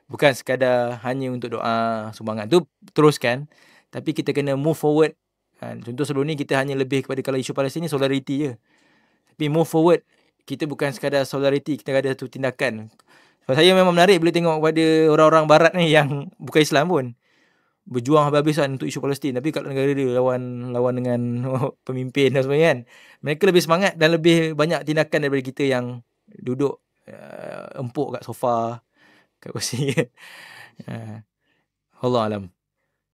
Bukan sekadar hanya untuk doa, sumbangan. Tu teruskan, tapi kita kena move forward. Contoh sebelum ni kita hanya lebih kepada, kalau isu Palestin ni solidarity je. Tapi move forward, kita bukan sekadar solidarity, kita ada satu tindakan. So, saya memang menarik bila tengok kepada orang-orang barat ni yang bukan Islam pun berjuang habis-habisan untuk isu Palestin, tapi kat negara dia lawan dengan pemimpin dan sebagainya kan. Mereka lebih semangat dan lebih banyak tindakan daripada kita yang duduk empuk kat sofa, kat kursi. Allah alam.